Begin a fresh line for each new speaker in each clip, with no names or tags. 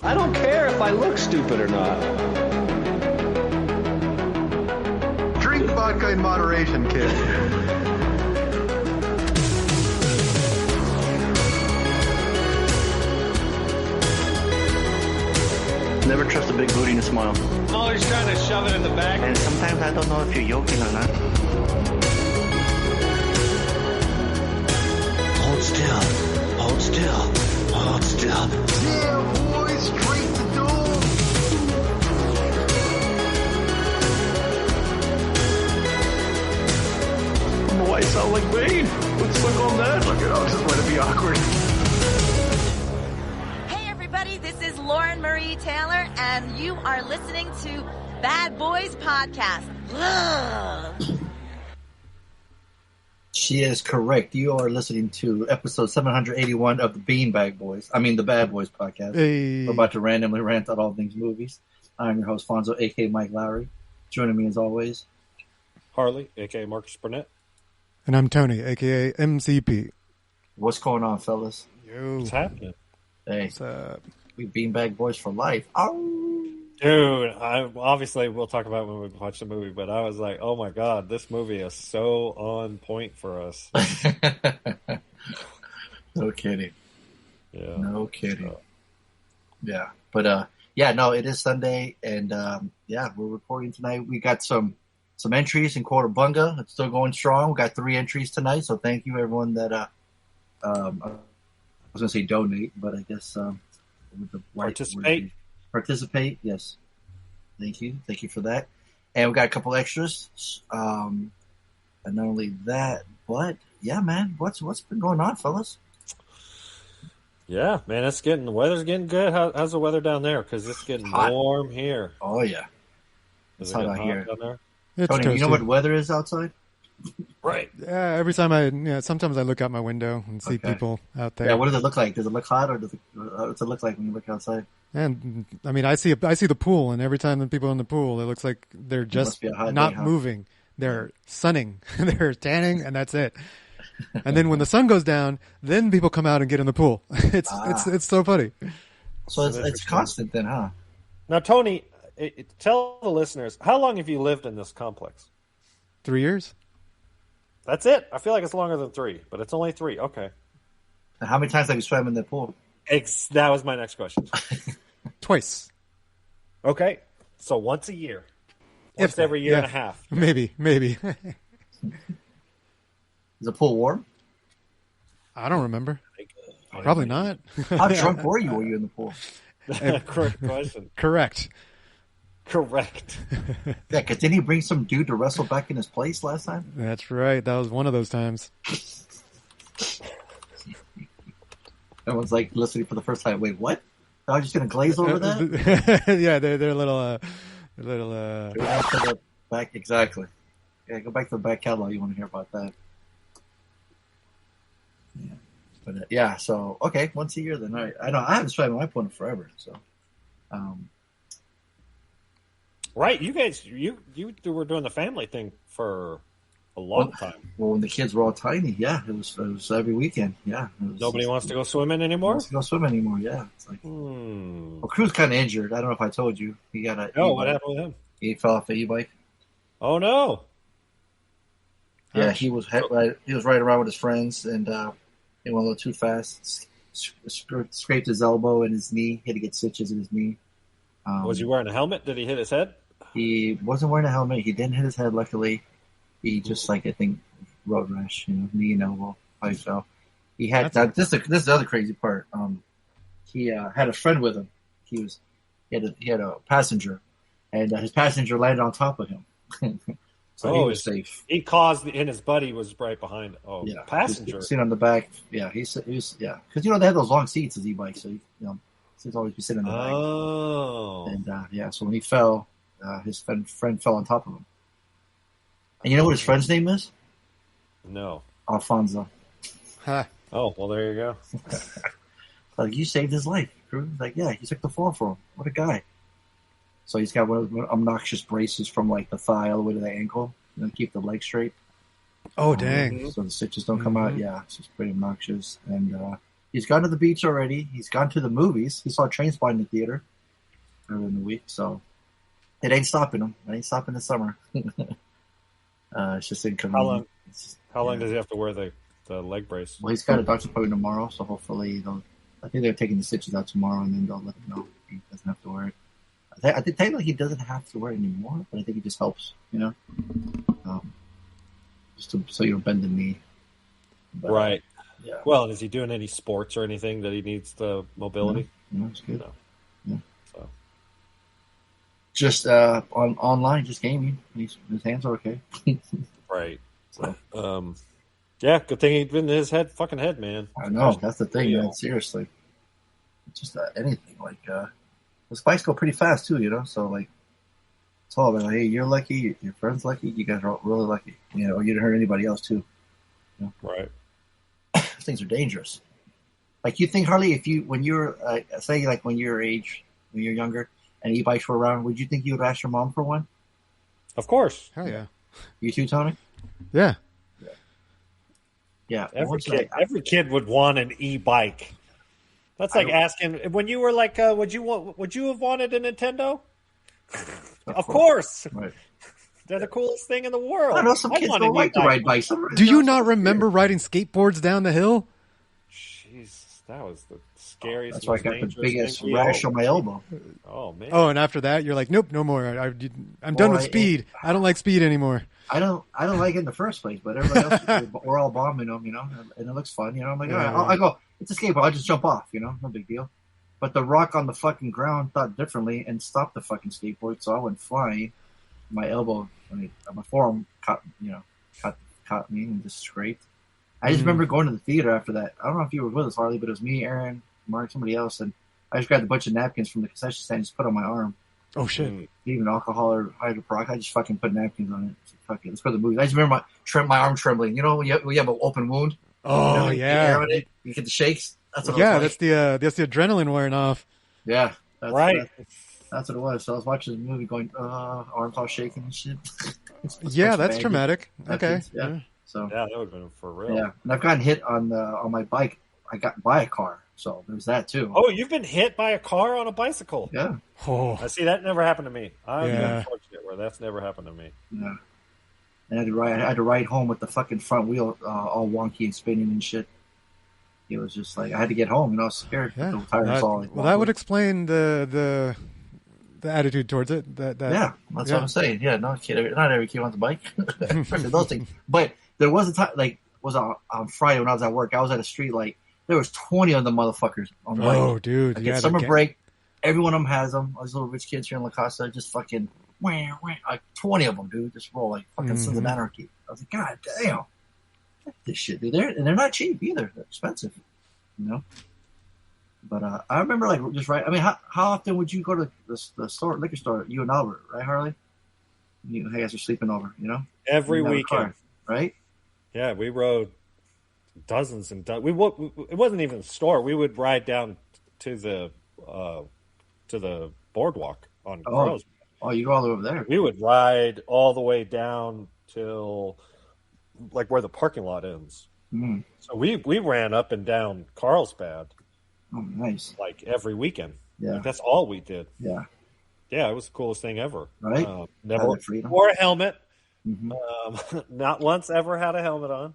I don't care if I look stupid or not.
Drink vodka in moderation, kid.
Never trust a big booty and a smile.
I'm always trying to shove it in the back.
And sometimes I don't know if you're joking or not. Hold still. Hold still. Hold still.
Yeah, boy, straight to door.
I don't know why I sound like Bane. Let's look on that.
Look it up, just want to be awkward.
This is Lauren Marie Taylor, and you are listening to Bad Boys Podcast.
She is correct. You are listening to episode 781 of the Beanbag Boys. I mean, the Bad Boys Podcast.
Hey.
We're about to randomly rant on all things movies. I'm your host, Fonso, a.k.a. Mike Lowry. Joining me as always,
Harley, a.k.a. Marcus Burnett.
And I'm Tony, a.k.a. MCP.
what's going on, fellas?
Yo.
What's happening?
Hey,
What's up?
we Beanbag Boys for life. Oh.
Dude, obviously we'll talk about it when we watch the movie, but I was like, oh my god, this movie is so on point for us.
No kidding.
Yeah.
No kidding. Yeah. But, yeah, no, it is Sunday, and, yeah, we're recording tonight. We got some entries in Quarterbunga. It's still going strong. We got 3 entries tonight, so thank you, everyone that, I was going to say donate, but I guess, with the participate, yes. Thank you for that. And we got a couple extras, and not only that, but yeah, man, what's been going on, fellas?
Yeah, man, the weather's getting good. How's the weather down there? Because it's getting warm here.
Oh yeah,
Is
it's
it
hot
getting
out here.
down there?
It's
Tony, you know
toasty.
what weather is outside?
Right.
Yeah, every time sometimes I look out my window and see people out there.
Yeah, what does it look like? Does it look hot, or what's it look like when you look outside?
And I mean, I see the pool, and every time the people in the pool, it looks like they're just
be a hot
not
day, huh?
moving. They're sunning, they're tanning, and that's it. And then when the sun goes down, then people come out and get in the pool. It's so funny.
So it's constant then, huh?
Now, Tony, tell the listeners, how long have you lived in this complex?
3 years?
That's it. I feel like it's longer than 3, but it's only 3. Okay.
And how many times have you swam in the pool?
That was my next question.
Twice.
Okay. So once a year. Once every year and a half.
Maybe.
Is the pool warm?
I don't remember. Probably not.
How drunk were you in the pool?
Correct question.
Correct.
Yeah, because didn't he bring some dude to wrestle back in his place last time?
That's right. That was one of those times.
Everyone's like listening for the first time. Wait, what? I was just gonna glaze over that?
Yeah, they're a little.
Go back to the back, exactly. Yeah, go back to the back catalog. You want to hear about that? Yeah, but yeah. So okay, once a year then. All right. I know I haven't swam in my pool in forever. So,
Right, you guys, you were doing the family thing for a long time.
Well, when the kids were all tiny, yeah, it was every weekend. Yeah,
Nobody wants to go swimming anymore.
Wants to go swimming anymore? Yeah, it's like. Well, Crew's kind of injured. I don't know if I told you. He got a.
Oh, what happened with him?
He fell off the e-bike.
Oh no!
Yeah, he was riding around with his friends, and he went a little too fast. Scraped his elbow and his knee. He had to get stitches in his knee.
Was he wearing a helmet? Did he hit his head?
He wasn't wearing a helmet. He didn't hit his head, luckily. He just, I think, road rash, knee and elbow. Probably fell. He had, this is the other crazy part. He had a friend with him. He had a passenger, and his passenger landed on top of him. So he was safe.
He caused, and his buddy was right behind. Oh, yeah, passenger.
Sitting on the back. Yeah, he was because they have those long seats as e-bikes, so he's always be sitting in the back.
Oh,
and so when he fell, his friend fell on top of him. And you know what his friend's name is?
No,
Alfonso.
Huh.
Oh, well, there you go.
Like, you saved his life. Like, yeah, he took the fall for him. What a guy. So he's got one of those obnoxious braces from like the thigh all the way to the ankle, to keep the leg straight.
Oh, dang.
So the stitches don't come out. Yeah, it's just pretty obnoxious. And He's gone to the beach already. He's gone to the movies. He saw Trainspotting in the theater earlier in the week, so it ain't stopping him. It ain't stopping this summer. It's just inconvenient.
How long does he have to wear the leg brace?
Well, he's got a doctor's appointment tomorrow, so hopefully I think they're taking the stitches out tomorrow, and then they'll let him know he doesn't have to wear it. I think technically he doesn't have to wear it anymore, but I think it just helps, so you don't bend the knee. But,
right.
Yeah.
Well, is he doing any sports or anything that he needs the mobility?
No, it's good.
No.
Yeah.
So.
Just online, just gaming. His hands are okay.
Right.
So.
Yeah, good thing he's been in his fucking head, man.
I know, that's the thing, man. Seriously. Just anything. Like, the spikes go pretty fast, too, so, like, it's all about, hey, you're lucky, your friend's lucky, you guys are all really lucky. You didn't hurt anybody else, too.
Right.
Those things are dangerous. Like, you think, Harley, when you're, say, like, when you're age, when you're younger, and e-bikes were around, would you think you would ask your mom for one?
Of course.
Hell yeah.
You too, Tony?
Yeah.
Yeah.
Every kid would want an e-bike. That's like asking when you were like, would you have wanted a Nintendo? Of course.
Right.
They're the coolest thing in the world.
I know some kids don't like to ride bikes.
Do you not remember riding skateboards down the hill?
Jeez, that was the scariest.
That's why I got the biggest rash on my elbow.
Oh man.
Oh, and after that, you're like, nope, no more. I'm done with speed. I don't like speed anymore.
I don't like it in the first place, but everybody else, we're all bombing them, and it looks fun, I'm like, all right, I go, it's a skateboard, I'll just jump off, no big deal. But the rock on the fucking ground thought differently and stopped the fucking skateboard, so I went flying. My elbow, my forearm caught me and just scraped. I just remember going to the theater after that. I don't know if you were with us, Harley, but it was me, Aaron, Mark, somebody else, and I just grabbed a bunch of napkins from the concession stand and just put on my arm.
Oh shit!
Even alcohol or hydroperoxide, I just fucking put napkins on it. So, fuck it, let's go to the movies. I just remember my arm trembling. When you have an open wound.
Oh yeah.
You get the shakes. That's what
that's the adrenaline wearing off.
Yeah.
Right.
That's what it was. So I was watching the movie, going, arms all shaking and shit.
Yeah, that's traumatic. Okay.
Yeah. So
yeah, that would have been for real.
Yeah, and I've gotten hit on my bike. I got by a car. So there's that too.
Oh, you've been hit by a car on a bicycle?
Yeah.
Oh.
I see. That never happened to me. I'm unfortunate where that's never happened to me.
Yeah. And I had to ride home with the fucking front wheel all wonky and spinning and shit. It was just like I had to get home. I was scared.
Yeah.
The tires all
that would explain the attitude towards it. That's
what I'm saying. Yeah, not every kid wants a bike. Especially those things. But there was a time, on Friday when I was at work, I was at a street light. There was 20 of them motherfuckers on the bike.
Oh, dude.
Like summer break, every one of them has them. All these little rich kids here in La Costa just fucking, like 20 of them, dude, just roll like fucking Sons of Anarchy. I was like, God damn. This shit, dude. They're not cheap either. They're expensive, But I remember, how often would you go to the store, liquor store, you and Albert, right, Harley? You guys are sleeping over,
Every weekend.
Right?
Yeah, we rode dozens and dozens. It wasn't even a store. We would ride down to the boardwalk on Perros.
Oh, you go all the way over there.
We would ride all the way down till like where the parking lot ends.
Mm.
So we ran up and down Carlsbad.
Oh, nice.
Like every weekend.
Yeah.
That's all we did.
Yeah.
Yeah, it was the coolest thing ever.
Right?
Never wore a helmet.
Mm-hmm.
Not once ever had a helmet on.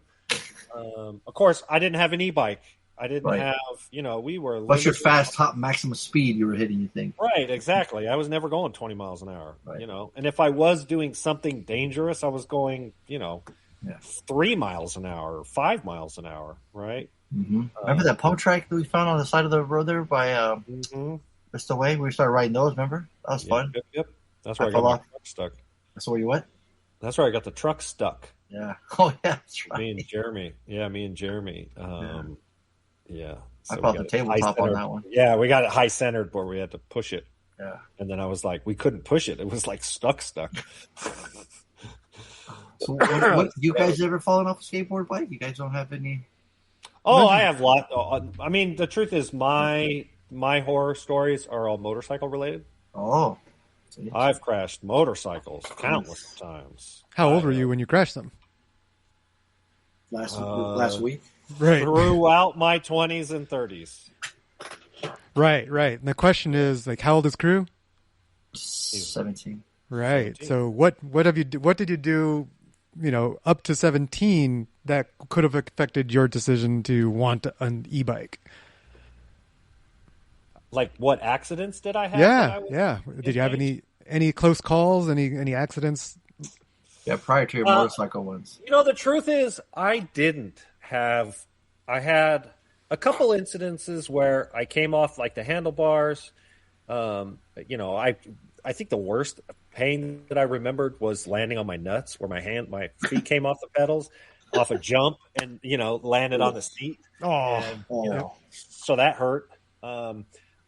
Of course, I didn't have an e-bike. I didn't have, we were.
What's your fast top maximum speed you were hitting, you think?
Right, exactly. I was never going 20 miles an hour,
right.
And if I was doing something dangerous, I was going, 3 miles an hour, or 5 miles an hour, right?
Mm-hmm. Remember that pump track that we found on the side of the road there by Just the way we started riding those, remember? That was fun.
Yep. That's where I got my truck stuck.
That's where you what?
That's where I got the truck stuck.
Yeah. Oh, yeah. That's right.
Me and Jeremy. Yeah. So
I caught the tabletop on that one.
Yeah, we got it high centered where we had to push it.
Yeah.
And then I was like, we couldn't push it. It was like stuck.
So what you guys ever fallen off a skateboard bike? You guys don't have any?
Oh, I have a lot. I mean, the truth is my horror stories are all motorcycle related.
Oh.
I've crashed motorcycles countless times.
How old were you when you crashed them?
last week.
Right.
Throughout my 20s and 30s.
Right. And the question is, like, how old is Crew?
17.
Right. 17. So what did you do, up to 17 that could have affected your decision to want an e-bike?
Like, what accidents did I have?
Yeah. Did you have any close calls? Any accidents?
Yeah, prior to your motorcycle ones.
The truth is, I didn't have. I had a couple incidences where I came off like the handlebars. I think the worst pain that I remembered was landing on my nuts, where my feet came off the pedals, off a jump, and landed on the seat. So that hurt.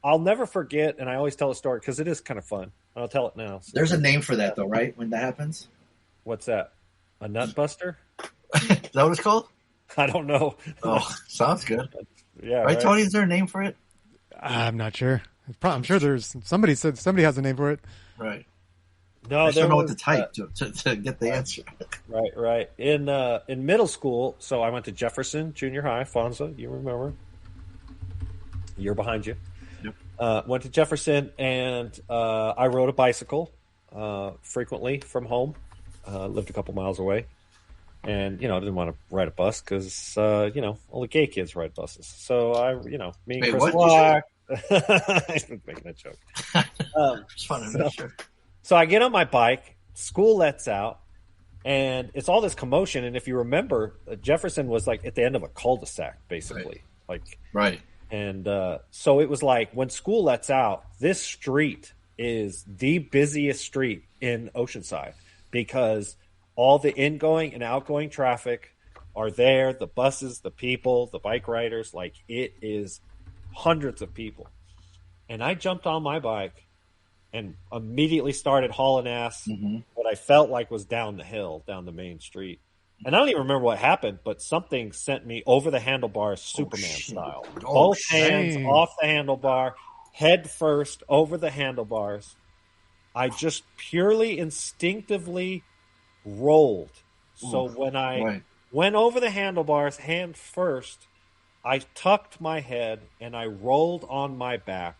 I'll never forget, and I always tell a story because it is kind of fun. I'll tell it now. So,
there's a name for that, though, right? When that happens,
what's that? A nut buster?
Is that what it's called?
I don't know.
Oh, sounds good.
Yeah,
right, Tony. Is there a name for it?
I'm not sure. I'm sure there's somebody has a name for it.
Right.
No,
I don't know what to type to get the answer.
Right. In middle school, so I went to Jefferson Junior High. Fonso, you remember? You're behind you. Yep. Went to Jefferson, and I rode a bicycle frequently from home. Lived a couple miles away, and I didn't want to ride a bus because only gay kids ride buses. So me and Chris Block. I'm making a joke.
Just want to make sure.
So I get on my bike. School lets out, and it's all this commotion. And if you remember, Jefferson was like at the end of a cul-de-sac, basically.
Right.
And so it was like when school lets out, this street is the busiest street in Oceanside because all the ingoing and outgoing traffic are there. The buses, the people, the bike riders, like it is hundreds of people. And I jumped on my bike and immediately started hauling ass what I felt like was down the hill, down the main street. And I don't even remember what happened, but something sent me over the handlebars Superman style. Both hands off the handlebar, head first over the handlebars. I just purely instinctively rolled. So when I went over the handlebars, hand first, I tucked my head and I rolled on my back.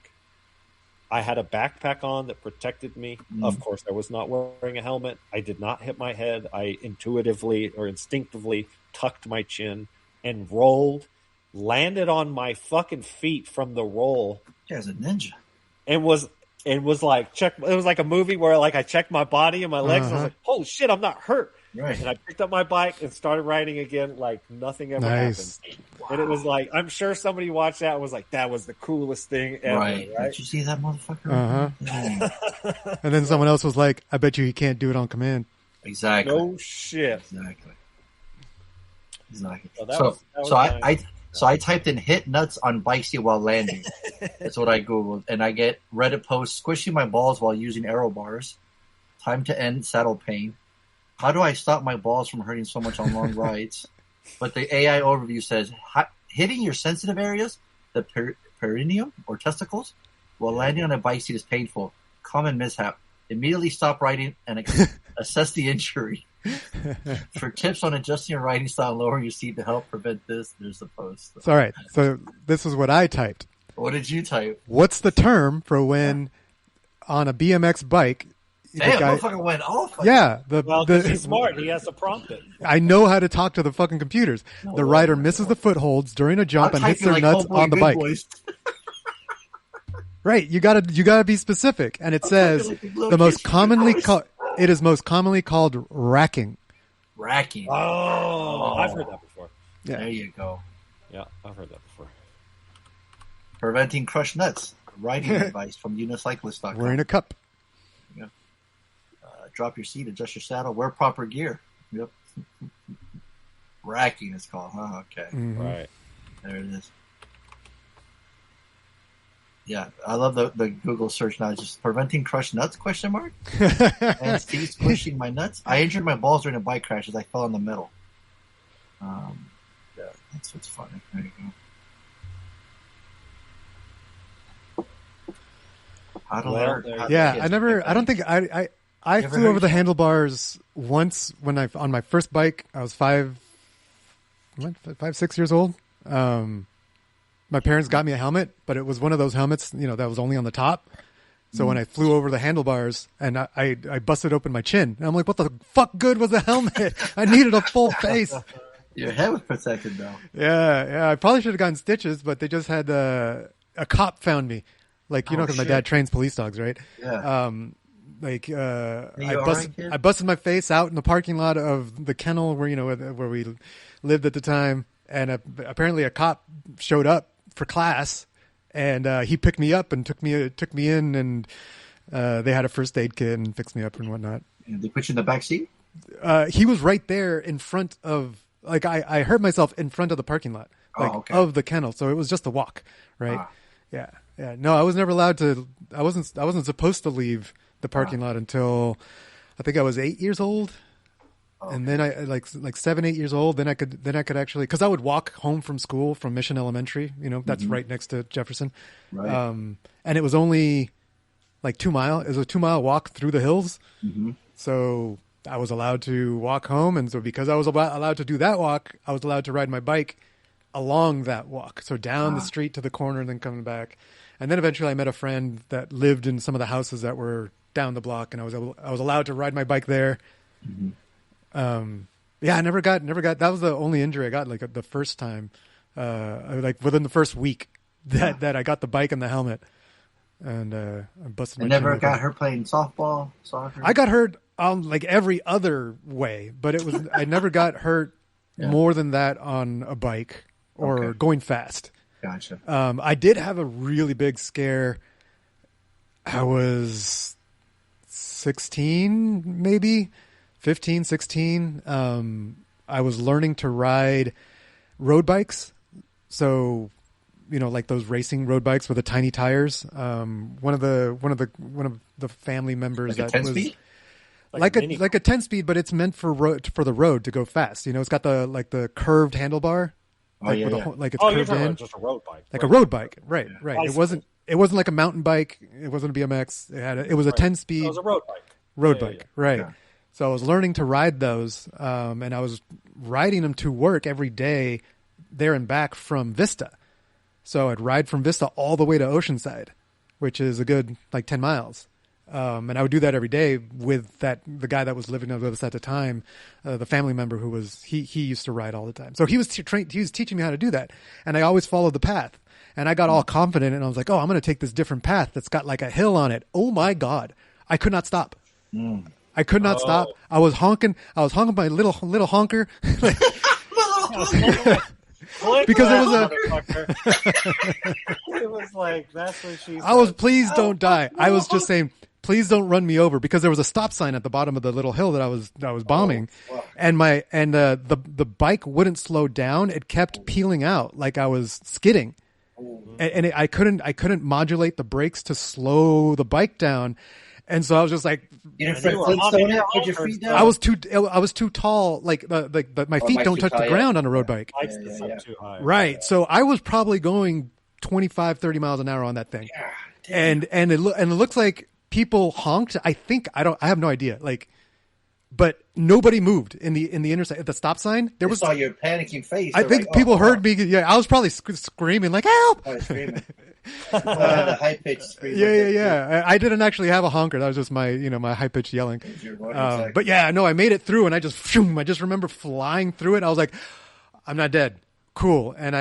I had a backpack on that protected me. Of course, I was not wearing a helmet. I did not hit my head. I instinctively tucked my chin and rolled, landed on my fucking feet from the roll.
Yeah, as a ninja.
It was like it was like a movie where like I checked my body and my legs. And I was like, "Holy shit, I'm not hurt!"
Right.
And I picked up my bike and started riding again, like nothing ever happened. Wow. And it was like, I'm sure somebody watched that and was like, "That was the coolest thing ever." Right?
Did you see that motherfucker?
And then someone else was like, "I bet you he can't do it on command."
Exactly.
No shit.
Exactly.
So
I typed in "hit nuts on bike seat while landing." That's what I googled, and I get Reddit posts: squishing my balls while using aero bars. Time to end saddle pain. How do I stop my balls from hurting so much on long rides? But the AI overview says hitting your sensitive areas, the perineum or testicles, while landing on a bike seat is painful. Common mishap. Immediately stop riding and assess the injury. For tips on adjusting your riding style and lowering your seat to help prevent this, there's the post.
All right. So this is what I typed.
What did you type?
What's the term for when on a BMX bike?
Damn, motherfucker went off.
Yeah.
He's smart. He has to prompt it.
I know how to talk to the fucking computers. The rider misses the footholds during a jump and hits their nuts on the bike. Right. You gotta be specific. And it says the most commonly it is most commonly called racking.
Racking.
Oh, I've heard that before.
Yeah.
There you go.
Yeah, I've heard that before.
Preventing crushed nuts. Riding advice from unicyclist.com.
Wearing a cup.
Yeah. Drop your seat, adjust your saddle, wear proper gear. Yep. Racking is called, huh? Okay.
Mm-hmm.
Right.
There it is. Yeah, I love the Google search now. Just preventing crushed nuts, ? And Steve squishing my nuts. I injured my balls during a bike crash as I fell in the middle. Yeah, that's what's funny. There you go. How to learn.
I flew over the handlebars once when on my first bike. I was 5'4" 5, 6 years old. My parents got me a helmet, but it was one of those helmets, that was only on the top. So when I flew over the handlebars and I busted open my chin, and I'm like, what the fuck good was a helmet? I needed a full face.
Your head was protected, though.
Yeah. I probably should have gotten stitches, but they just had a cop found me. Because my dad trains police dogs, right?
Yeah.
I busted my face out in the parking lot of the kennel where we lived at the time. And apparently a cop showed up for class. And he picked me up and took me in, and they had a first aid kit and fixed me up and whatnot.
And they put you in the back seat?
He was right there in front of, I hurt myself in front of the parking lot, of the kennel. So it was just a walk, right? Yeah. No, I was never allowed to. I wasn't supposed to leave the parking lot until I think I was 8 years old. And then I like 7, 8 years old. Then I could actually, because I would walk home from school from Mission Elementary. That's right next to Jefferson.
Right.
And it was only like 2 mile. It was a 2 mile walk through the hills.
Mm-hmm.
So I was allowed to walk home, and so because I was allowed to do that walk, I was allowed to ride my bike along that walk. So down the street to the corner, and then coming back. And then eventually I met a friend that lived in some of the houses that were down the block, and I was allowed to ride my bike there.
Mm-hmm.
I never got, that was the only injury I got, the first time, within the first week that I got the bike and the helmet, and, I busted my
I never
chin
got
open.
hurt playing softball, soccer?
I got hurt, every other way, but I never got hurt more than that on a bike or going fast.
Gotcha.
I did have a really big scare. I was 16, maybe 15, 16. I was learning to ride road bikes. So, like those racing road bikes with the tiny tires. One of the family members
Like a
that
10
was
speed?
like a 10 speed, but it's meant for the road to go fast. It's got the curved handlebar. It's
you're
curved
talking
in.
about just a road bike.
Like a road bike. Right.
Bicycle.
It wasn't like a mountain bike. It wasn't a BMX. It was a 10 speed.
It was a road bike.
Road bike. Right.
Yeah.
So I was learning to ride those, and I was riding them to work every day there and back from Vista. So I'd ride from Vista all the way to Oceanside, which is a good 10 miles. And I would do that every day with the guy that was living with us at the time, the family member he used to ride all the time. So he was teaching me how to do that. And I always followed the path, and I got all confident, and I was like, oh, I'm going to take this different path that's got like a hill on it. Oh my God. I could not stop. I could not stop. I was honking my little honker. Because it was
it was like, that's what she said.
I was, please don't die. I was just saying, please don't run me over, because there was a stop sign at the bottom of the little hill that I was bombing, and the bike wouldn't slow down. It kept peeling out like I was skidding, and I couldn't modulate the brakes to slow the bike down. And so I was just like, I was too tall. My feet don't touch the ground on a road bike.
Too high.
Right. So I was probably going 25, 30 miles an hour on that thing. And it looks like people honked. I have no idea. But nobody moved in the intersection at the stop sign.
They saw your panicking face.
I think people heard me. Yeah. I was probably screaming like, help.
High pitched scream.
Yeah. I didn't actually have a honker. That was just my, my high pitched yelling. But yeah, no, I made it through, and I just remember flying through it. I was like, I'm not dead. Cool. And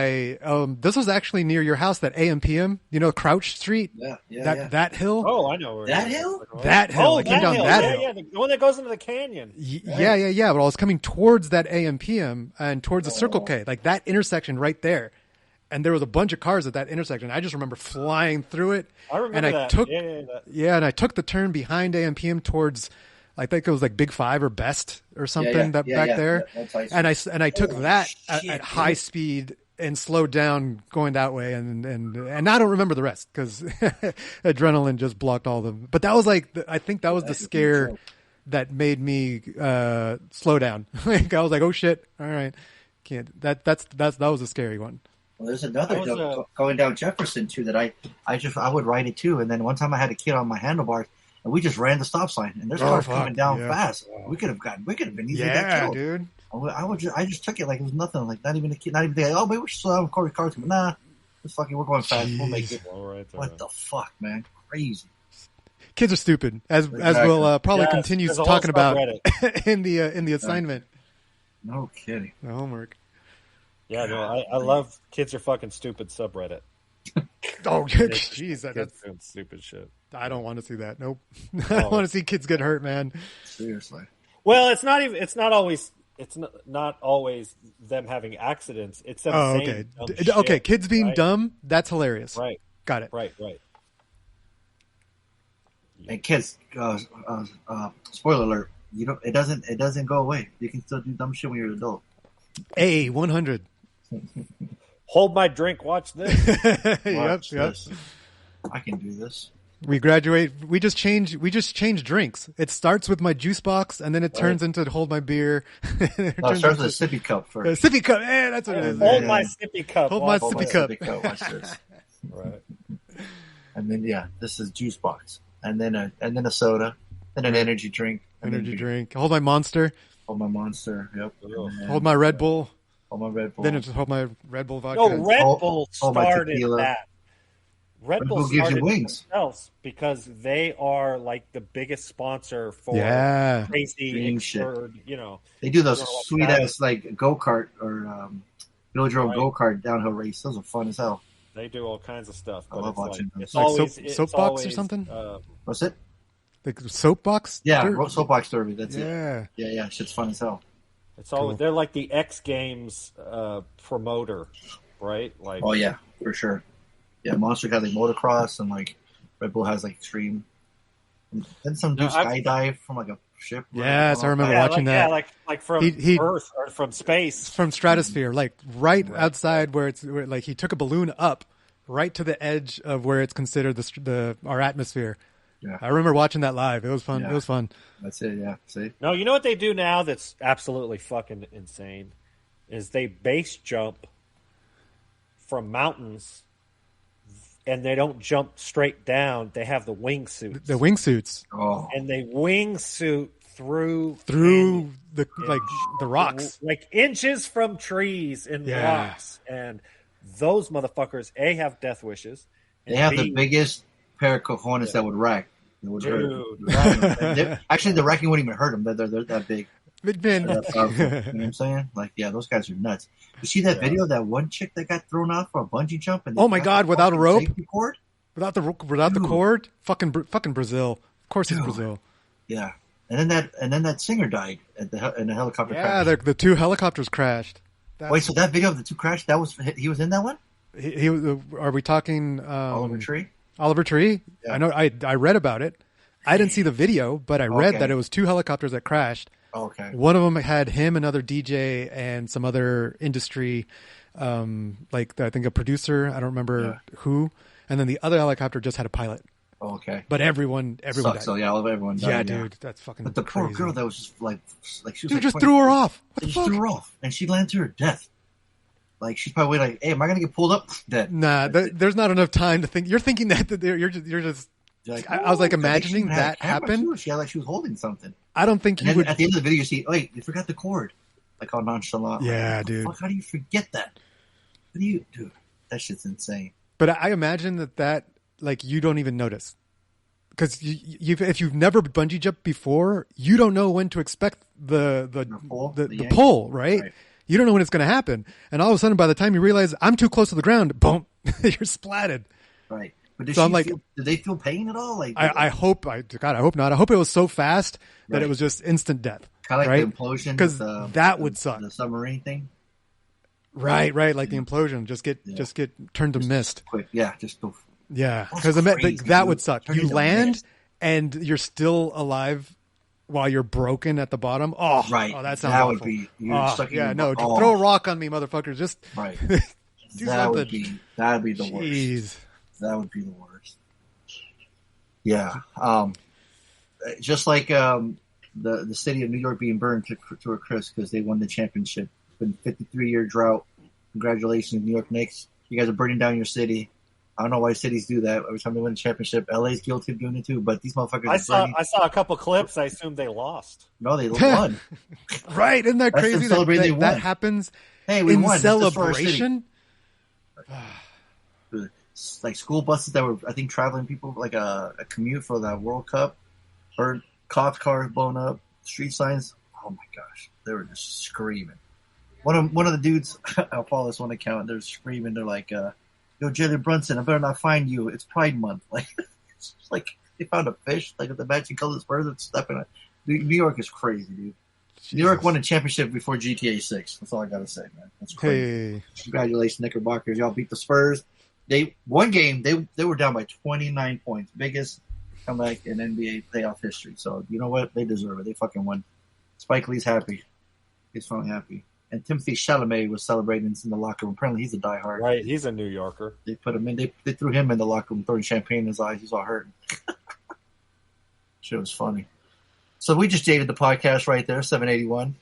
this was actually near your house, that AM/PM, Crouch Street. That hill.
Oh, I know where
that hill.
That hill. I came down that hill.
Yeah, the one that goes into the canyon.
Yeah. But I was coming towards that AM/PM and towards the Circle K, like that intersection right there. And there was a bunch of cars at that intersection. I just remember flying through it.
I remember that.
And I took the turn behind AM/PM towards, I think it was like Big Five or Best or something back there. And I took that at high speed and slowed down going that way. And I don't remember the rest because adrenaline just blocked all of them. But that was I think that was the scare that made me slow down. I was like, oh shit. All right. Can't. That was a scary one.
Well, there's another going down Jefferson too that I would ride it too. And then one time I had a kid on my handlebars, and we just ran the stop sign. And there's cars coming down fast. We could have been easily got killed.
Dude.
I just took it like it was nothing. Like not even a kid, not even thinking, oh, maybe we should slow down and record cards. But nah, just fucking, we're going fast. We'll make it.
All right,
What the fuck, man? Crazy.
Kids are stupid, as we'll probably continue talking about in the assignment.
No kidding.
The homework.
Yeah, no, I love kids are fucking stupid subreddit.
Oh, jeez, that's
doing stupid shit.
I don't want to see that. Nope. I don't want to see kids get hurt, man.
Seriously.
Well, it's not always them having accidents. It's them saying
okay.
dumb
Okay,
shit,
kids being
right?
dumb, that's hilarious.
Right.
Got it.
Right.
And kids, spoiler alert, it doesn't go away. You can still do dumb shit when you're an adult.
100.
Hold my drink, watch this.
Yep.
This. I can do this.
We graduate. We just change drinks. It starts with my juice box, and then it turns into hold my beer.
It starts with a sippy cup first.
Sippy cup. That's what it is.
Hold my sippy cup.
Hold my sippy cup.
Watch this.
Right.
And then this is juice box, and then a soda, then an energy drink.
Energy drink. Hold my Monster.
Hold my Monster. Yep.
Hold my Red Bull.
Hold my Red Bull.
Then it's hold my Red Bull vodka.
No, Red Bull started
tequila.
that. Red Bull
gives you
started
wings
themselves because they are like the biggest sponsor for crazy
Dream shit.
They
do those sweet ass like go kart or Velodrome go kart downhill race. Those are fun as hell.
They do all kinds of stuff.
I love watching them.
It's
Like
always
soapbox or something.
What's it?
Like soapbox.
Yeah, soapbox derby. That's
it.
Yeah. Shit's fun as hell.
It's always they're like the X Games promoter, right? Like,
oh yeah, for sure. Yeah, Monster got like motocross and like Red Bull has like extreme. And then some dude skydive from like a ship.
Yes, I remember watching that.
Yeah, like from Earth or from space,
from stratosphere, like right outside where like he took a balloon up right to the edge of where it's considered our atmosphere.
Yeah,
I remember watching that live. It was fun.
Yeah.
It was fun.
That's it. Yeah. See.
No, you know what they do now? That's absolutely fucking insane. Is they base jump from mountains. And they don't jump straight down. They have the wingsuits.
The wingsuits.
Oh.
And they wingsuit through
the rocks,
like inches from trees and rocks. And those motherfuckers have death wishes.
They have the biggest pair of cojones that would rack. Actually, the racking wouldn't even hurt them. They're that big. You know what I'm saying? Like, yeah, those guys are nuts. You see that video of that one chick that got thrown out for a bungee jump? And
oh my god, without a rope,
cord?
without the cord, fucking Brazil. Of course, it's Brazil.
Yeah, and then that singer died in the helicopter.
Yeah,
crash.
the two helicopters crashed.
Wait, so that video of the two crashed? He was in that one?
He are we talking
Oliver Tree?
Oliver Tree?
Yeah.
I know. I read about it. I didn't see the video, but I read that it was two helicopters that crashed.
Okay.
One of them had him, another DJ, and some other industry, like I think a producer. I don't remember who. And then the other helicopter just had a pilot.
Oh, okay.
But everyone died.
So yeah, everyone died.
Yeah, dude, that's fucking.
But the
crazy.
poor girl that was just like she was.
Dude,
like
just threw her off. What
they
the
just
fuck?
threw her off, and she landed to her death. Like she's probably like, "Hey, am I gonna get pulled up?" Dead.
Nah, there's not enough time to think. You're thinking that you're just.
Like,
I was like imagining that happened.
She had like she was holding something.
I don't think you would.
At the end of the video, you see, wait, you forgot the cord. Like all nonchalant.
Yeah,
like,
dude.
Fuck, how do you forget that? What do you do? That shit's insane.
But I imagine that like you don't even notice because if you've never bungee jumped before, you don't know when to expect the pull, right? You don't know when it's going to happen, and all of a sudden, by the time you realize I'm too close to the ground, boom, you're splatted.
Right. But
so
did they feel pain at all? Like
I hope not. I hope it was so fast that it was just instant death.
Kind of like the implosion,
because that would suck.
The submarine thing.
Right, like the implosion, just get turned to mist.
Quick, yeah, just go.
Yeah, because that would suck. You land and you're still alive while you're broken at the bottom. Oh,
right.
Oh, that sounds
that
awful.
Would be
throw a rock on me, motherfucker. Just
right.
do something.
That'd be the worst. That would be the worst. Yeah. Just like the city of New York being burned to a crisp because they won the championship. It's been a 53-year drought. Congratulations, New York Knicks. You guys are burning down your city. I don't know why cities do that. Every time they win a championship, LA's guilty of doing it too. But these motherfuckers.
I saw a couple clips. I assumed they lost.
No, they won.
Right? Isn't that
That's
crazy
them celebrating they won.
that happens
Hey, we
in
won.
celebration?
Like school buses that were, I think, traveling people like a commute for the World Cup. Or cops cars blown up. Street signs. Oh my gosh, they were just screaming. One of the dudes, I'll follow this one account. They're screaming. They're like, "Yo, Jalen Brunson, I better not find you. It's Pride Month." Like, it's like they found a fish, like with the matching colors birds and stepping on. New York is crazy, dude. Jesus. New York won a championship before GTA 6. That's all I gotta say, man. That's crazy.
Hey.
Congratulations, Knickerbockers. Y'all beat the Spurs. One game they were down by 29 points, biggest comeback in NBA playoff history. So you know what? They deserve it. They fucking won. Spike Lee's happy. He's finally happy. And Timothy Chalamet was celebrating in the locker room. Apparently, he's a diehard.
Right, he's a New Yorker.
They put him in. They threw him in the locker room, throwing champagne in his eyes. He's all hurt. Shit was funny. So we just dated the podcast right there, 781.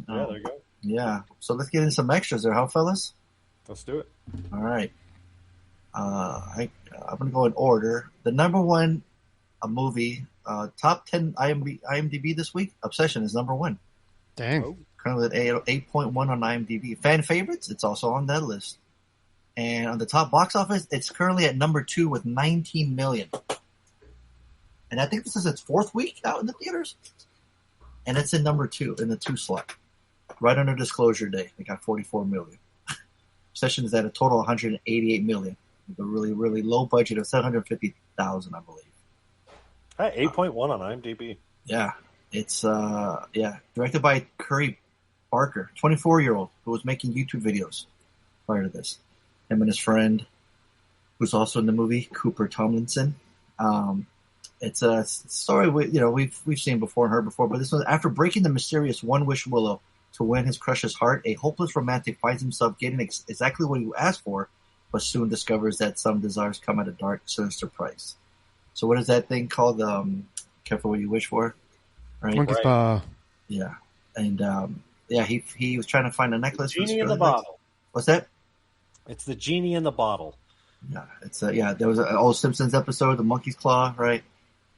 Yeah, there you go.
Yeah. So let's get in some extras there, huh, fellas?
Let's do it.
All right. I'm going to go in order. The number one movie, top 10 IMDb this week, Obsession is number one.
Dang.
Oh.
Currently at 8.1 on IMDb. Fan favorites, it's also on that list. And on the top box office, it's currently at number 2 with 19 million. And I think this is its 4th week out in the theaters. And it's in number 2, in the 2 slot. Right under Disclosure Day. They got 44 million. Obsession is at a total of 188 million. With a really, really low budget of 750,000, I believe.
At 8.1 on IMDb.
Yeah. It's, directed by Curry Barker, 24-year-old, who was making YouTube videos prior to this. Him and his friend, who's also in the movie, Cooper Tomlinson. It's a story we've seen before and heard before, but this was after breaking the mysterious One-Wish Willow to win his crush's heart, a hopeless romantic finds himself getting exactly what he asked for, but soon discovers that some desires come at a dark, sinister price. So what is that thing called? Careful what you wish for, right?
Monkey's Paw.
Yeah, and he was trying to find a necklace.
Genie in the bottle.
What's that?
It's the genie in the bottle.
Yeah, it's there was an old Simpsons episode, the Monkey's Claw, right?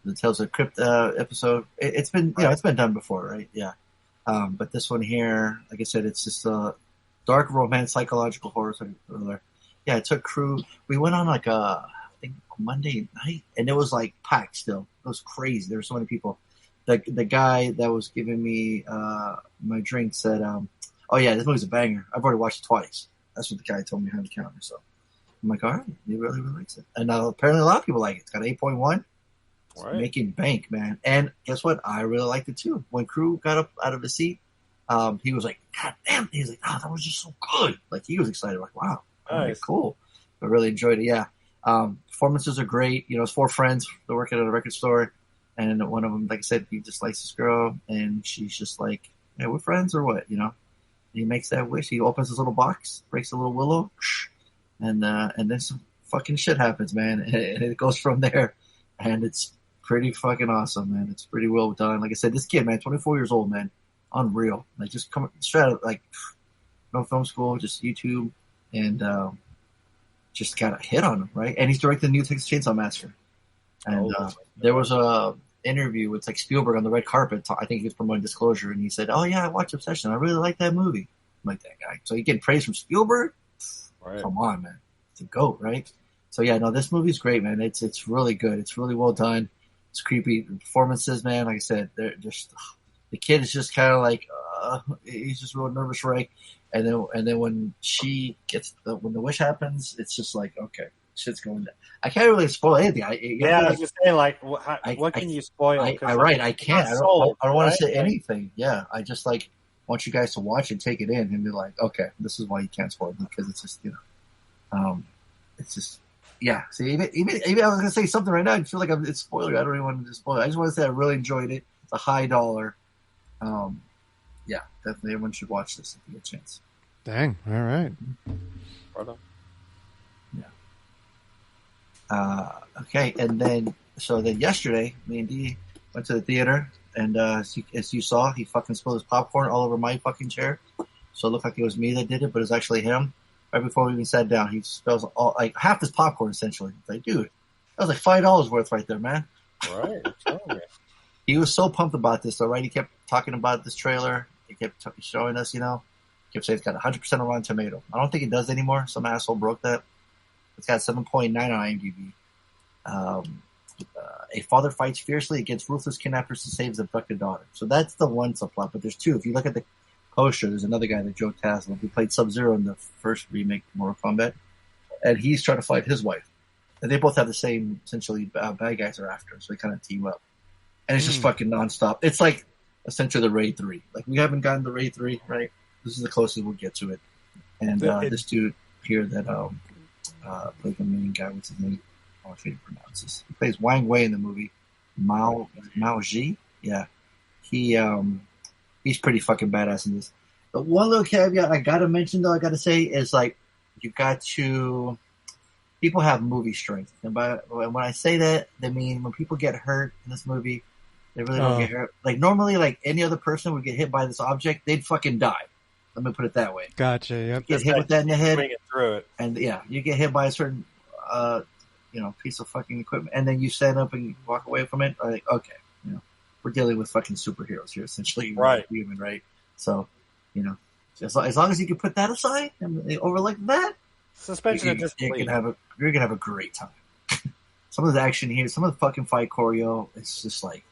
The Tales of Crypt episode. It's been it's been done before, right? Yeah, but this one here, like I said, it's just a dark romance, psychological horror. Yeah, it took crew. We went on like I think Monday night, and it was like packed still. It was crazy. There were so many people. The guy that was giving me my drink said, "Oh yeah, this movie's a banger. I've already watched it twice." That's what the guy told me behind the counter. So I'm like, all right, he really, really likes it. And apparently a lot of people like it. It's got 8.1. It's making bank, man. And guess what? I really liked it too. When Crew got up out of his seat, he was like, God damn. He's like, that was just so good. Like he was excited. Like, wow, nice. Cool. I really enjoyed it. Yeah. Performances are great. It's 4 friends. They're working at a record store. And one of them, like I said, he just likes this girl. And she's just like, hey, we're friends or what? He makes that wish. He opens his little box, breaks a little willow, and then some fucking shit happens, man. And it goes from there. And it's pretty fucking awesome, man. It's pretty well done. Like I said, this kid, man, 24 years old, man. Unreal. Like, just come straight out, like, no film school, just YouTube. And just got a hit on him, right? And he's directing the new Texas Chainsaw Massacre. And there was a interview with like Spielberg on the red carpet. I think he was promoting Disclosure, and he said, "Oh yeah, I watched Obsession. I really like that movie." I'm like, that guy. So you get praise from Spielberg? Right. Come on, man. It's a GOAT, right? So yeah, no, this movie's great, man. It's really good. It's really well done. It's creepy. The performances, man. Like I said, they're just the kid is just kind of like he's just real nervous, right? And then when she gets when the wish happens, it's just like, okay, shit's going down. I can't really spoil anything. I was just saying, like, what can you spoil? I can't. I don't want to say anything. Yeah, I just want you guys to watch and take it in and be like, okay, this is why you can't spoil it, because it's just it's just yeah. See, even I was gonna say something right now. I feel like it's spoiler. I don't even want to spoil it. I just want to say I really enjoyed it. It's a high dollar. Yeah, definitely everyone should watch this if you get a chance.
Dang, all right.
Right on.
Yeah. Okay, and then yesterday, me and Dee went to the theater, and as you saw, he fucking spilled his popcorn all over my fucking chair. So it looked like it was me that did it, but it was actually him. right before we even sat down. He spills all like half his popcorn essentially. It's like, dude, that was like $5 worth right there, man.
Right.
He was so pumped about this, though, right? He kept talking about this trailer. He kept showing us, He kept saying it's got 100% on Rotten Tomato. I don't think it does anymore. Some asshole broke that. It's got 7.9 on IMDb. A father fights fiercely against ruthless kidnappers to save his abducted daughter. So that's the one subplot, but there's two. If you look at the poster, there's another guy, Joe Taslim, who played Sub-Zero in the first remake of Mortal Kombat, and he's trying to fight his wife. And they both have the same, essentially, bad guys are after, so they kind of team up. And it's just fucking nonstop. It's like, essentially, the Raid 3. Like, we haven't gotten the Raid 3, right? This is the closest we'll get to it. And this dude here that plays the main guy, what's his name? I can't pronounce this. He plays Wang Wei in the movie. Mao Ji? Yeah. He's pretty fucking badass in this. The one little caveat I gotta mention, though, I gotta say, is like, you got to... People have movie strength. And when I say that, I mean when people get hurt in this movie, they really don't get hurt. Like, normally, like, any other person would get hit by this object, they'd fucking die. Let me put it that way.
Gotcha, yep.
You get hit with that in the head.
Through it.
And, yeah, you get hit by a certain, piece of fucking equipment, and then you stand up and you walk away from it. Like, okay, we're dealing with fucking superheroes here, essentially.
Right.
Human, right? So, as long as you can put that aside and over like that,
suspension of disbelief.
You're gonna have a great time. Some of the action here, some of the fucking fight choreo, it's just like,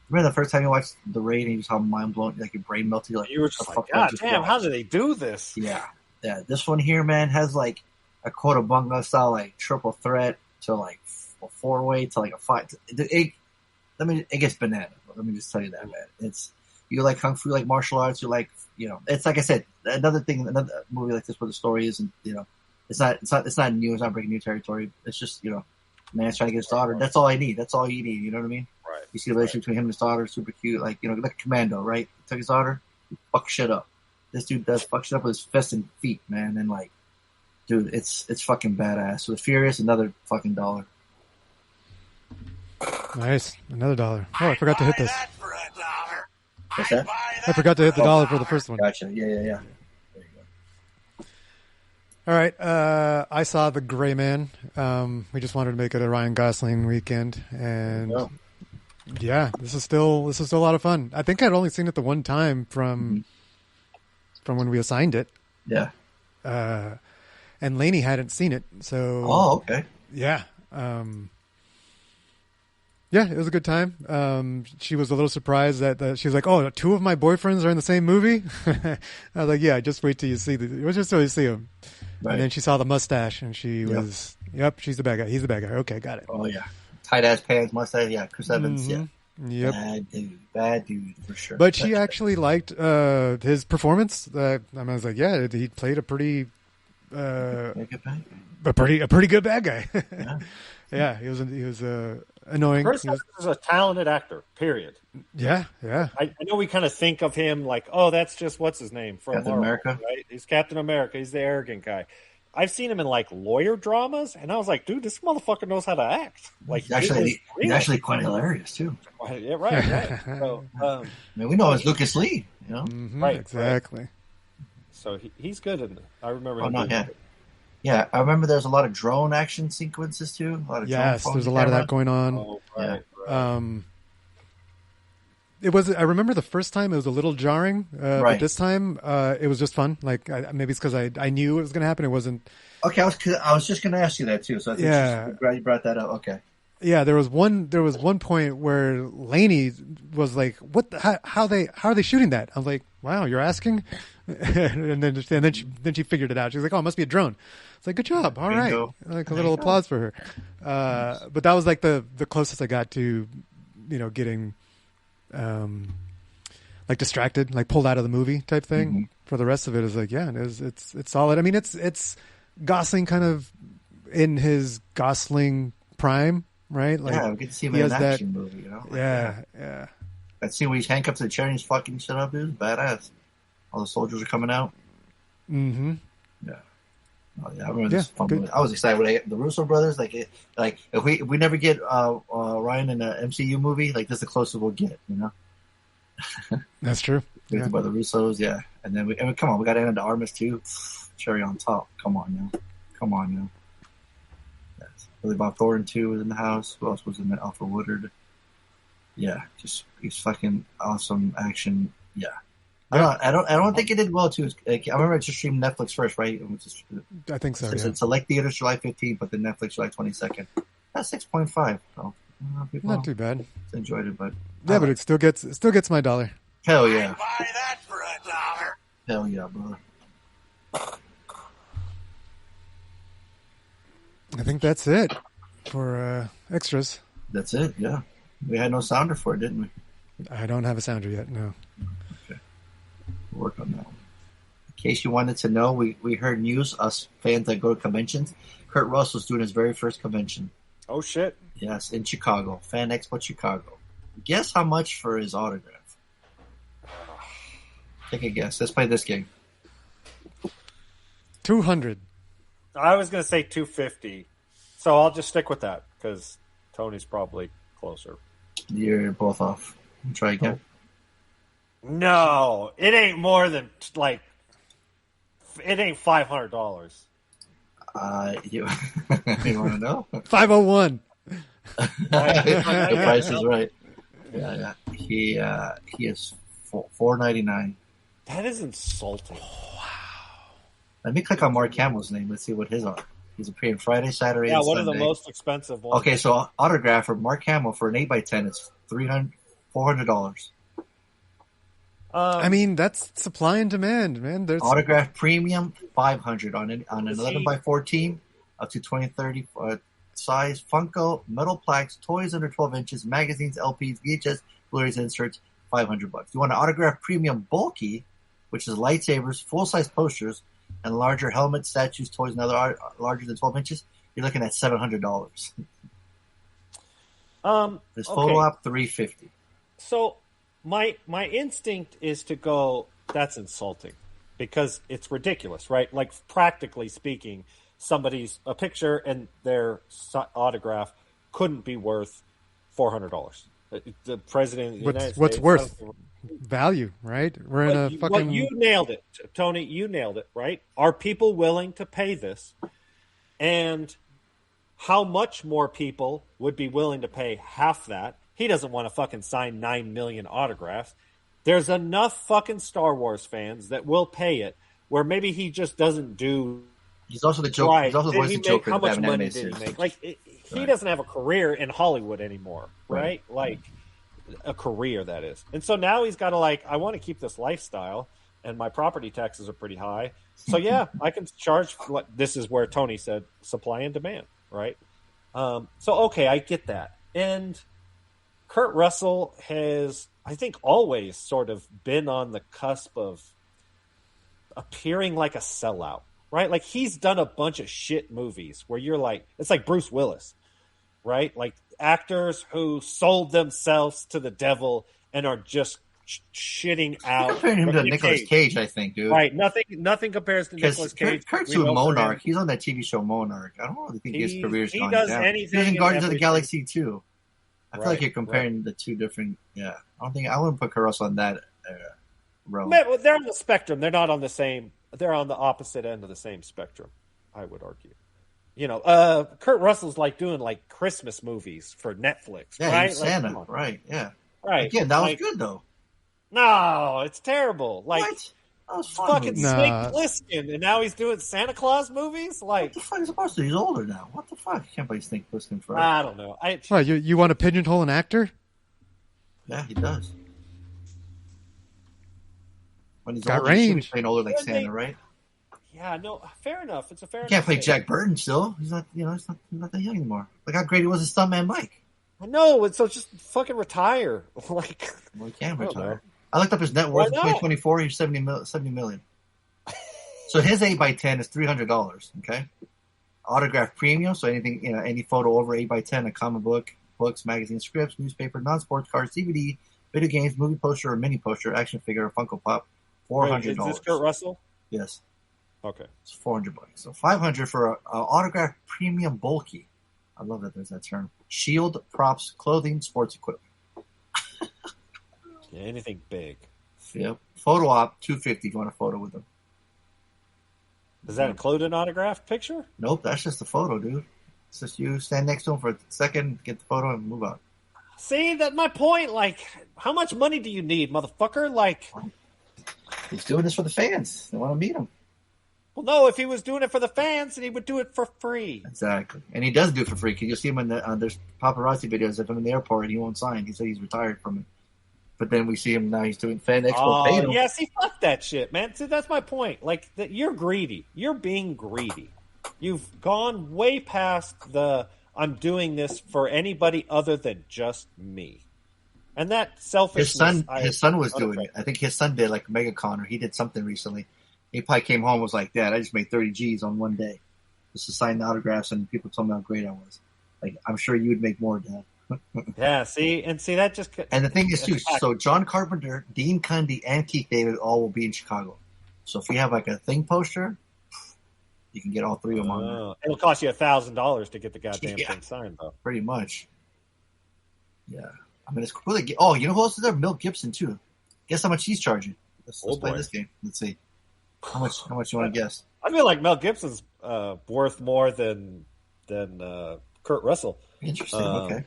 remember the first time you watched The Raid and you saw mind blown, like your brain melted, like
you were just like, God damn, how do they do this?
Yeah. This one here, man, has like a Codabunga style, like triple threat to like a 4-way to like a 5. It gets banana. Let me just tell you that, man. It's you like kung fu, like martial arts. You like, it's like I said, another movie like this where the story isn't, it's not new. It's not breaking new territory. It's just, man's trying to get his daughter. That's all I need. That's all you need. You know what I mean?
Right.
You see the relationship between him and his daughter, super cute. Like, like Commando, right? He took his daughter, he fuck shit up. This dude does fuck shit up with his fists and feet, man. And like, dude, it's fucking badass. With Furious, another fucking $1.
Nice. Another $1. Oh, I forgot to hit this.
What's that?
I forgot to hit the $1 for the first one.
Gotcha. Yeah. There you go.
All right. I saw The Gray Man. We just wanted to make it a Ryan Gosling weekend, and yeah, this is still a lot of fun. I think I'd only seen it the one time from when we assigned it.
Yeah.
And Lainey hadn't seen it, so.
Oh, okay.
Yeah. Yeah, it was a good time. She was a little surprised that she was like, "Oh, 2 of my boyfriends are in the same movie." I was like, "Yeah, just wait till you see just till you see them." Right. And then she saw the mustache, and she was, "Yep, she's the bad guy. He's the bad guy." Okay, got it.
Oh yeah, tight ass pants, mustache. Yeah, Chris Evans.
Mm-hmm.
Yeah.
Yep.
Bad dude for sure.
But she actually liked his performance. I was like, "Yeah, he played a pretty, a pretty good bad guy." Yeah. Yeah, he was annoying.
Chris Evans is a talented actor, period.
Yeah.
I know we kind of think of him like, oh, that's just, what's his name? From
Captain
Marvel,
America.
Right? He's Captain America. He's the arrogant guy. I've seen him in like lawyer dramas, and I was like, dude, this motherfucker knows how to act. Like,
he's actually quite hilarious, too.
Yeah, right. So,
we know it's Lucas Lee,
Mm-hmm,
right,
exactly.
Right. So he's good in it. I remember him.
Yeah, I remember there's a lot of drone action sequences too.
Yes, there's a lot of that going on.
Oh, right.
I remember the first time it was a little jarring, but this time it was just fun. Like maybe it's because I knew it was going to happen. It wasn't.
Okay, I was just going to ask you that too. So I think I'm glad you brought that up. Okay.
Yeah, there was one point where Lainey was like, "What? How are they shooting that?" I was like, "Wow, you're asking," and then she figured it out. She was like, "Oh, it must be a drone." It's like, "Good job, all right." Like a little applause for her. But that was like the closest I got to, getting, like distracted, like pulled out of the movie type thing. Mm-hmm. For the rest of it, is like, yeah, it's solid. I mean, it's Gosling kind of in his Gosling prime. Right? Like,
we get to see him in an action movie,
Yeah.
That scene where he's handcuffed to the chair and he's fucking shit up, dude. Badass. All the soldiers are coming out.
Mm-hmm.
Yeah. Oh, yeah, I remember this fun movie. I was excited when the Russo brothers, if we never get Ryan in an MCU movie, like this is the closest we'll get,
That's true. Yeah.
By the Russos, yeah. And then come on, we got Anna de Armas too. Cherry on top. Come on, now. Yes. Billy Bob Thornton too was in the house. Who else was in there? Alpha Woodard. Yeah, just he's fucking awesome action. Yeah. I don't think it did well too. Like, I remember it just streamed Netflix first, right? It was just,
I think so.
It's
Yeah.
select theaters July 15th, but then Netflix July 22nd. That's 6.5. So people
Not too bad.
enjoyed it, but
Yeah, but it still gets my $1.
hell yeah,
Buy that for $1.
hell yeah, brother.
I think that's it for extras.
That's it. Yeah, we had no sounder for it, didn't we?
I don't have a sounder yet. No.
Okay, we'll work on that one. In case you wanted to know, we heard news. Us fans that go to conventions, Kurt Russell's doing his very first convention.
Oh shit!
Yes, in Chicago, Fan Expo Chicago. Guess how much for his autograph? Take a guess. Let's play this game.
200.
I was gonna say 250, so I'll just stick with that because Tony's probably closer.
You're both off. Try again.
No, it ain't more than it ain't $500.
You want to know?
501.
The price is right. Yeah. He is $4.99.
That is insulting.
Let me click on Mark Hamill's name. Let's see what his are. He's appearing Friday, Saturday,
Yeah,
and
one
Sunday.
of the most expensive ones.
Okay, so autograph for Mark Hamill for an 8x10 is $400.
I mean, that's supply and demand, man. There's
Autograph premium $500 on an
Is
11x14 up to 2030 size Funko metal plaques, toys under 12 inches, magazines, LPs, VHS, Blu-rays, inserts. $500. You want an autograph premium bulky, which is lightsabers, full size posters, and larger helmets, statues, toys, and other art larger than 12 inches. You're looking at $700. This photo op $350.
So my instinct is to go, that's insulting because it's ridiculous, right? Like practically speaking, a picture and their autograph couldn't be worth $400. The president of the United
what's
States,
worth value, right? We're in a fucking.
You nailed it, Tony. You nailed it, right? Are people willing to pay this? And how much more people would be willing to pay half that? He doesn't want to fucking sign 9 million autographs. There's enough fucking Star Wars fans that will pay it, where maybe he just doesn't do.
He's also the Joker.
Right.
He's also the voice of Joker.
How much
Batman
money
animated
did he
series.
make? Like he doesn't have a career in Hollywood anymore, right? Like a career, that is. And so now he's got to I want to keep this lifestyle, and my property taxes are pretty high. So yeah, I can charge. This is where Tony said supply and demand, right? So okay, I get that. And Kurt Russell has, I think, always sort of been on the cusp of appearing like a sellout, right? Like he's done a bunch of shit movies where you're like, it's like Bruce Willis, right? Like actors who sold themselves to the devil and are just shitting out.
You're comparing him to Nicolas Cage, I think, dude.
Right. Nothing compares to Nicolas Cage.
Kurt's doing Monarch. He's on that TV show Monarch. I don't really think his career's gone down.
Anything.
He's in Guardians of the Galaxy too. I feel like you're comparing
right.
the two different. Yeah, I wouldn't put Kurt Russell on that realm.
Well, they're on the spectrum. They're not on the same. They're on the opposite end of the same spectrum, I would argue. You know, Kurt Russell's doing Christmas movies for Netflix,
yeah,
right?
He's Santa, right? Yeah,
right.
Again, that was good though.
No, it's terrible.
What? That was fun.
Fucking Snake Plissken, and now he's doing Santa Claus movies.
What the fuck is supposed to? He's older now. What the fuck? You can't play Snake Plissken forever.
I don't know.
What, you want to pigeonhole an actor?
Yeah, he does. When he's
Got
older, he should be
range.
playing older like Santa, right?
Yeah, no, fair enough. It's a fair.
You can't play
enough
Jack Burton still. He's not. He's not that young anymore. Look how great he was as Stuntman Mike.
I know. So just fucking retire.
Well, he can't
I don't
retire.
know.
I looked up his net worth in
Why not?
2024. He's $70 million. So his 8x10 is $300. Okay, autograph premium. So anything, any photo over 8x10, a comic book, books, magazines, scripts, newspaper, non-sports cards, DVD, video games, movie poster, or mini poster, action figure, or Funko Pop. $400.
Wait, is this Kurt Russell?
Yes,
Okay.
it's $400. So $500 for a autograph premium bulky. I love that there's that term. Shield, props, clothing, sports equipment.
Yeah, anything big.
Yep. Photo op, $250 if you want a photo with him.
Does that include an autographed picture?
Nope, that's just a photo, dude. It's just you stand next to him for a second, get the photo, and move on.
See, that's my point. Like, how much money do you need, motherfucker? Like,
he's doing this for the fans. They want to meet him.
Well, no, if he was doing it for the fans, then he would do it for free.
Exactly. And he does do it for free. Because you see him in there's paparazzi videos of him in the airport and he won't sign. He said he's retired from it. But then we see him now, he's doing Fan Expo.
Oh, yeah, see, fuck that shit, man. See, that's my point. Like, you're greedy. You're being greedy. You've gone way past the, I'm doing this for anybody other than just me. And that selfishness.
His son was doing it. I think his son did like MegaCon, or he did something recently. He probably came home and was like, Dad, I just made 30 G's on one day just to sign the autographs, and people told me how great I was. Like, I'm sure you would make more, Dad.
Yeah, see that just.
And the thing is, too, so John Carpenter, Dean Cundy, and Keith David all will be in Chicago. So if we have like a thing poster, you can get all three of them on there.
It'll cost you $1,000 to get the goddamn thing signed, though.
Pretty much. Yeah. I mean, it's cool. Oh, you know who else is there? Mel Gibson, too. Guess how much he's charging? Let's play this game. Let's see. How much you want to guess?
I feel like Mel Gibson's worth more than Kurt Russell.
Interesting. Okay.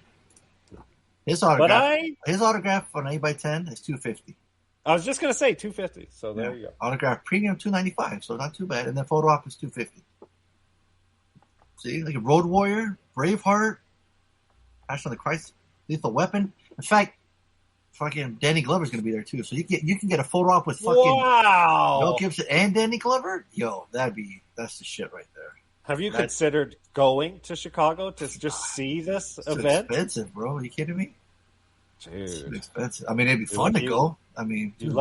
His autograph on 8x10 is $250.
I was just gonna say $250. So there you go.
Autograph premium $295. So not too bad. And then photo op is $250. See, like a Road Warrior, Braveheart, Passion of the Christ, Lethal Weapon. In fact, fucking Danny Glover's gonna be there too. So you can get a photo op with fucking Mel Gibson and Danny Glover. Yo, that's the shit right there.
Have you considered going to Chicago to just see this event?
It's expensive, bro. Are you kidding me?
Dude,
it's expensive. I mean, it'd be fun to go. I mean,
you're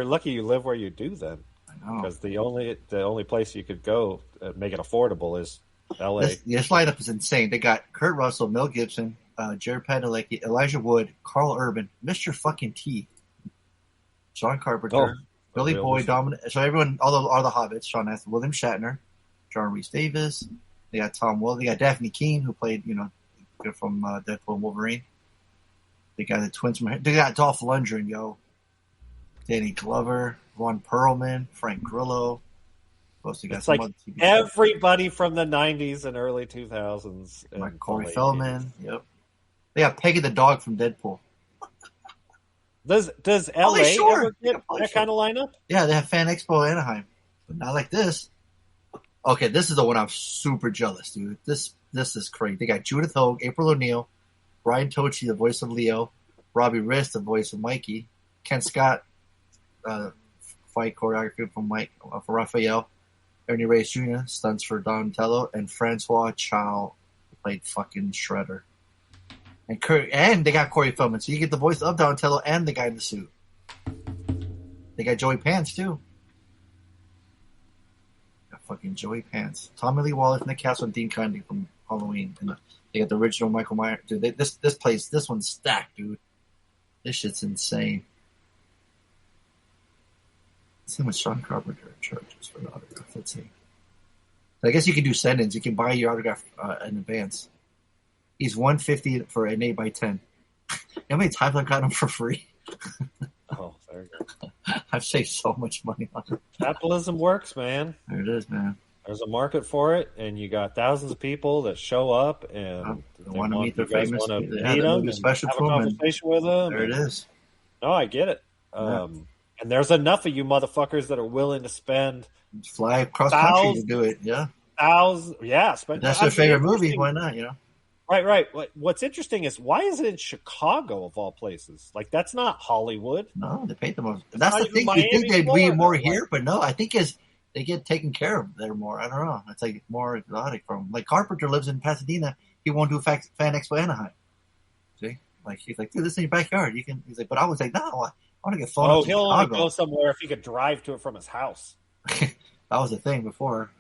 lucky you live where you do then.
I know.
Because the only place you could go make it affordable is L.A.
This lineup is insane. They got Kurt Russell, Mel Gibson, Jared Padalecki, Elijah Wood, Carl Urban, Mr. Fucking T, John Carpenter, Billy Boyd, Dominic. So everyone, all the hobbits, Sean Astin, William Shatner, John Rhys Davis. They got Tom Will. They got Daphne Keane, who played, from Deadpool and Wolverine. They got the twins from. They got Dolph Lundgren, yo. Danny Glover, Ron Perlman, Frank Grillo.
It's like everybody from the 90s and early 2000s.
Like Corey Feldman. Yep. They got Peggy the dog from Deadpool.
Does LA ever get that kind of lineup?
Yeah, they have Fan Expo Anaheim, but not like this. Okay, this is the one I'm super jealous, dude. This is crazy. They got Judith Hogue, April O'Neil, Brian Tochi, the voice of Leo, Robbie Rist, the voice of Mikey, Ken Scott, fight choreography for Raphael, Ernie Reyes Jr., stunts for Donatello, and Francois Chow, who played fucking Shredder. And they got Corey Feldman, so you get the voice of Donatello and the guy in the suit. They got Joey Pants too. Got fucking Joey Pants, Tommy Lee Wallace, Nick Castle, and Dean Cundy from Halloween. And they got the original Michael Myers. Dude, this one's stacked, dude. This shit's insane. Let's see how much Sean Carpenter charges for the autograph. Let's see. I guess you can do send-ins. You can buy your autograph in advance. He's $150 for an 8x10. You know how many times I've got him for free?
Oh, there you go.
I've saved so much money on it.
Capitalism works, man.
There it is, man.
There's a market for it, and you got thousands of people that show up and
they want to meet their famous people.
Meet them and
special
have a conversation with them.
There it is.
No, I get it. And there's enough of you motherfuckers that are willing to spend
fly across country to do it. Yeah,
that's
their favorite movie. Why not?
Right. What's interesting is why is it in Chicago of all places? Like that's not Hollywood.
No, they paid the most. That's the thing. You think they'd be more here, but no. I think they get taken care of there more. I don't know. It's like more exotic from like Carpenter lives in Pasadena. He won't do Fan Expo Anaheim. See, like he's like, dude, this is in your backyard. You can. He's like, but I was like, no, I want to get phone.
Oh, he'll only go somewhere if he could drive to it from his house.
That was the thing before,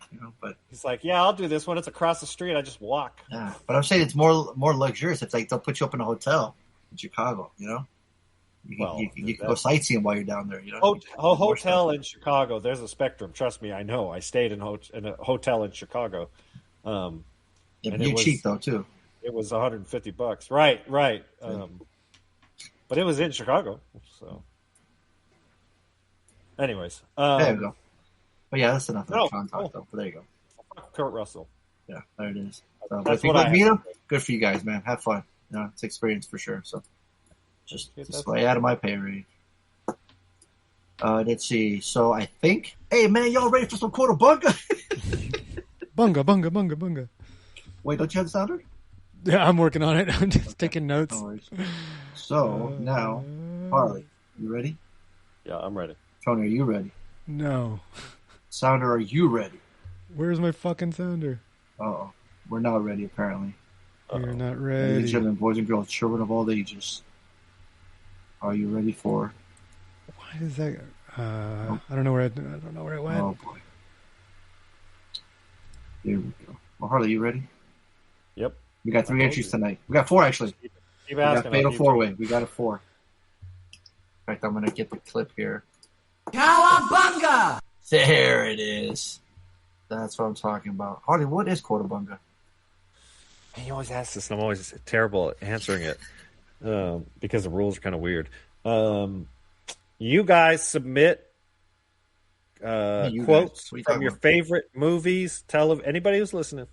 but
he's like, yeah, I'll do this when it's across the street. I just walk.
Yeah, but I'm saying it's more luxurious. It's like they'll put you up in a hotel in Chicago. You can go sightseeing while you're down there.
A hotel in Chicago. There's a spectrum. Trust me, I know. I stayed in a hotel in Chicago.
And you cheap though too.
It was $150. Right. but it was in Chicago. So, anyways,
there you go. But yeah, that's enough
Oh,
Con talk,
cool.
though. But there you go.
Kurt Russell.
Yeah, there it is. So,
That's
if you
what
go
I
meet
have
him,
to say.
good for you guys, man. Have fun. You know, it's experience for sure. So just
that's-
way out of my pay rate. Let's see. So I think, hey man, y'all ready for some quarter bunga?
Bunga, bunga, bunga, bunga.
Wait, don't you have the sounder?
Yeah, I'm working on it. I'm just taking notes.
No worries. So now, Harley, you ready?
Yeah, I'm ready.
Tony, are you ready?
No.
Sounder, are you ready?
Where's my fucking sounder?
Uh-oh. We're not ready, apparently.
You're not
Ladies and
ready.
gentlemen, boys and girls, children of all ages, are you ready for?
Why does that? I don't know where it went.
Oh boy. Here we go. Well, Harley, you ready?
Yep.
We got 3
told
entries
you.
tonight. We got 4 actually.
Keep
We got
asking.
Fatal
I'll
4-way. We got a 4. In fact, I'm gonna get the clip here.
Cowabunga!
There it is. That's what I'm talking about. Harley, what is Quarterbunga?
You always ask this, and I'm always terrible at answering it because the rules are kind of weird. You guys submit
you
quotes
guys. What are you
from
talking
your
about?
favorite movies. Anybody who's listening,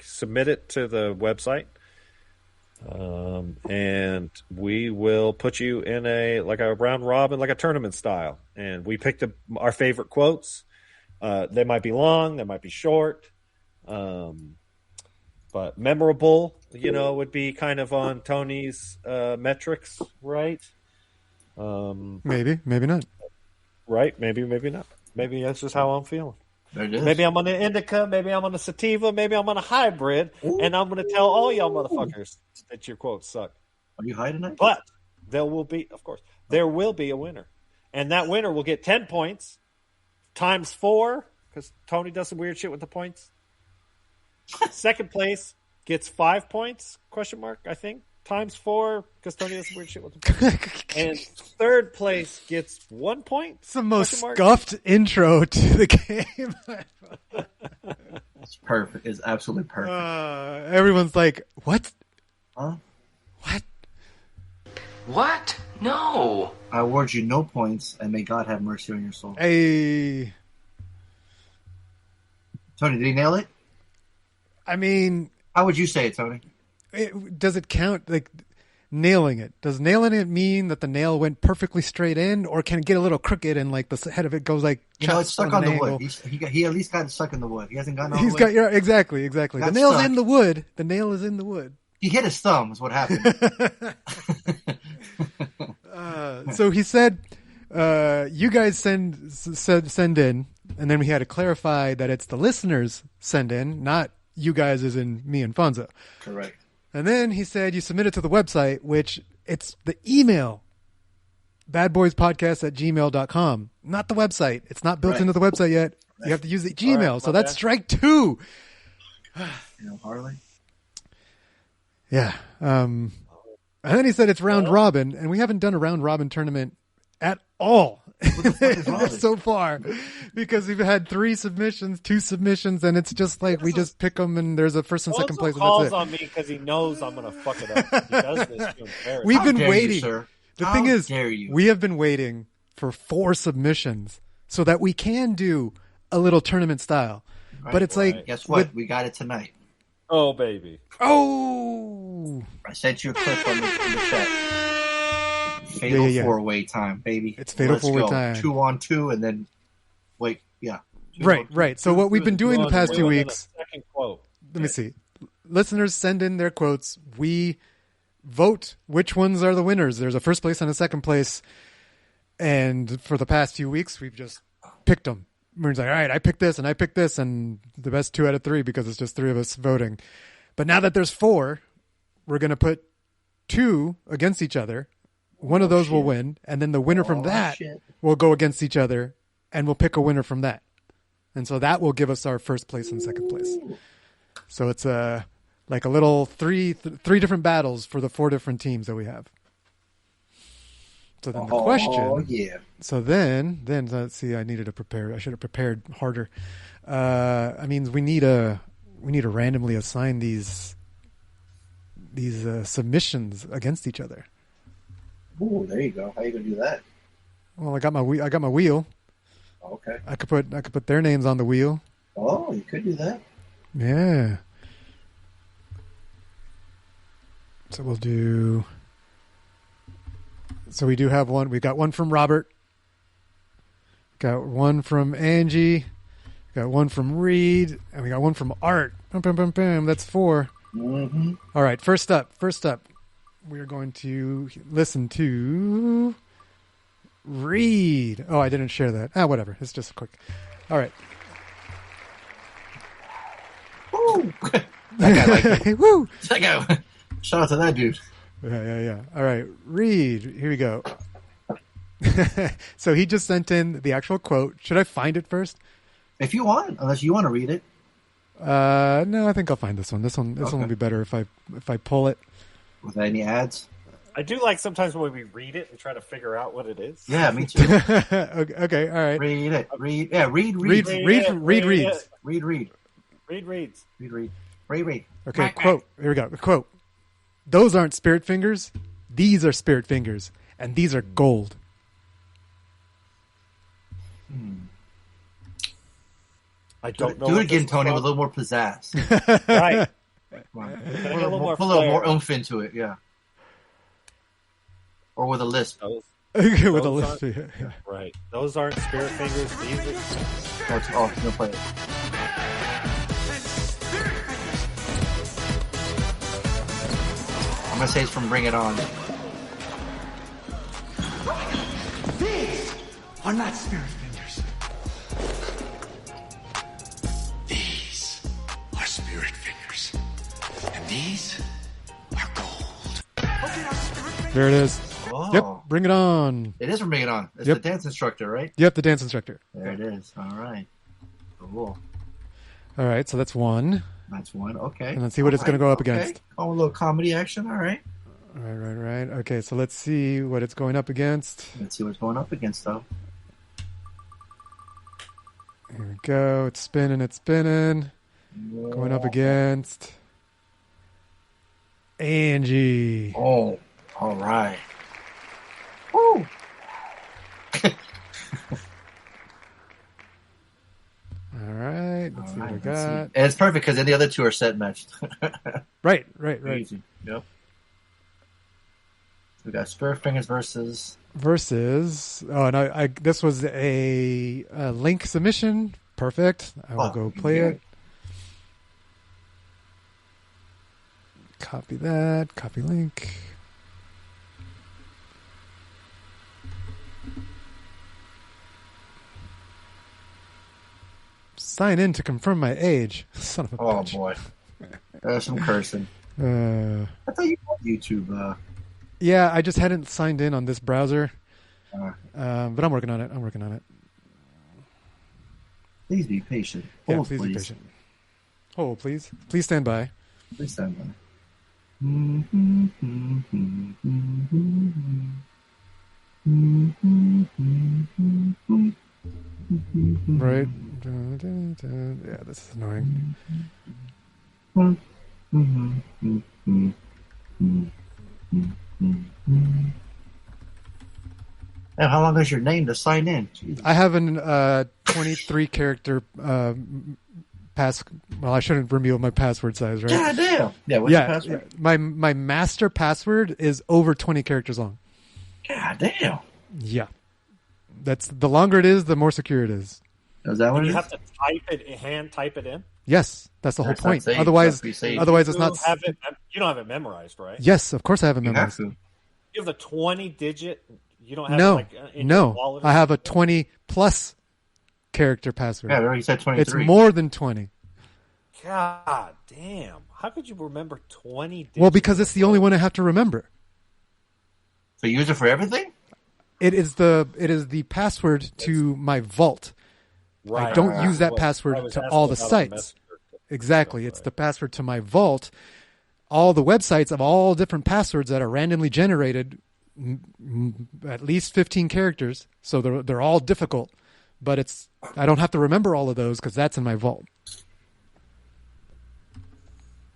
submit it to the website, and we will put you in a round robin, like a tournament style. And we picked our favorite quotes. They might be long, they might be short. But memorable, would be kind of on Tony's metrics, right?
Maybe, maybe not.
Right? Maybe not. Maybe that's just how I'm feeling.
There it is.
Maybe I'm on an indica, maybe I'm on a sativa, maybe I'm on a hybrid, and I'm going to tell all y'all motherfuckers that your quotes suck.
Are you high tonight?
But there will be a winner. And that winner will get 10 points times 4, because Tony does some weird shit with the points. Second place gets 5 points, I think, times 4, because Tony does some weird shit with the points. And third place gets 1 point.
It's the most scuffed intro to the game.
It's perfect. It's absolutely perfect.
Everyone's like, what?
Huh?
What?
What? No.
I award you no points, and may God have mercy on your soul.
Hey.
Tony, did he nail it?
I mean,
how would you say it, Tony?
Does it count, like, nailing it? Does nailing it mean that the nail went perfectly straight in, or can it get a little crooked and, like, the head of it goes, like,
it's stuck on the wood. He at least got it stuck in the wood. He hasn't gotten all the way.
Yeah, exactly. The nail's stuck in the wood. The nail is in the wood.
He hit his thumb is what happened.
So he said, you guys send in, and then we had to clarify that it's the listeners send in, not you guys as in me and Fonso.
Correct.
And then he said you submit it to the website, which it's the email, badboyspodcast@gmail.com, not the website. It's not built into the website yet. You have to use the Gmail. Right, so that's strike 2.
Harley?
Yeah. And then he said it's round robin, and we haven't done a round robin tournament at all so far, because we've had 2 submissions, and it's just like we just pick them, and there's a first and second place.
Calls
and that's it.
on me because he knows I'm going to fuck it up. He does this to embarrass.
We've been waiting.
You, sir?
The thing is, we have been waiting for 4 submissions so that we can do a little tournament style.
Right,
but it's like,
guess what? We got it tonight.
Oh, baby.
Oh!
I sent you a clip in the chat. Fatal 4-way time, baby.
It's fatal 4-way time.
2-on-2, and then wait, yeah.
Right. So what we've been doing the past 2 weeks.
Second quote.
Let me see. Listeners send in their quotes. We vote which ones are the winners. There's a first place and a second place. And for the past few weeks, we've just picked them. We're like, all right, I picked this and I picked this, and the best 2 out of 3 because it's just 3 of us voting. But now that there's 4, we're going to put 2 against each other. One of those will win, and then the winner from that will go against each other, and we'll pick a winner from that. And so that will give us our first place and second place. So it's like a little 3 different battles for the 4 different teams that we have. So then the question. So then let's see. I needed to prepare. I should have prepared harder. I mean, we need to randomly assign these these submissions against each other.
Ooh, there you go. How you gonna do that?
Well, I got my wheel.
Okay.
I could put their names on the wheel.
Oh, you could do that.
Yeah. So we'll do. So we do have one. We got one from Robert. Got one from Angie. Got one from Reed, and we got one from Art. Bam, bam, bam, bam. That's 4.
Mm-hmm.
All right. First up, we are going to listen to Reed. Oh, I didn't share that. Whatever. It's just quick. All right.
Woo! That guy liked it.
Woo!
That guy. Shout out to that dude.
Yeah. All right, Reed. Here we go. So he just sent in the actual quote. Should I find it first?
If you want, unless you want to read it.
No, I think I'll find this one. This one will be better if I pull it.
With any ads?
I do like sometimes when we read it and try to figure out what it is.
Yeah, me too.
Okay, all right.
Read it. Read. Yeah, read.
Reed reads.
Read.
Okay, quote. Here we go. Quote. Those aren't spirit fingers. These are spirit fingers. And these are gold.
I don't know.
Do it again, Tony, with a little more pizzazz.
Right.
Put
a little more
a little more
flair.
oomph into it, yeah. Or with a lisp.
Those,
With a
those
list.
aren't-
Yeah.
Right. Those aren't spirit fingers. These are.
Oh, no play it. I'm gonna say it's from Bring It On.
These are not spirit fingers. These are spirit fingers. And these are gold.
There it is.
Oh.
Yep, bring it on.
It is from Bring It On. It's
Yep.
the dance instructor, right?
Yep, the dance instructor.
There it is. All right. Cool.
All right, so that's one.
That's one. Okay.
And let's see what it's gonna go up against.
Oh, a little comedy action. All right.
Right. Okay, so let's see what it's going up against.
Let's see what's going up against, though.
Here we go. It's spinning. Going up against Angie.
Oh, all right. Woo!
All right. Let's see what we got.
And it's perfect because then the other two are set matched.
Right.
Easy. Yep. We got Spirit Fingers versus.
Oh, and I this was a link submission. Perfect. I will go play it. Copy that. Copy link. Sign in to confirm my age. Son of a bitch.
Oh boy, there's some cursing. I thought you had YouTube.
Yeah, I just hadn't signed in on this browser,
Uh,
but I'm working on it.
Please be patient.
Yeah,
Hold,
please be
please.
patient. Hold, please. Please stand by.
Please stand by.
Right. Yeah, this is annoying.
Hey, how long is your name to sign in? Jesus.
I have an 23 character pass. Well, I shouldn't reveal my password size, right?
God damn. Yeah, what's your password?
My master password is over 20 characters long.
God damn.
Yeah. That's the longer it is, the more secure it is.
Is that what it
You
is?
have to hand type it in.
Yes, that's the whole
That's not
point.
safe.
Otherwise,
That's safe.
otherwise it's not.
You don't have it memorized, right?
Yes, of course I have it
You have
memorized.
to.
You have the 20-digit. You don't have
No,
it like in your wallet or
I have a 20 plus character password.
Yeah, I already said 23.
It's more than 20.
God damn! How could you remember 20 digits?
Well, because it's the only one I have to remember.
So you use it for everything?
It is the password to my vault.
Right.
I don't use that
Well, I
password
was
to
asking
all the
about
sites.
messenger.
Exactly. It's the password to my vault. All the websites of all different passwords that are randomly generated, at least 15 characters. So they're all difficult, but I don't have to remember all of those because that's in my vault.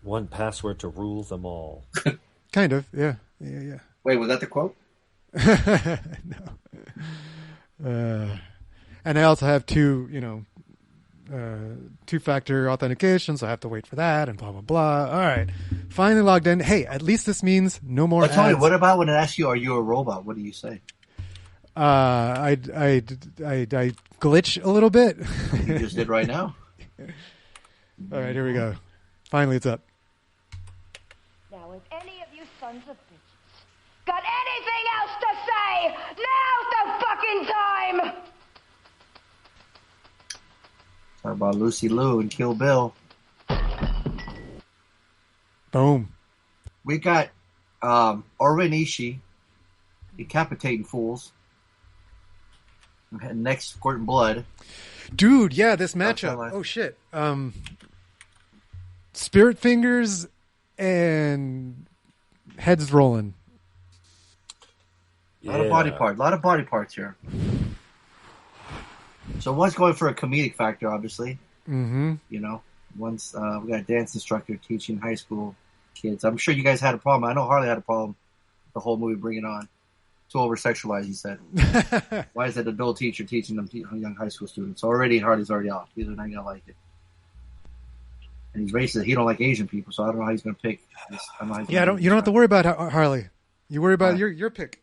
One password to rule them all.
Kind of, yeah.
Wait, was that the quote?
No. And I also have two-factor authentication, so I have to wait for that and blah, blah, blah. All right. Finally logged in. Hey, at least this means no more ads.
Tony, what about when it asks you, are you a robot? What do you say?
I glitch a little bit.
You just did right now.
All right, here we go. Finally, it's up.
Now, if any of you sons of bitches got anything else to say, now's the fucking time!
Talk about Lucy Liu and Kill Bill.
Boom.
We got Oren Ishii decapitating fools. Next, squirting blood.
Dude, yeah, this matchup. Oh, shit. Spirit fingers and heads rolling.
A lot of body parts here. So one's going for a comedic factor, obviously.
Mm-hmm.
One's we got a dance instructor teaching high school kids. I'm sure you guys had a problem. I know Harley had a problem with the whole movie. Bring It On. Too over-sexualized, he said. Why is it an adult teacher teaching them young high school students? Harley's already off. He's not going to like it. And he's racist. He don't like Asian people, so I don't know how he's going to pick.
You don't have to worry about Harley. You worry about your pick.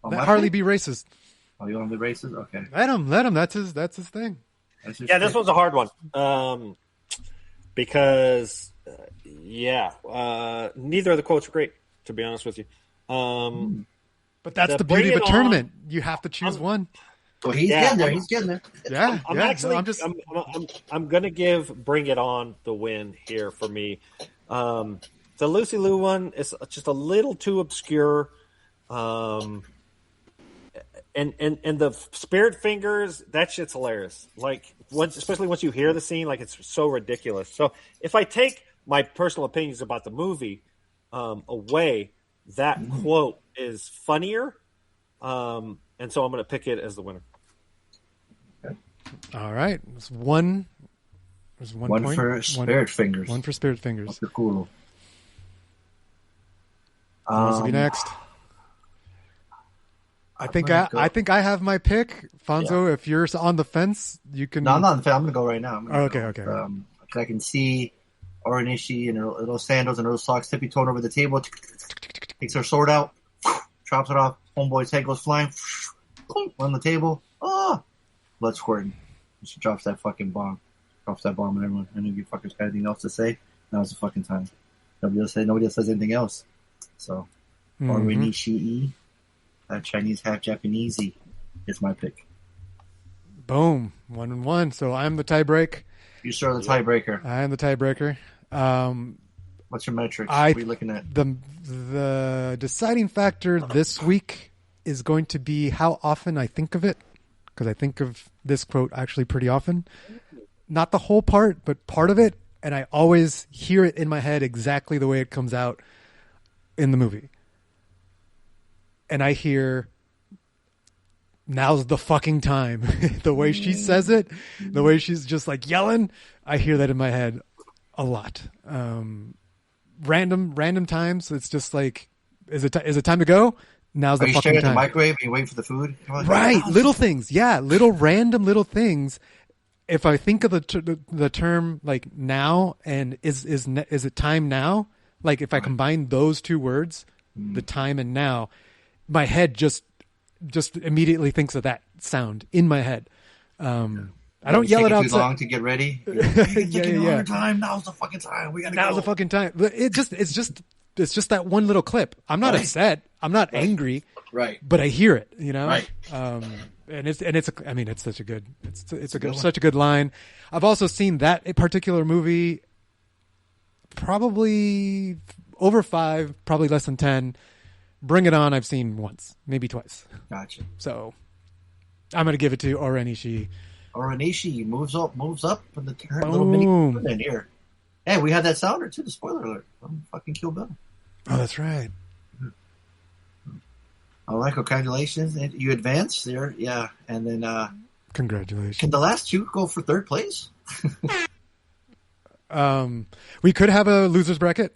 Let Harley be racist.
Oh, you want to be racist? Okay.
Let him. That's his thing.
This one's a hard one. Because neither of the quotes are great, to be honest with you.
But that's the beauty of a tournament. You have to choose one.
Well, he's getting there. He's getting there.
Yeah.
I'm going to give Bring It On the win here for me. The Lucy Liu one is just a little too obscure. And the spirit fingers, that shit's hilarious. Like especially once you hear the scene, like it's so ridiculous. So if I take my personal opinions about the movie away, that quote is funnier. And so I'm going to pick it as the winner.
Okay.
All right. There's one point.
For spirit fingers.
One for spirit fingers.
That's cool.
Who wants to be next? I think I have my pick. Fonso, if you're on the fence, you can.
No, I'm not on the fence. I'm going to go right now.
Okay.
I can see Oren Ishii in her little sandals and her little socks tippy-toeing over the table. Takes her sword out. Drops it off. Homeboy's head goes flying. On the table. Oh! Blood squirting. She drops that fucking bomb. Drops that bomb on everyone. I knew you fuckers got anything else to say. Now is the fucking time. Nobody else says anything else. So, Oren Ishii, Chinese, half Japanesey, is my pick.
Boom. 1-1. So I'm the tiebreak.
You sure the tiebreaker.
I am the tiebreaker.
What's your metrics? What are you looking at?
The deciding factor this week is going to be how often I think of it, because I think of this quote actually pretty often. Not the whole part, but part of it, and I always hear it in my head exactly the way it comes out in the movie. And I hear, now's the fucking time. The way she says it, the way she's just like yelling, I hear that in my head a lot. Random times, it's just like, is it time to go? Now's the fucking time. Are you staring at the
microwave and you waiting for the food?
Right, little things, yeah, random little things. If I think of the term like now and is it time now? Like if I combine those two words, the time and now, my head just immediately thinks of that sound in my head. I don't yell it outside.
Too long to get ready.
Yeah.
Time. Now's the fucking time. We gotta go.
Now's the fucking time. It's just that one little clip. I'm not upset. I'm not angry.
Right.
But I hear it.
Right.
And it's such a good such a good line. I've also seen that particular movie probably over 5, probably less than 10. Bring It On, I've seen once, maybe twice.
Gotcha.
So I'm going to give it to Oren Ishii.
Oren Ishii moves up in the turn. Little mini in here. Hey, we had that sounder too. The spoiler alert from fucking Kill Bill.
Oh, that's right.
All right, congratulations. You advanced there, yeah. And then
congratulations.
Can the last two go for third place?
We could have a loser's bracket.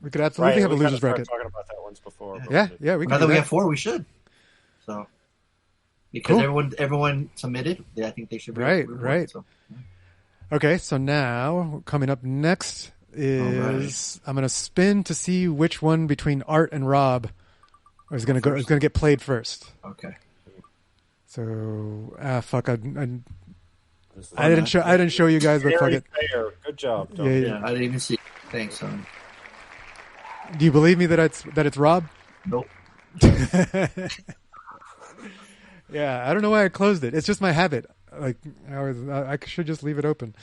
We could absolutely have a
we
loser's
kinda started
bracket.
talking about that once before. but
Yeah, we
Now
could
that
do
we
that.
have 4, we should. So because
Cool.
everyone submitted, I think they should be
Right,
rewarded,
right.
So.
Okay, so now coming up next is I'm going to spin to see which one between Art and Rob is going to get played first.
Okay.
So fuck, I
this is
didn't show you guys, but fuck
very
it.
fair. Good job. Tom.
Yeah.
I didn't even see. Thanks, son.
Do you believe me that it's Rob?
Nope.
Yeah, I don't know why I closed it. It's just my habit. Like I should just leave it open.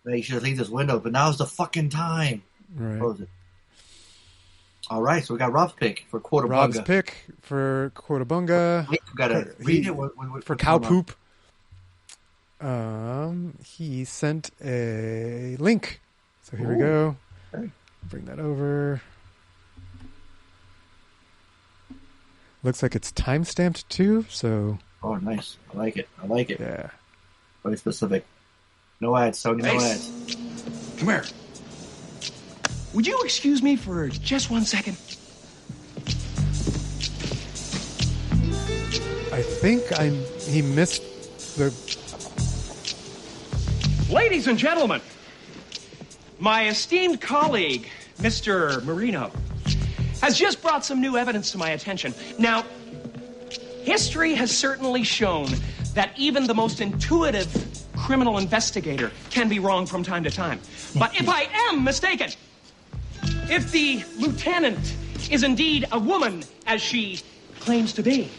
No, you should leave this window, but now's the fucking time.
Right.
Close it. All right, so we got Rob's pick for Quarterbunga.
Rob's pick for Quarterbunga.
Wait, we gotta read it. What,
For
what's
cow
going on?
poop. He sent a link. So here we go.
Okay.
Bring that over. Looks like it's timestamped too, so
Oh, nice. I like it.
yeah.
Very specific. No ads, Sony. No
Ace.
ads.
Come here. Would you excuse me for just 1 second?
I think he missed the
Ladies and gentlemen, my esteemed colleague, Mr. Marino, has just brought some new evidence to my attention. Now, history has certainly shown that even the most intuitive criminal investigator can be wrong from time to time. But if I am mistaken, if the lieutenant is indeed a woman, as she claims to be,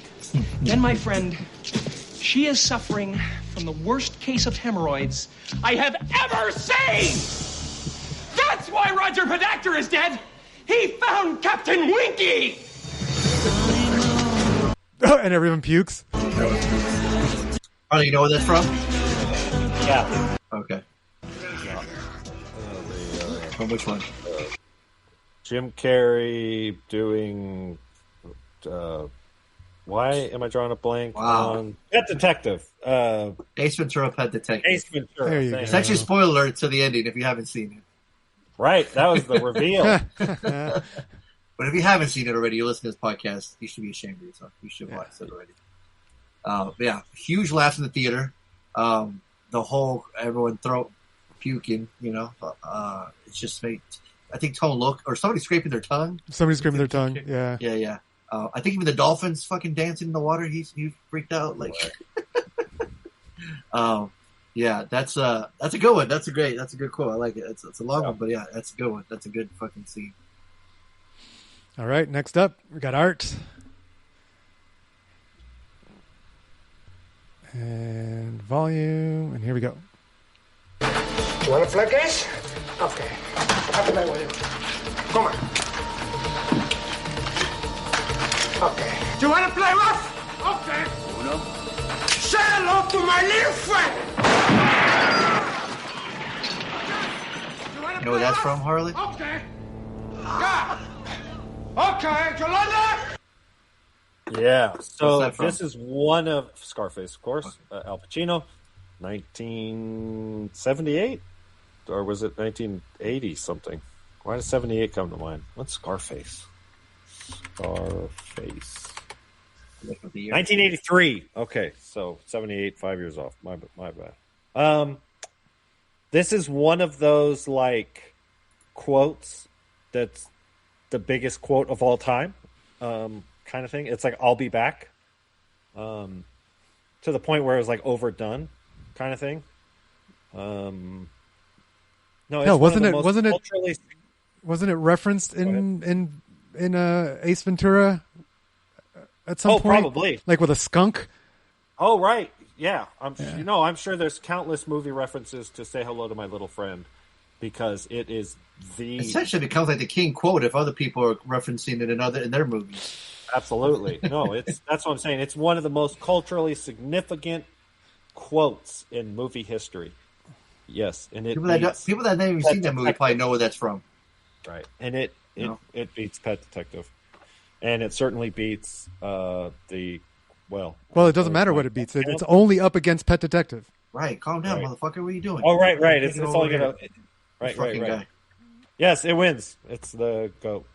then, my friend, she is suffering from the worst case of hemorrhoids I have ever seen! That's why Roger Podacter is dead! He found Captain Winky!
and everyone pukes.
Oh, you know where that's from?
Yeah.
Okay. From which one?
Jim Carrey doing. Why am I drawing a blank
Wow.
on Pet Detective?
Ace Ventura Pet Detective.
Ace Ventura.
There you
thank
It's actually a spoiler alert to the ending if you haven't seen it.
Right, that was the reveal.
But if you haven't seen it already, you listen to this podcast, you should be ashamed of yourself. You should watch it already. But yeah, huge laughs in the theater. The whole everyone puking, it's just made. I think Tone look or somebody scraping their tongue.
Somebody's screaming their tongue. Yeah.
Yeah. I think even the dolphins fucking dancing in the water. He freaked out. Like, yeah, that's a good one. That's a good quote. I like it. It's a long one, but yeah, that's a good one. That's a good fucking scene.
All right, next up, we got Art. And volume, and here we go.
You want to play games? Okay. I'll play with you. Come on. Okay. Do you want to play rough? Okay. Uno. Say hello to my little friend.
You know where that's from, Harley?
Okay. Yeah. Okay, Yolanda.
Yeah. So
that from?
this is one of Scarface, of course. Al Pacino, 1978, or was it 1980 something? Why does 78 come to mind? What's Scarface? Scarface. 1983. Okay, so 78, 5 years off. My bad. This is one of those like quotes that's the biggest quote of all time, kind of thing. It's like "I'll be back," to the point where it was like overdone, kind of thing. No,
wasn't it referenced in Ace Ventura at some point?
Probably.
Like with a skunk?
Oh, right. Yeah. I'm sure there's countless movie references to Say Hello to My Little Friend, because it is
essentially it becomes like the king quote if other people are referencing it in their movies.
Absolutely. No, that's what I'm saying. It's one of the most culturally significant quotes in movie history. Yes, and
people that haven't even seen that movie probably know where that's from.
Right, and it beats Pet Detective, and it certainly beats
Well, it doesn't matter what it beats. It's only up against Pet Detective.
Right, calm down, motherfucker. What are you doing?
Oh, right. It's
Taking
only
over
gonna.
here.
Right.
Guy.
Yes, it wins. It's the GOAT.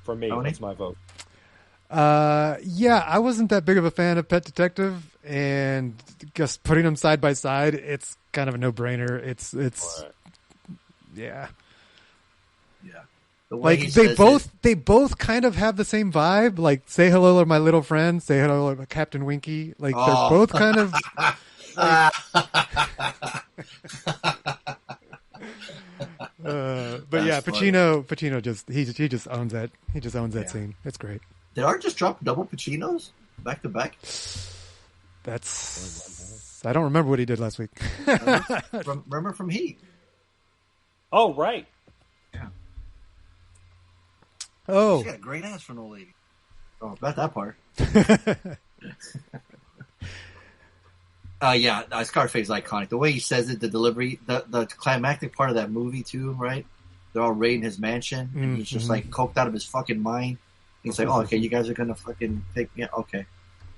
For me,
Tony?
that's my vote.
Yeah, I wasn't that big of a fan of Pet Detective, and just putting them side by side, it's kind of a no-brainer. It's yeah.
The way
Like
he
they both kind of have the same vibe. Like, say hello to my little friend, say hello to Captain Winky. Like they're both kind of. But yeah, Pacino just he just owns that. He just owns that scene. It's great.
Did Art just drop double Pacinos back to back?
I don't remember what he did last week.
remember from Heat.
Oh, right.
Yeah.
Oh.
She got a great ass for an old lady. Oh, about that part. Scarface is iconic. The way he says it, the delivery, the climactic part of that movie too, right? They're all raiding his mansion, and he's just like coked out of his fucking mind. He's like, "Oh, okay, you guys are gonna fucking pick me, okay?"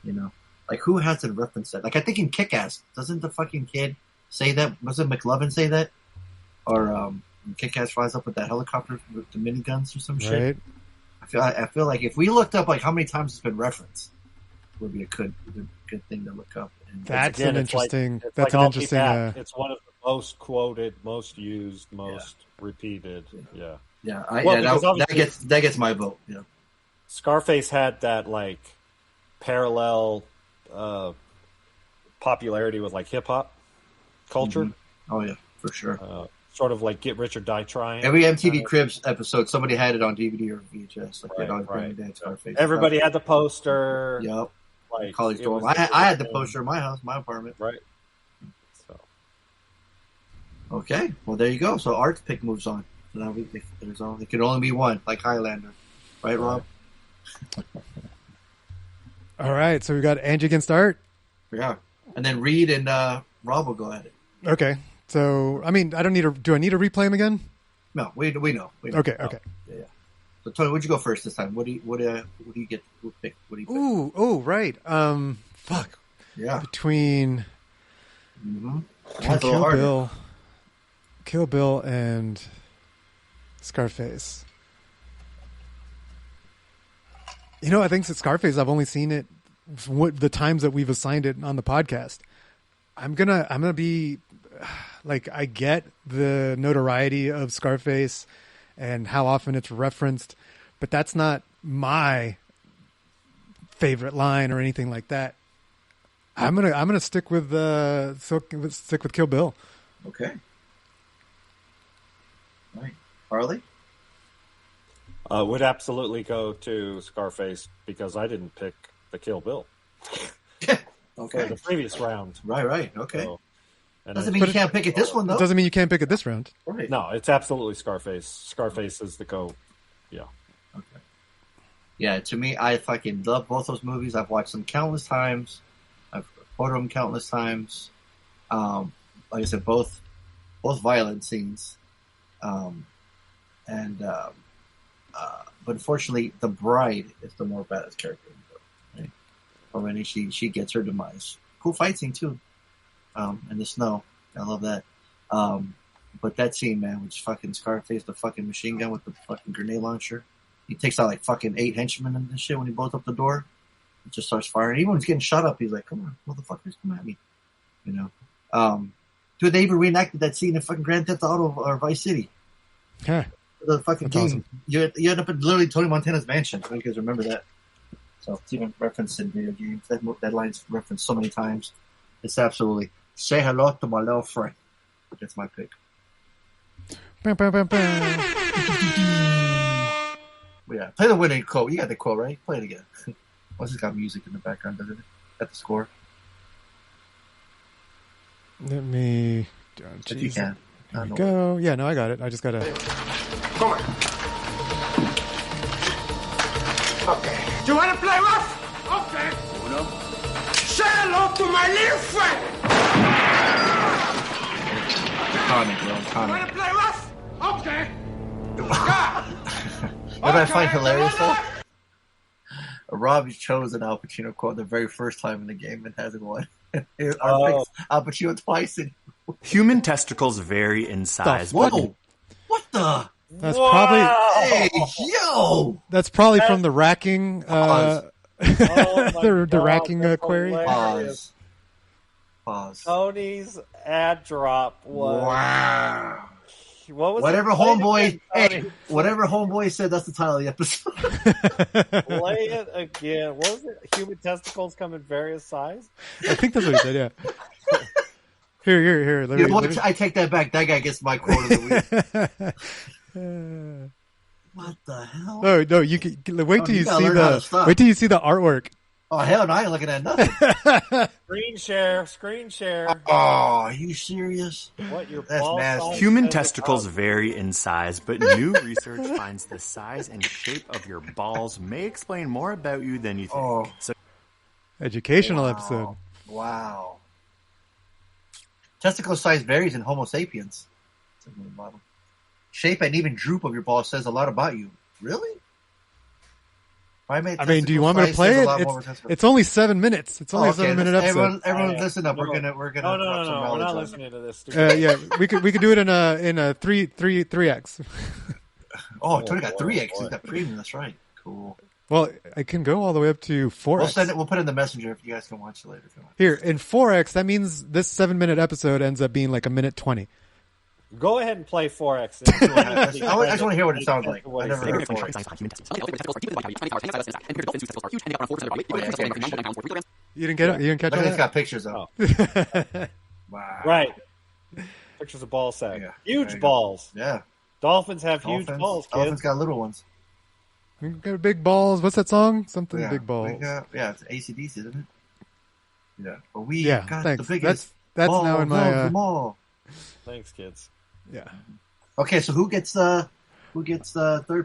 You know, like who has to reference that? Like I think in Kick-Ass, doesn't the fucking kid say that? Wasn't McLovin say that? Or Kick-Ass flies up with that helicopter with the miniguns or some shit. I feel like if we looked up like how many times it's been referenced, it would be a good thing to look up. And
that's
again,
an interesting.
It's
that's
like
an interesting.
It's one of the most quoted, most used, most repeated. Yeah.
Yeah. That gets my vote. Yeah.
Scarface had that like parallel popularity with like hip hop culture.
Mm-hmm. Oh yeah, for sure.
Sort of like Get Rich or Die Trying.
Every MTV Cribs episode, somebody had it on DVD or VHS. Like Scarface.
Everybody had the poster.
Yep.
Like
College dorm. I had the poster in my house, my apartment.
Right. So.
Okay. Well, there you go. So Art's pick moves on. So now it could only be one, like Highlander, right, Rob?
All right. So we got Angie against Art.
Yeah. And then Reed and Rob will go at it.
Okay. So, I mean, do I need to replay him again?
No, we know.
Okay.
Yeah. So Tony, would you go first this time? What do you get? Who pick? What do you pick?
Ooh, right. Fuck.
Yeah.
Between Kill Bill and Scarface. You know, I think that Scarface, I've only seen it the times that we've assigned it on the podcast. I'm gonna be like, I get the notoriety of Scarface and how often it's referenced, but that's not my favorite line or anything like that. I'm gonna stick with Kill Bill.
Okay. All right, Harley.
Would absolutely go to Scarface because I didn't pick the Kill Bill.
Okay.
For the previous round.
Right. Okay.
So,
doesn't mean you can't pick it this one, though.
It doesn't mean you can't pick it this round.
Right.
No, it's absolutely Scarface. Scarface is the GOAT. Yeah.
Okay. Yeah, to me, I fucking love both those movies. I've watched them countless times. I've quoted them countless times. Like I said, both violent scenes. But unfortunately, the bride is the more badass character. Right? Or when she gets her demise. Cool fight scene too. In the snow. I love that. But that scene, man, which fucking Scarface, the fucking machine gun with the fucking grenade launcher. He takes out like fucking 8 henchmen and shit when he blows up the door. He just starts firing. Even when he's getting shot up, he's like, "Come on, motherfuckers, come at me." You know. Dude, they even reenacted that scene in fucking Grand Theft Auto or Vice City.
Yeah.
The fucking
That's
game.
awesome.
You end up in literally Tony Montana's mansion. I think you guys remember that. So it's even referenced in video games. That line's referenced so many times. It's absolutely say hello to my little friend. That's my pick.
Bam, bam, bam, bam.
Yeah, play the winning quote. You got the quote, right? Play it again. Once it's got music in the background, doesn't it? At the score.
Let me.
If you can.
Here we go. Yeah, no, I got it. I just got to.
Come on. Okay. Do you want to play rough? Okay.
Uno.
Say hello to my little friend.
Iconic, bro.
You
Iconic.
want to play rough? Okay.
What I find hilarious though? Rob chose an Al Pacino quote the very first time in the game and hasn't won. Our picks Al Pacino twice.
Human testicles vary in size.
Whoa! What the?
That's probably.
Hey, yo!
That's probably from the racking.
Pause.
The racking query.
Pause.
Tony's ad drop was.
Wow.
What was
whatever
it?
homeboy? Hey, whatever homeboy said. That's the title of the episode.
Play it again. What was it? Human testicles come in various sizes.
I think that's what he said. Yeah. Here. Let me...
I take that back. That guy gets my quote of the week. What the hell?
No, you can wait till you see the artwork.
Oh hell no! I ain't looking at nothing.
Screen share.
Oh, are you serious?
What your
That's nasty.
Human testicles vary in size, but new research finds the size and shape of your balls may explain more about you than you think. So,
educational episode.
Wow. Testicle size varies in Homo sapiens. Shape and even droop of your balls says a lot about you. Really?
I mean, do you want me to play it? It's only 7 minutes. It's only a 7-minute episode.
Everyone, listen up. We're gonna.
No. We're not listening to this.
Yeah, we could do it in a 3x.
Oh, Tony got 3x. He's got premium. That's right. Cool.
Well, I can go all the way up to 4x.
We'll put it in the messenger if you guys can watch it later. If you want.
Here in 4x, that means this 7-minute episode ends up being like 1:20.
Go ahead and play 4x.
I just want to hear what it sounds like. I never heard 4x.
You didn't get it? You didn't catch it?
It's got pictures though.
Wow. Right. Pictures of ball sack. Yeah. Huge balls.
Yeah.
Dolphins have huge balls, kids.
Dolphins got little ones.
We got big balls. What's that song? Something big balls.
It's AC/DC, isn't it? Yeah. But we got
thanks.
the biggest
that's
ball
now in my
Thanks, kids.
Yeah.
Okay, so who gets third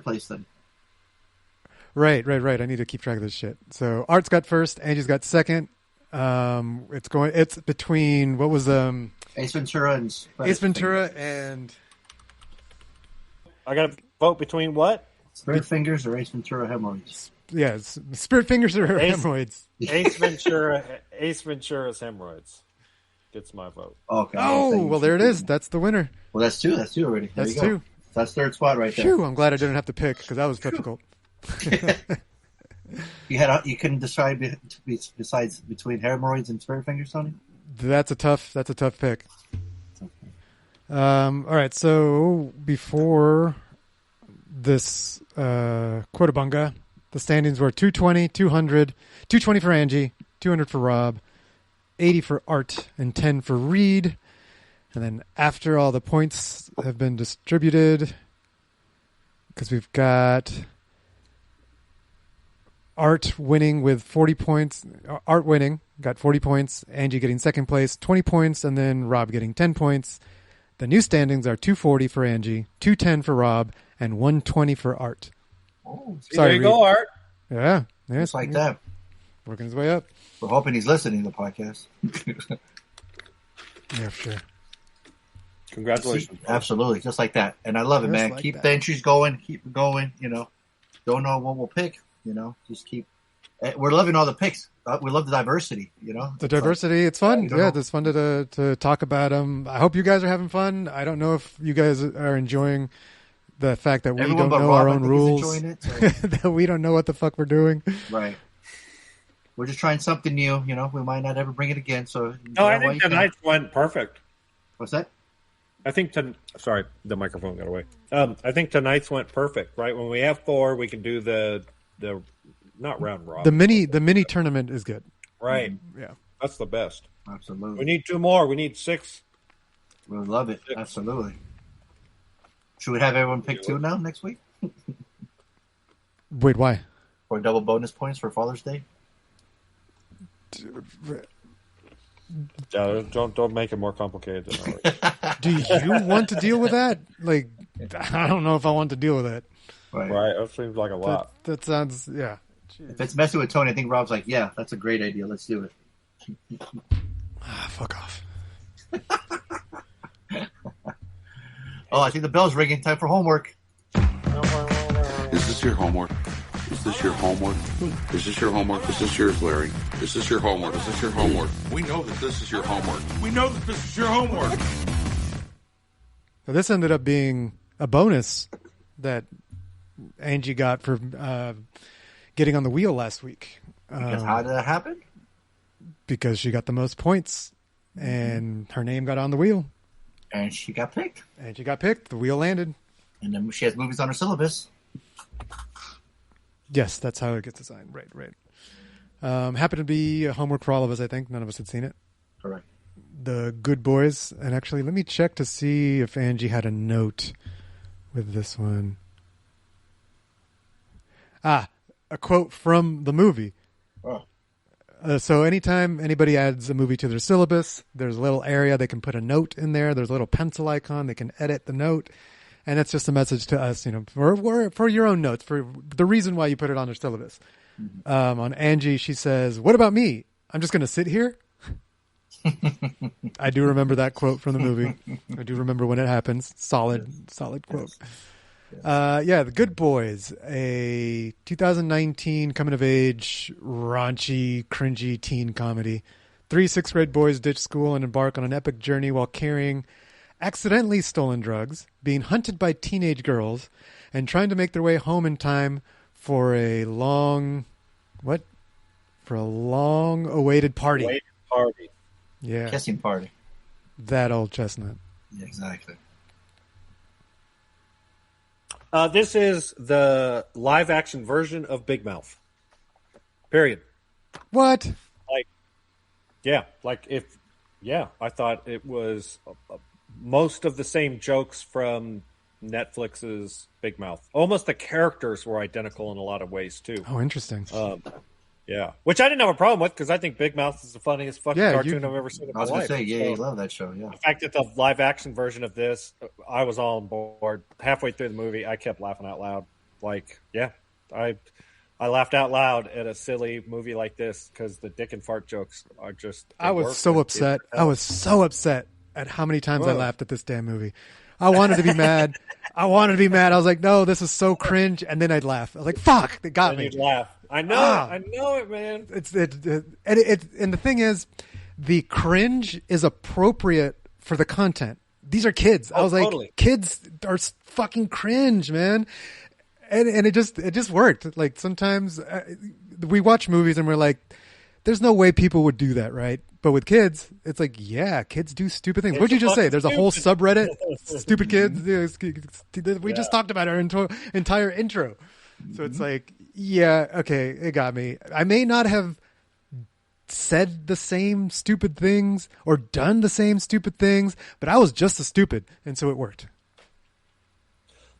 place then?
Right. I need to keep track of this shit. So Art's got first, Angie's got second. It's between what was
Ace Ventura and
I got to vote between what?
Spirit Fingers or Ace Ventura hemorrhoids?
Yeah, Spirit Fingers or hemorrhoids.
Ace Ventura's hemorrhoids gets my vote.
Okay.
Oh, well, there it is. That's the winner.
Well, that's two. That's two already.
That's two.
That's third spot right there.
Phew, I'm glad I didn't have to pick because that was difficult.
You couldn't decide besides between hemorrhoids and Spirit Fingers, Tony?
That's a tough pick. All right, so before this Quotabunga, the standings were 220, 200, 220 for Angie, 200 for Rob, 80 for Art, and 10 for Reed. And then after all the points have been distributed, because we've got Art winning with 40 points. Art winning, got 40 points. Angie getting second place, 20 points. And then Rob getting 10 points. The new standings are 240 for Angie, 210 for Rob, and 120 for Art.
Oh,
sorry, there you go, Art.
Yeah.
Just like that.
Working his way up.
We're hoping he's listening to the podcast.
Yeah, sure.
Congratulations.
Absolutely. Just like that. And I love it, man. Keep the entries going. Keep it going. Don't know what we'll pick. Just keep. We're loving all the picks. We love the diversity.
The diversity. It's fun. Yeah, it's fun to talk about them. I hope you guys are having fun. I don't know if you guys are enjoying the fact that we don't know our own rules. That we don't know what the fuck we're doing.
Right. We're just trying something new. We might not ever bring it again. So
no, I think tonight's went perfect.
What's that?
I think sorry, the microphone got away. I think tonight's went perfect. Right, when we have 4, we can do the not round robin.
The mini tournament is good.
Right.
Yeah,
that's the best.
Absolutely.
We need 2 more. We need 6.
We love it. 6. Absolutely. Should we have everyone pick 2 now next week?
Wait, why?
Or double bonus points for Father's Day?
Don't make it more complicated than already.
Do you want to deal with that? Like, I don't know if I want to deal with it.
Right. That seems like a lot.
That sounds, yeah.
Jeez. If it's messing with Tony, I think Rob's like, yeah, that's a great idea. Let's do it.
Fuck off.
Oh, I think the bell's ringing. Time for homework.
Is this your homework? Is this your homework? Is this your homework? Is this yours, Larry? Is this your homework? Is this your homework? We know that this is your homework. We know that this is your homework.
So this ended up being a bonus that Angie got for getting on the wheel last week.
Because how did that happen?
Because she got the most points, and her name got on the wheel.
And she got picked.
The wheel landed.
And then she has movies on her syllabus.
Yes, that's how it gets assigned. Right. Happened to be homework for all of us, I think. None of us had seen it.
Correct.
The Good Boys. And actually, let me check to see if Angie had a note with this one. A quote from the movie.
Oh.
So anytime anybody adds a movie to their syllabus, there's a little area they can put a note in there. There's a little pencil icon. They can edit the note. And it's just a message to us, for your own notes, for the reason why you put it on your syllabus. On Angie, she says, "What about me? I'm just going to sit here." I do remember that quote from the movie. I do remember when it happens. Solid quote. The Good Boys, a 2019 coming-of-age, raunchy, cringy teen comedy. 3 sixth-grade boys ditch school and embark on an epic journey while carrying accidentally stolen drugs, being hunted by teenage girls, and trying to make their way home in time for a long-awaited party. Yeah.
Kissing party.
That old chestnut.
Yeah, exactly.
This is the live-action version of Big Mouth. Period.
What?
I thought it was most of the same jokes from Netflix's Big Mouth. Almost the characters were identical in a lot of ways, too.
Oh, interesting.
Which I didn't have a problem with because I think Big Mouth is the funniest fucking cartoon I've ever seen in my life.
I was going to say, you love that show, yeah.
The fact that the live-action version of this, I was all on board. Halfway through the movie, I kept laughing out loud. I laughed out loud at a silly movie like this because the dick and fart jokes are just...
I was so upset. I was so upset at how many times I laughed at this damn movie. I wanted to be mad. I was like, no, this is so cringe. And then I'd laugh. I was like, fuck, they got me.
You'd laugh. I know it, man.
And the thing is, the cringe is appropriate for the content. These are kids. I was like,
totally.
Kids are fucking cringe, man. And it just worked. Like sometimes we watch movies and we're like, there's no way people would do that, right? But with kids, it's like, yeah, kids do stupid things. What'd you just say? There's a whole subreddit, stupid kids. We just talked about our entire intro. So it's like, yeah, okay, it got me. I may not have said the same stupid things or done the same stupid things, but I was just as stupid, and so it worked.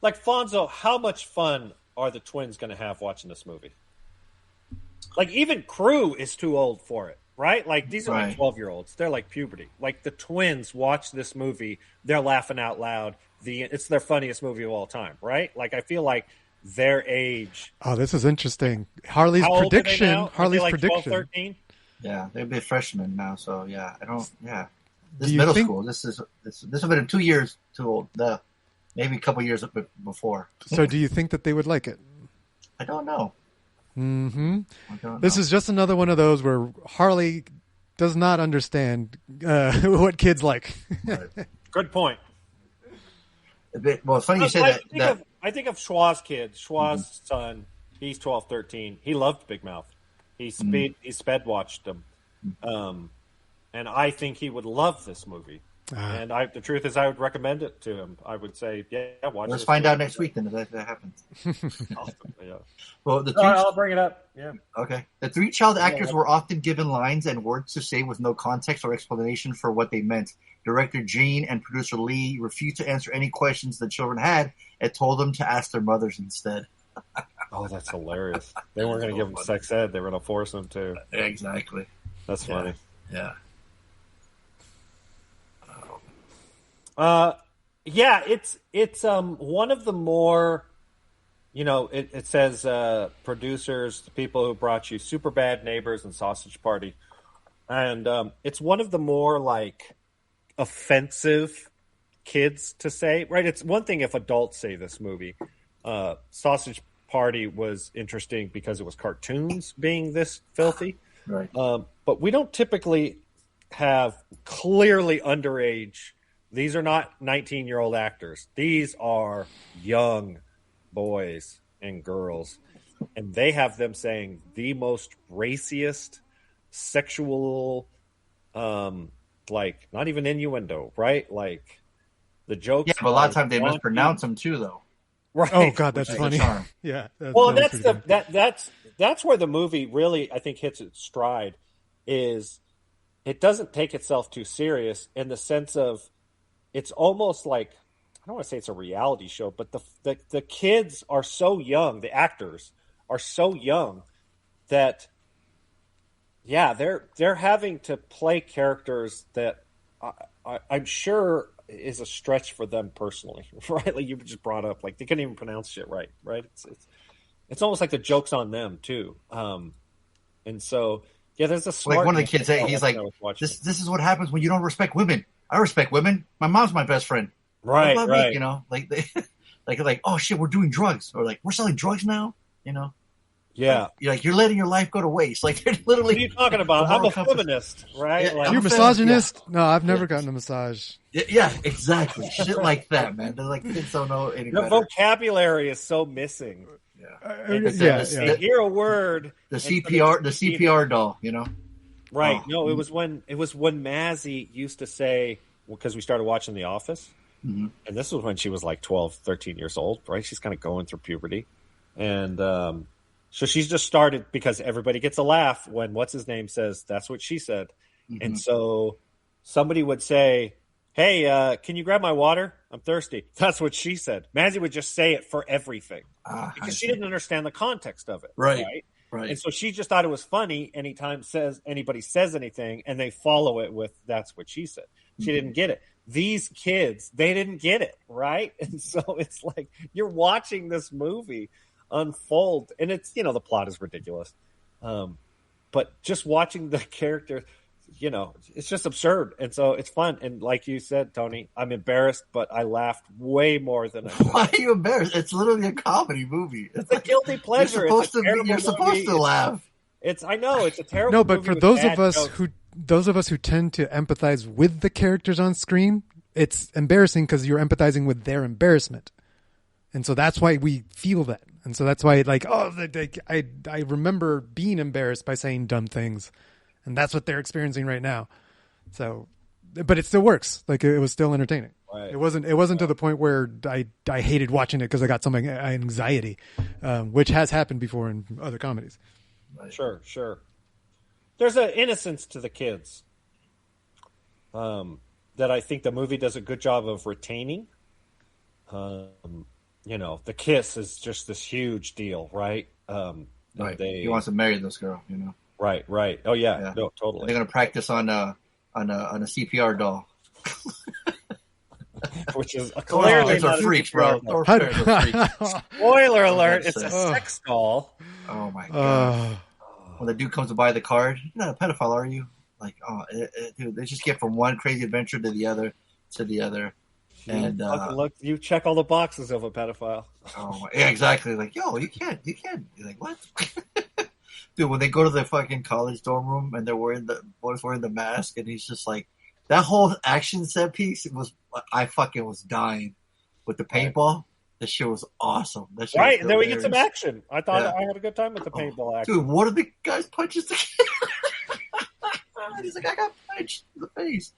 Like, Fonso, how much fun are the twins going to have watching this movie? Like, even Crew is too old for it, right? Like, these are like 12-year-olds. They're like puberty. Like, the twins watch this movie, they're laughing out loud. It's their funniest movie of all time, right? Like, I feel like their age.
Oh, this is interesting. Harley's
How old
prediction.
are they now?
Harley's
like
prediction.
12, 13?
Yeah, they'd be freshmen now, so yeah. This is middle school. This has been 2 years too old. Maybe a couple years before.
So do you think that they would like it?
I don't know.
Mm-hmm. This is just another one of those where Harley does not understand what kids like.
Good point.
Well, it's funny you say that.
I think of Schwa's kid, Schwa's son. He's 12, 13. He loved Big Mouth. He sped watched them. And I think he would love this movie. And the truth is, I would recommend it to him. I would say, watch it.
Let's find out next week then if that happens.
Awesome. Yeah.
Well,
I'll bring it up. Yeah.
Okay. The 3 child actors were often given lines and words to say with no context or explanation for what they meant. Director Gene and producer Lee refused to answer any questions the children had and told them to ask their mothers instead.
Oh, that's hilarious. They weren't going to give them sex ed. They were going to force them to.
Exactly.
That's funny.
Yeah.
It's one of the more, it says producers, the people who brought you Superbad, Neighbors, and Sausage Party, and it's one of the more like offensive kids to say, right? It's one thing if adults say this movie, Sausage party was interesting because it was cartoons being this filthy.
Right.
But we don't typically have clearly underage. These are not 19-year-old actors. These are young boys and girls. And they have them saying the most raciest, sexual, like not even innuendo, right? Like the jokes.
Yeah, but a lot of times they mispronounce them too, though.
Right.
Oh God, that's funny. Yeah.
That's where the movie really, I think, hits its stride. Is it doesn't take itself too serious in the sense of it's almost like, I don't want to say it's a reality show, but the kids are so young, the actors are so young that they're having to play characters that I'm sure is a stretch for them personally, right? Like you just brought up, like they couldn't even pronounce shit right? It's almost like the joke's on them too. And so there's a smart,
like one of the kids say, he's like, this is what happens when you don't respect women. I respect women. My mom's my best friend.
Right.
Me, you know, like they like, oh shit, we're doing drugs, or like we're selling drugs now, you know.
Yeah,
you're letting your life go to waste. Like they're literally.
What are you talking about? I'm a feminist, right?
Yeah,
like,
you're a misogynist? Yeah. No, I've never gotten a massage.
Yeah, exactly. Shit like that, man. They're like, kids don't know any better.
The vocabulary is so missing.
They
hear a word.
The CPR doll, you know.
Right. No, it was when Mazzy used to say, because we started watching The Office, and this was when she was like 12, 13 years old, right? She's kind of going through puberty, and so she's just started because everybody gets a laugh when what's his name says that's what she said, and so somebody would say, "Hey, can you grab my water? I'm thirsty." That's what she said. Mazzy would just say it for everything because she didn't understand the context of it,
right?
And so she just thought it was funny anytime anybody says anything and they follow it with that's what she said. She didn't get it. These kids, they didn't get it, right? And so it's like you're watching this movie unfold, and it's, you know, the plot is ridiculous. But just watching the character, you know, it's just absurd. And so it's fun. And like you said, Tony, I'm embarrassed, but I laughed way more than I should.
Why are you embarrassed? It's literally a comedy movie.
It's a guilty pleasure.
You're supposed to laugh.
I know it's a terrible
No, but
movie
for
with
those
bad
of us
jokes.
who tend to empathize with the characters on screen, it's embarrassing because you're empathizing with their embarrassment. And so that's why we feel that. And so that's why, like, I remember being embarrassed by saying dumb things. And that's what they're experiencing right now. So, but it still works. Like, it was still entertaining.
Right.
It wasn't to the point where I hated watching it because I got some anxiety, which has happened before in other comedies.
Right.
Sure. There's an innocence to the kids that I think the movie does a good job of retaining. You know, the kiss is just this huge deal, right?
Right. He wants to marry this girl, you know.
Right. Oh yeah. No, totally.
They're gonna practice on a CPR doll,
which is clearly not
freaks, bro.
Spoiler alert! It's a sex doll.
Oh my god! When the dude comes to buy the card, you're not a pedophile, are you? Like, dude, they just get from one crazy adventure to the other. And
look, you check all the boxes of a pedophile.
Oh, yeah, exactly. Like, yo, you can't. You're like, what? Dude, when they go to the fucking college dorm room and the boys wearing the mask, and he's just like, that whole action set piece I fucking was dying with the paintball. That shit was awesome. That shit
right, and then we get some action. I thought I had a good time with the paintball action.
Dude, one of the guys punches the kid. He's like, I got punched in the face.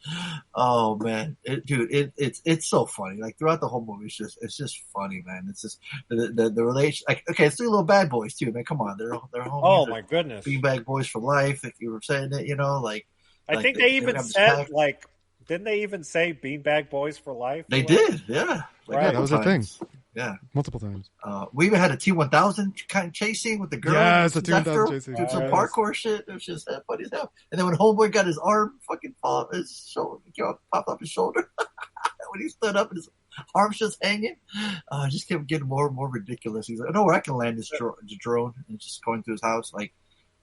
Oh man, it's so funny. Like throughout the whole movie, it's just funny, man. It's just the relation. Like, okay, it's 3 little bad boys too, man. Come on, they're homies.
Oh my goodness,
Beanbag boys for life. If you were saying it, you know, like
I think they even said like, didn't they even say Beanbag boys for life?
They did, yeah. Like,
right, that was a thing.
Yeah,
multiple times.
We even had a T-1000 kind of chase scene with the girl.
Yeah, it's a T-1000 chase scene.
Did some parkour shit. It was just that funny as hell. And then when Homeboy got his arm fucking popped off his shoulder, when he stood up and his arm's just hanging, it just kept getting more and more ridiculous. He's like, I know where I can land this drone, and just going through his house. Like,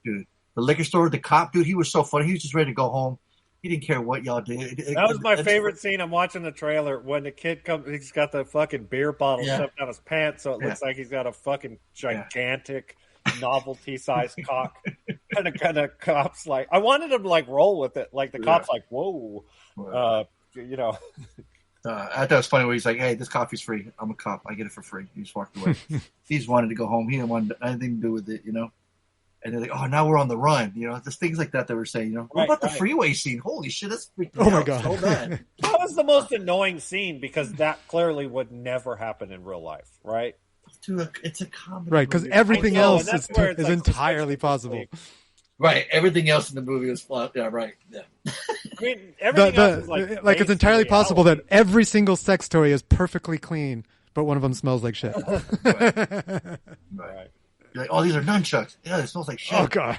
dude, the liquor store, the cop, dude, he was so funny. He was just ready to go home. He didn't care what y'all did.
That was my favorite scene. I'm watching the trailer when the kid comes. He's got the fucking beer bottle shoved down his pants, so it looks like he's got a fucking gigantic novelty-sized cock. And the kind of cops like, I wanted him to like roll with it, like the cops like, whoa, you know.
I thought it was funny where he's like, "Hey, this coffee's free. I'm a cop. I get it for free." He just walked away. He just wanted to go home. He didn't want anything to do with it, you know. And they're like, "Oh, now we're on the run," you know. Just things like that were saying, you know. What about the freeway scene? Holy shit, that's freaking
oh my god,
so bad.
That was the most annoying scene because that clearly would never happen in real life, right?
Dude, it's a comedy,
right? Because everything else is like entirely possible.
Right, everything else in the movie was flawed. Yeah, right. Yeah.
I mean, everything else is like
it's entirely possible that every single sex toy is perfectly clean, but one of them smells like shit.
Right. You're like, oh, these are nunchucks. Yeah, it smells like shit.
Oh god.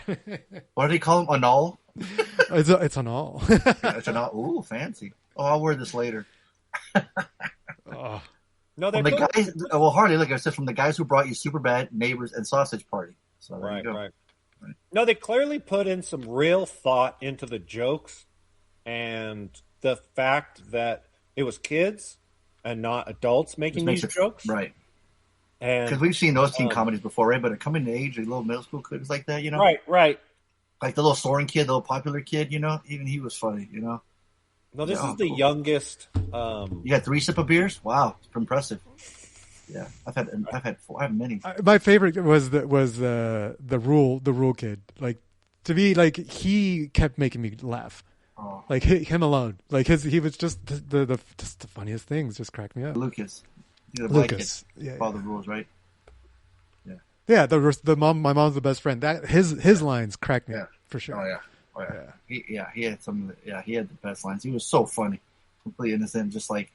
What do they call them? Anal?
It's anal.
It's anal. Ooh, fancy. Oh, I'll wear this later.
No, they
from the guys. Well, Harley, like I said, from the guys who brought you Superbad, Neighbors, and Sausage Party. So there you go.
Right. No, they clearly put in some real thought into the jokes and the fact that it was kids and not adults making these jokes.
Right.
Because
we've seen those teen comedies before, right? But a coming to age, a little middle school kids like that, you know?
Right.
Like the little Soaring kid, the little popular kid, you know? Even he was funny, you know?
No, this is the youngest.
You got 3 sip of beers? Wow, it's impressive. Yeah, I've had 4. I have many.
My favorite was the rule kid. Like, to me, like, he kept making me laugh.
Oh.
Like him alone. Like he was just the funniest things. Just cracked me up.
Lucas.
Lucas. Yeah.
Follow the rules, right? Yeah.
Yeah. The mom. My mom's the best friend. That his lines cracked me up for sure.
Oh yeah. He had some. He had the best lines. He was so funny, completely innocent. Just like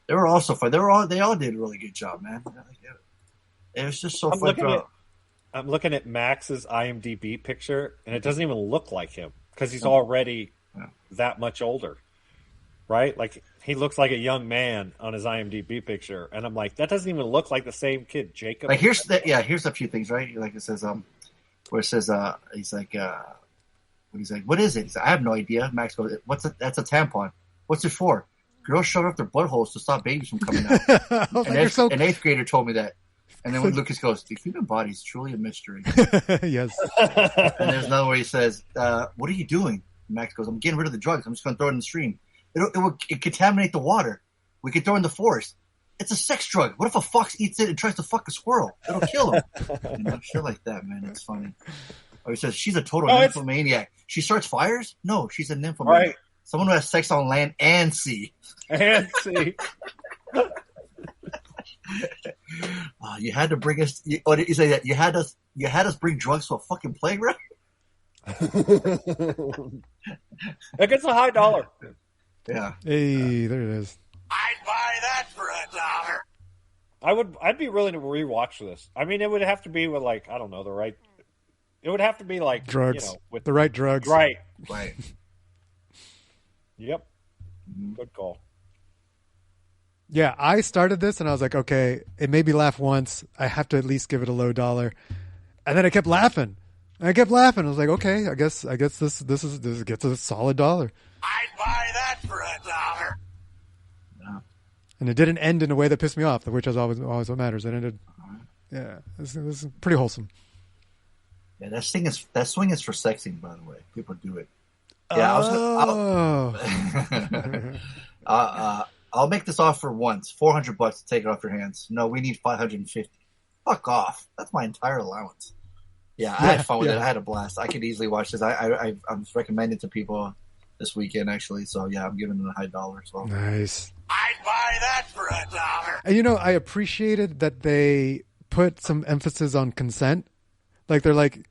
they were all so funny. They all did a really good job, man. It was just so funny.
I'm looking at Max's IMDb picture, and it doesn't even look like him because he's already that much older, right? Like he looks like a young man on his IMDb picture, and I'm like, that doesn't even look like the same kid, Jacob.
Like here's a few things, right? Like it says, where it says, he's like, what is it? He's like, I have no idea. Max goes, that's a tampon. What's it for? Girls shove up their buttholes to stop babies from coming out. An 8th grader told me that. And then when Lucas goes, the human body is truly a mystery.
Yes.
And there's another where he says, what are you doing? Max goes, I'm getting rid of the drugs. I'm just going to throw it in the stream. It contaminate the water. We could throw it in the forest. It's a sex drug. What if a fox eats it and tries to fuck a squirrel? It'll kill him. Shit like that, man. It's funny. Or he says, she's a total nymphomaniac. She starts fires? No, she's a nymphomaniac. Right. Someone who has sex on land and sea.
And sea.
You had to bring us. What did you say? That you had us bring drugs to a fucking playground.
It gets a high dollar.
Yeah.
Hey, there it is.
I'd buy that for $1.
I'd be willing to rewatch this. I mean, it would have to be with like, I don't know, it would have to be like
drugs, with the right drugs.
Right. Yep. Good call.
Yeah, I started this and I was like, okay, it made me laugh once. I have to at least give it a low dollar. And then I kept laughing. I was like, okay, I guess this gets a solid $1.
I'd buy that for $1.
No.
And it didn't end in a way that pissed me off, which is always what matters. It ended. Yeah, this is pretty wholesome.
Yeah, that swing is for sexing, by the way. People do it. Yeah, I'll make this offer once. $400 to take it off your hands. No, we need $550. Fuck off. That's my entire allowance. Yeah, I had fun with it. I had a blast. I could easily watch this. I'm recommending it to people this weekend, actually. So, yeah, I'm giving it a high dollar as well.
Nice.
I'd buy that for $1.
And, I appreciated that they put some emphasis on consent. Like, they're like,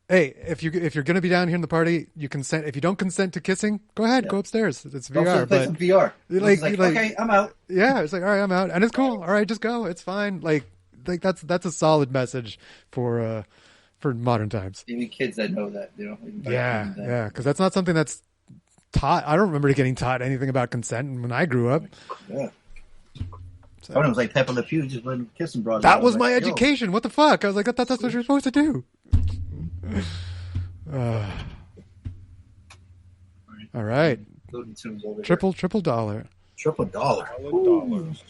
hey, if you're going to be down here in the party, you consent. If you don't consent to kissing, go ahead, go upstairs. It's VR.
Play some VR.
Like,
okay, I'm out.
Yeah, it's like, all right, I'm out. And it's cool. All right, just go. It's fine. Like that's a solid message for modern times.
Even kids that know that,
Yeah, because that's not something that's taught. I don't remember getting taught anything about consent when I grew up.
Yeah. So, it was like Pepe Le Pew just went kissing brothers.
That was my education. What the fuck? I was like, that's what you're supposed to do. All right.
Looney Tunes over
Triple dollar.
Triple dollar.
$dollars.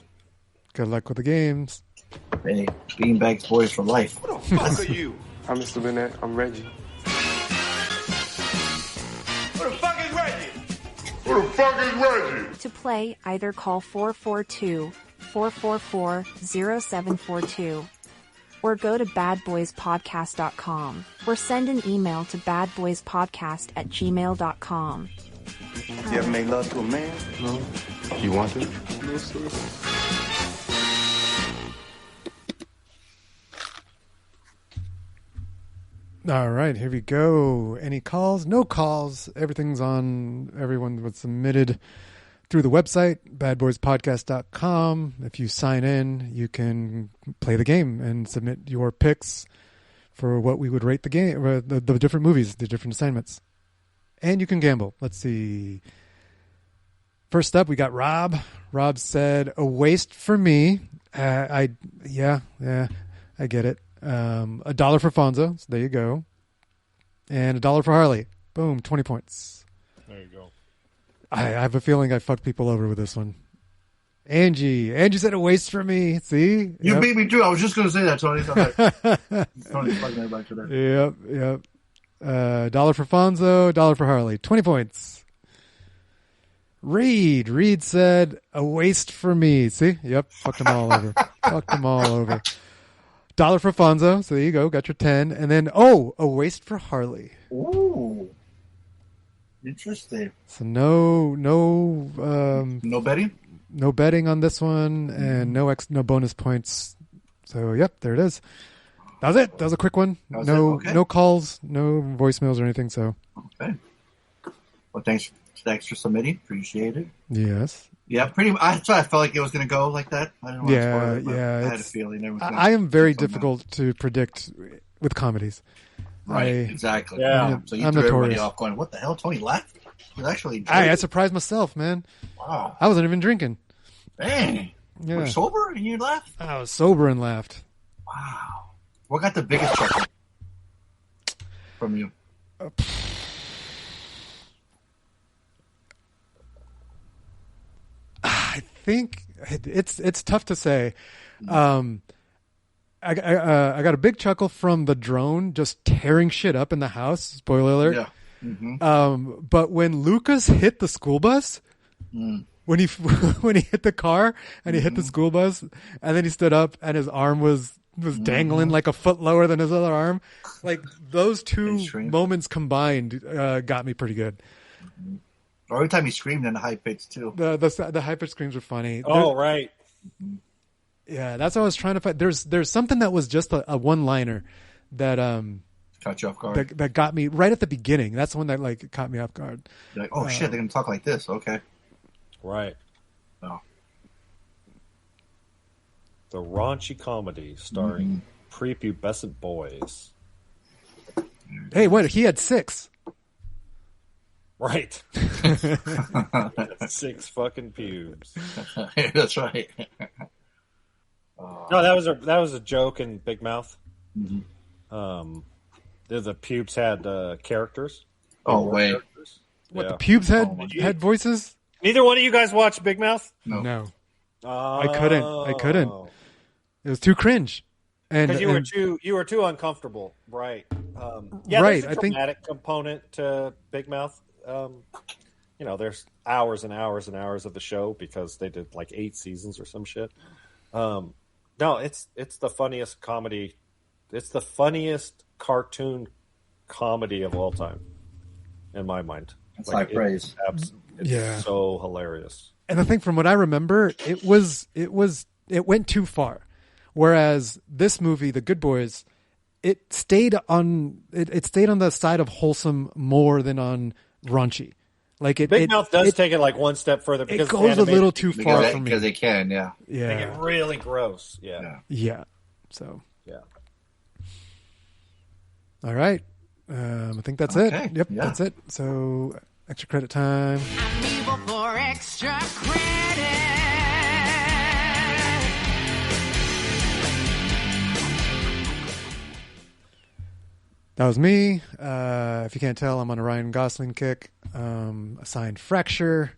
Good luck with the games.
Hey, Beanbag's boys for life.
Who the fuck are you? I'm Mr. Bennett. I'm Reggie. Who the fuck is Reggie? Who the fuck is Reggie?
To play, either call 442-444-0742 or go to badboyspodcast.com or send an email to badboyspodcast@gmail.com.
You ever made love to a man? No. You want to? No, sir.
All right, here we go. Any calls? No calls. Everything's on. Everyone was submitted through the website, badboyspodcast.com. If you sign in, you can play the game and submit your picks for what we would rate the game, or the different movies, the different assignments. And you can gamble. Let's see. First up, we got Rob. Rob said, a waste for me. I get it. $1 for Fonso. So there you go. And $1 for Harley. Boom, 20 points.
There you go.
I have a feeling I fucked people over with this one. Angie said a waste for me. See?
You beat me too. I was just going to say that, Tony. Tony's fucking everybody today.
Yep. $1 for Fonso, $1 for Harley. 20 points. Reed said a waste for me. See? Yep. Fucked them all over. $1 for Fonso. So there you go. Got your 10. And then, a waste for Harley.
Ooh. Interesting.
So no
betting?
No betting on this one, and no bonus points. So yep, there it is. That was it. That was a quick one. No calls, no voicemails or anything. So
okay. Well, thanks for submitting. Appreciate it.
Yes.
Yeah, pretty much. I felt like it was going to go like that. I didn't want to spoil it, but I had a feeling.
I am very difficult to predict with comedies.
Right, exactly.
Yeah.
So you
I'm
threw
notorious.
everybody off going, what the hell? Tony left? He was actually
I surprised myself, man.
Wow.
I wasn't even drinking.
Dang.
Yeah.
You were sober and you left?
I was sober and laughed.
Wow. What got the biggest chuckle from you?
I think it's tough to say. I got a big chuckle from the drone just tearing shit up in the house. Spoiler alert.
Yeah. Mm-hmm.
But when Lucas hit the school bus, when he hit the car and he hit the school bus, and then he stood up and his arm was dangling like a foot lower than his other arm, like those two moments combined got me pretty good.
Every time he screamed in the high pitch too.
The high pitch screams were funny.
Right.
Yeah, that's what I was trying to find. There's something that was just a one-liner that
caught you off guard.
That got me right at the beginning. That's the one that like caught me off guard.
You're like, oh shit, they're gonna talk like this. Okay.
Right.
Oh.
The raunchy comedy starring prepubescent boys.
Hey, wait, he had 6.
Right. 6 fucking pubes.
That's right.
No, that was a joke in Big Mouth. The pubes had characters.
Oh wait,
characters.
What, the pubes had voices?
Neither one of you guys watched Big Mouth?
No.
Oh.
I couldn't. It was too cringe.
Because you were too uncomfortable, right? Yeah,
right.
There's a dramatic component to Big Mouth. There's hours and hours and hours of the show because they did like 8 seasons or some shit. No, it's the funniest comedy. It's the funniest cartoon comedy of all time, in my mind.
That's high praise.
It's so hilarious.
And I think from what I remember, it went too far. Whereas this movie, The Good Boys, it stayed on the side of wholesome more than on raunchy. Like
Big Mouth does take it like one step further because
it goes a little too far for me.
Because they can, yeah.
They get really gross.
Yeah. So.
Yeah.
All right. I think that's it. Yep, that's it. So extra credit time.
I'm evil for extra credit.
That was me. If you can't tell, I'm on a Ryan Gosling kick. Assigned Fracture.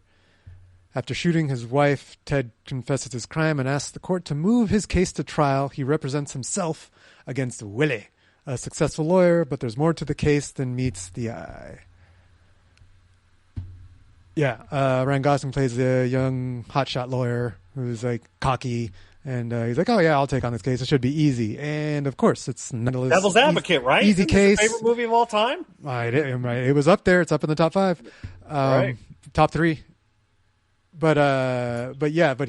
After shooting his wife, Ted confesses his crime and asks the court to move his case to trial. He represents himself against Willie, a successful lawyer, but there's more to the case than meets the eye. Yeah, Ryan Gosling plays a young hotshot lawyer who's like cocky, and he's like, "Oh yeah, I'll take on this case. It should be easy." And of course, it's nonetheless
Devil's Advocate, right?
Easy
Isn't
case.
Your favorite movie of all time?
Right, it was up there. It's up in the top 5,
Right.
top 3. But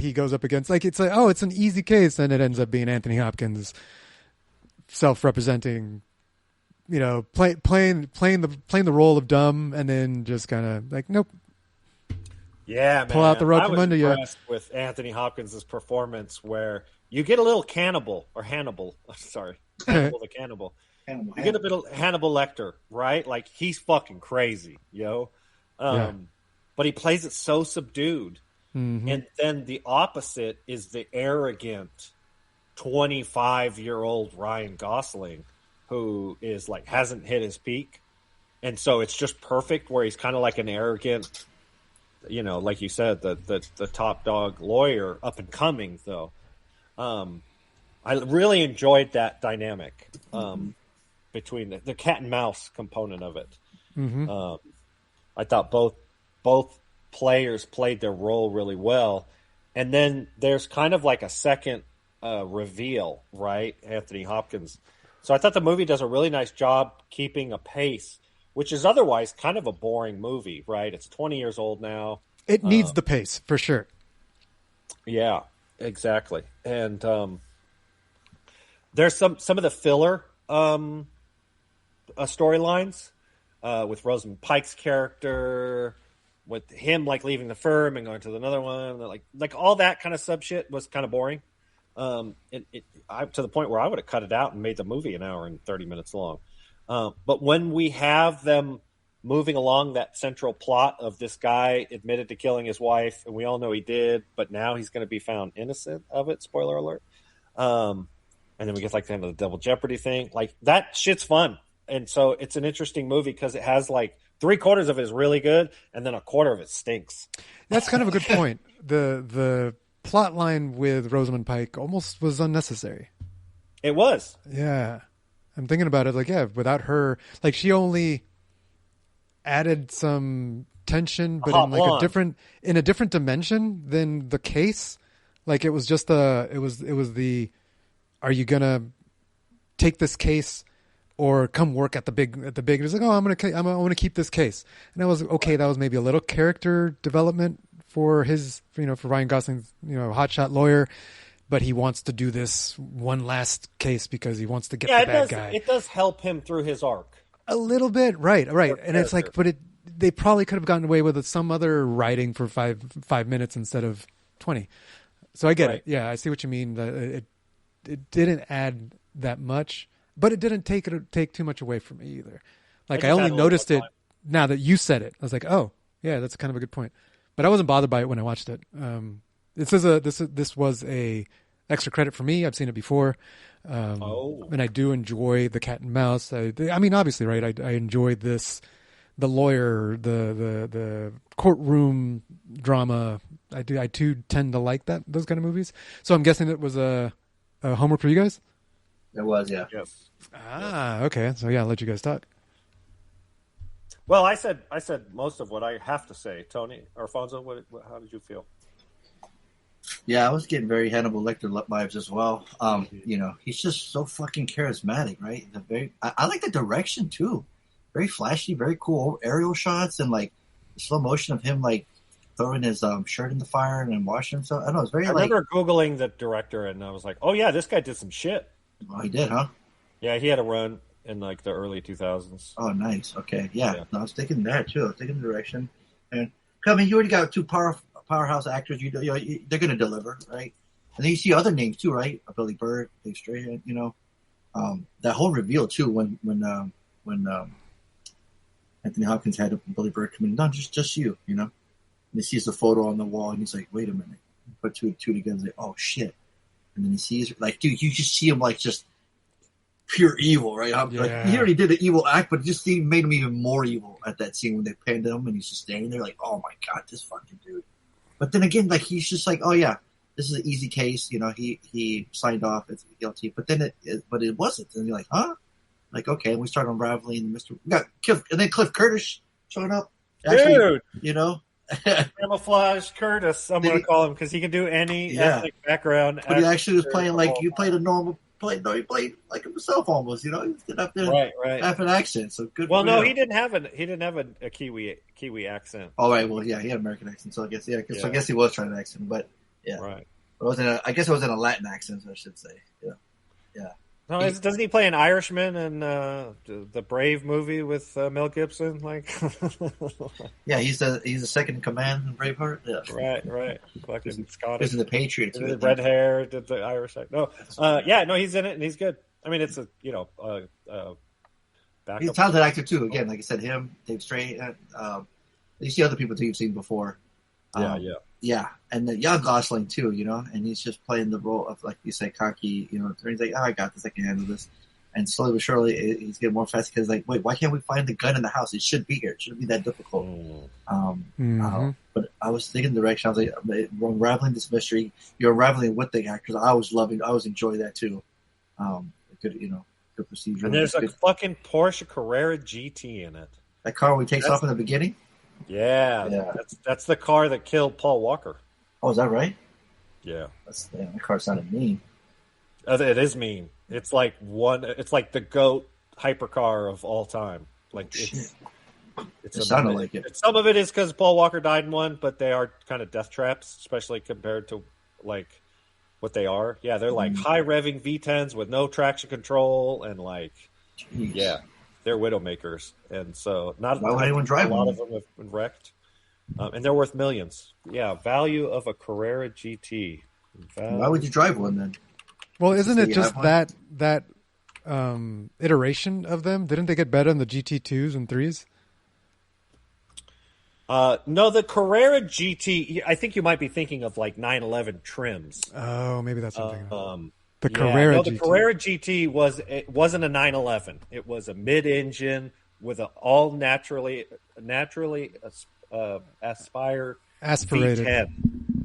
he goes up against it's like, oh, it's an easy case, and it ends up being Anthony Hopkins self-representing, playing the role of dumb, and then just kind of like, nope.
Yeah,
pull out the rug from under you.
I was impressed with Anthony Hopkins' performance, where you get a little Hannibal the Cannibal. You get a bit of Hannibal Lecter, right? Like, he's fucking crazy, but he plays it so subdued.
Mm-hmm.
And then the opposite is the arrogant 25-year-old Ryan Gosling, who is like hasn't hit his peak, and so it's just perfect where he's kind of like an arrogant, like you said, the top dog lawyer, up and coming though. I really enjoyed that dynamic between the cat and mouse component of it.
Mm-hmm.
I thought both players played their role really well, and then there's kind of like a second reveal, right? Anthony Hopkins. So I thought the movie does a really nice job keeping a pace, which is otherwise kind of a boring movie, right? It's 20 years old now.
It needs the pace for sure.
Yeah, exactly. And there's some of the filler storylines with Rosamund Pike's character, with him like leaving the firm and going to another one, like all that kind of sub shit was kind of boring. To the point where I would have cut it out and made the movie an hour and 30 minutes long. But when we have them moving along that central plot of this guy admitted to killing his wife, and we all know he did, but now he's going to be found innocent of it. Spoiler alert. And then we get like the end of the double jeopardy thing. Like, that shit's fun. And so it's an interesting movie because it has like 3/4 of it is really good, and then 1/4 of it stinks.
That's kind of a good point. The plot line with Rosamund Pike almost was unnecessary.
It was.
Yeah. I'm thinking about it, like, yeah, without her, like, she only added some tension, but in like a different dimension than the case. Like, it was just it was the, are you gonna take this case or come work at the big? It was like, oh, I'm gonna keep this case, and I was okay. That was maybe a little character development for his, for Ryan Gosling's, hotshot lawyer. But he wants to do this one last case because he wants to get the bad guy.
It does help him through his arc.
A little bit, right. And it's like, but they probably could have gotten away with some other writing for five minutes instead of 20. So I get it. Yeah, I see what you mean. It didn't add that much, but it didn't take too much away from me either. Like, I only noticed it now that you said it. I was like, oh, yeah, that's kind of a good point. But I wasn't bothered by it when I watched it. This was a extra credit for me. I've seen it before, and I do enjoy the cat and mouse. I mean, obviously, right? I enjoyed this, the lawyer, the courtroom drama. I too tend to like those kind of movies. So I'm guessing it was a homework for you guys.
It was, yeah.
Yes.
Okay. So yeah, I'll let you guys talk.
Well, I said most of what I have to say. Tony or Fonso, how did you feel?
Yeah, I was getting very Hannibal Lecter vibes as well. He's just so fucking charismatic, right? I like the direction too. Very flashy, very cool aerial shots, and like the slow motion of him like throwing his shirt in the fire and then washing himself. I don't know, it's very. I
remember Googling the director, and I was like, "Oh yeah, this guy did some shit."
Oh, he did, huh?
Yeah, he had a run in like the early 2000s.
Oh, nice. Okay, yeah. No, I was thinking that too. I was thinking the direction, and you already got two powerhouse actors. They're going to deliver, right? And then you see other names too, right? Billy Bird, Dave Strahan. That whole reveal too when Anthony Hopkins had Billy Bird come in. No, just you, And he sees the photo on the wall, and he's like, "Wait a minute." Put two together, and like, "Oh shit!" And then he sees, like, dude, you just see him like just pure evil, right?
Yeah.
Like, he already did an evil act, but it just made him even more evil at that scene when they panned him and he's just standing there like, oh my god, this fucking dude. But then again, like, he's just like, oh yeah, this is an easy case. You know, he signed off as guilty, but then but it wasn't. And you're like, huh? Like, okay, and we start unraveling we got Cliff, and then Cliff Curtis showing up. Actually,
Dude,
you know,
Camouflage Curtis. I'm going to call him because he can do any ethnic background.
But he actually was playing like you played a normal play. No, he played like himself almost. You know, he didn't have to have an accent. So good.
Well,
for
no,
him.
he didn't have a Kiwi accent.
All right. Well, yeah, he had an American accent. So I guess So I guess he was trying an accent, but yeah,
right.
It wasn't. I guess it was in a Latin accent, I should say. Yeah, yeah.
No, doesn't he play an Irishman in the Brave movie with Mel Gibson? Like,
yeah, he's the second in command in Braveheart. Yeah,
right. Fucking Scottish.
He's in the Patriots.
Red hair, did the Irish act. No, he's in it and he's good. I mean, it's backup.
He's a talented actor too. Again, like I said, him, Dave Strait. You see other people too you've seen before. Yeah, and the young Gosling too, you know, and he's just playing the role of, like you say, cocky, you know. He's like, oh, I got this, I can handle this. And slowly but surely, he's getting more fast because, like, wait, why can't we find the gun in the house? It should be here. It shouldn't be that difficult. But I was thinking the direction. I was like, we're unraveling this mystery. You're unraveling with the actors. I was enjoying that too. Good procedure.
And there's a fucking Porsche Carrera GT in it.
That car we takes off in the beginning.
Yeah. That's the car that killed Paul Walker.
Oh, is that right?
Yeah.
That car sounded mean.
It is mean. It's like the GOAT hypercar of all time. Like it
sounded like it.
Some of it is because Paul Walker died in one, but they are kind of death traps, especially compared to like what they are. Yeah, they're like high revving V10s with no traction control and like, they're Widowmakers, and so not
why would anyone drive
a lot of them have been wrecked, and they're worth millions. Yeah, value of a Carrera GT.
Why would you drive one then?
Well, isn't it just that iteration of them? Didn't they get better in the GT2s and 3s?
No, the Carrera GT. I think you might be thinking of like 911 trims.
Oh, maybe that's something. The Carrera GT.
The Carrera GT wasn't a 911. It was a mid-engine with an all naturally aspirated V10.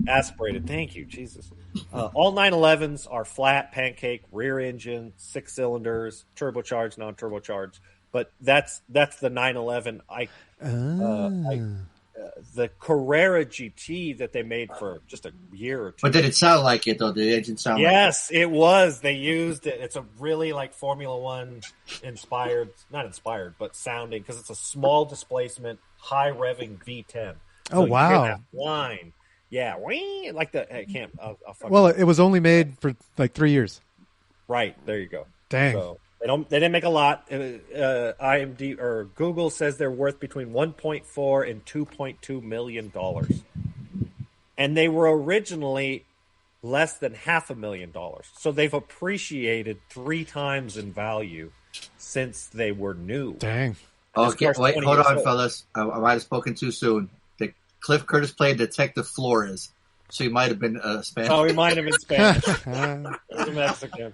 Aspirated. Thank you, Jesus. All 911s are flat pancake rear engine, 6 cylinders, turbocharged, non-turbocharged. But that's the 911. The Carrera GT that they made for just a year or two.
But did it sound like it though? Did the engine sound?
Yes, it was. They used it. It's a really like Formula One inspired, not inspired, but sounding because it's a small displacement, high revving V10.
Oh wow!
You hear that whine. Yeah, like the. I can't. I'll
well, it was only made for like 3 years.
Right there, you go.
Dang.
So they didn't make a lot. IMD or Google says they're worth between 1.4 and 2.2 million dollars, and they were originally less than $500,000. So they've appreciated 3 times in value since they were new.
Dang.
Okay, wait, hold on, fellas. I might have spoken too soon. Cliff Curtis played Detective Flores, so he might have been Spanish.
Oh, he might have been Spanish. He's a Mexican.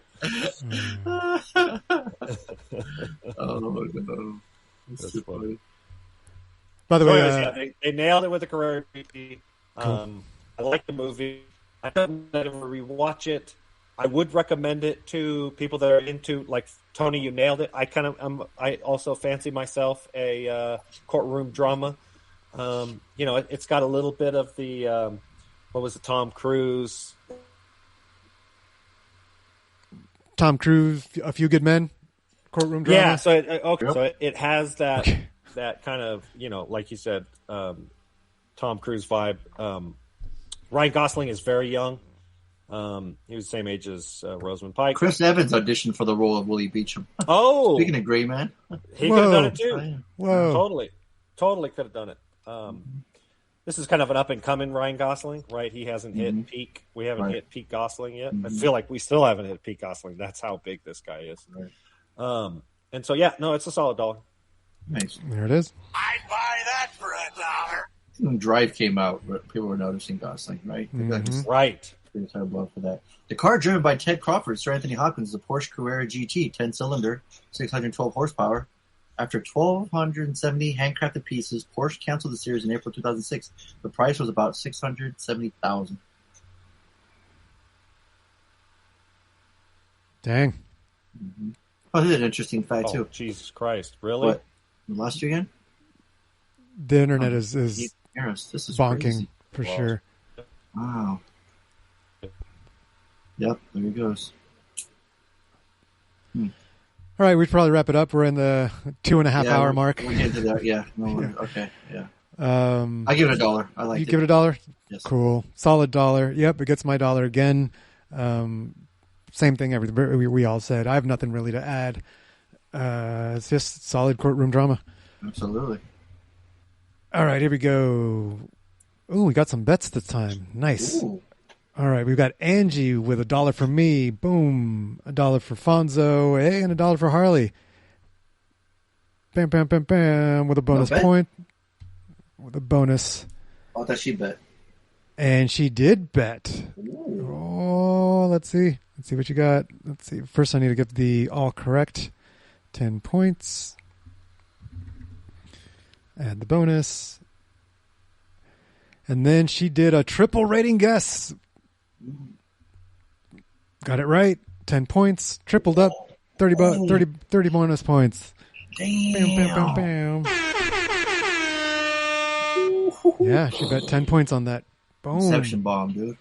Oh, no.
That's funny.
By the way,
they nailed it with the Carrera GT. Cool. I like the movie. I don't ever rewatch it. I would recommend it to people that are into, like Tony. You nailed it. I also fancy myself a courtroom drama. It's got a little bit of the what was it? Tom Cruise,
A Few Good Men, courtroom drama.
Yeah, so it has that that kind of like you said, Tom Cruise vibe. Ryan Gosling is very young. He was the same age as Rosamund Pike.
Chris Evans auditioned for the role of Willie Beecham.
Oh,
speaking of Gray Man,
he could have done it too.
Whoa.
Totally could have done it. This is kind of an up and coming Ryan Gosling, right? He hasn't hit peak. We haven't hit peak Gosling yet. I feel like we still haven't hit peak Gosling. That's how big this guy is.
Right.
And so it's a solid $1.
Nice.
There it is.
I'd buy that for $1.
When Drive came out, people were noticing Gosling, right?
Right.
Pretty high blow for that. The car driven by Ted Crawford, Sir Anthony Hopkins, is a Porsche Carrera GT, 10-cylinder, 612 horsepower. After 1,270 handcrafted pieces, Porsche canceled the series in April 2006. The price was about $670,000.
Dang.
Mm-hmm. Oh, this is an interesting fact, too.
Jesus Christ. Really?
What? We lost you again?
The internet is
This is
bonking
crazy.
for sure.
Wow. Yep, there he goes.
All right, we should probably wrap it up. We're in the 2.5 hour mark.
We get to that. Yeah. No,
Yeah.
Okay. Yeah.
I
give it $1. I like it.
You give it $1?
Yes.
Cool. Solid $1. Yep, it gets my $1 again. Same thing we all said. I have nothing really to add. It's just solid courtroom drama.
Absolutely.
All right, here we go. Ooh, we got some bets this time. Nice.
Ooh.
All right, we've got Angie with $1 for me. Boom. $1 for Fonso. Hey, and $1 for Harley. Bam, bam, bam, bam. With a bonus point. With a bonus.
Oh, I thought she bet.
And she did bet.
Ooh.
Oh, let's see. Let's see what you got. Let's see. First, I need to get the all correct. 10 points. Add the bonus. And then she did a triple rating guess. Got it right. 10 points. Tripled up. 30 bonus points.
Damn.
Bam, bam, bam, bam. Yeah, she bet 10 points on that. Boom.
Inception bomb, dude.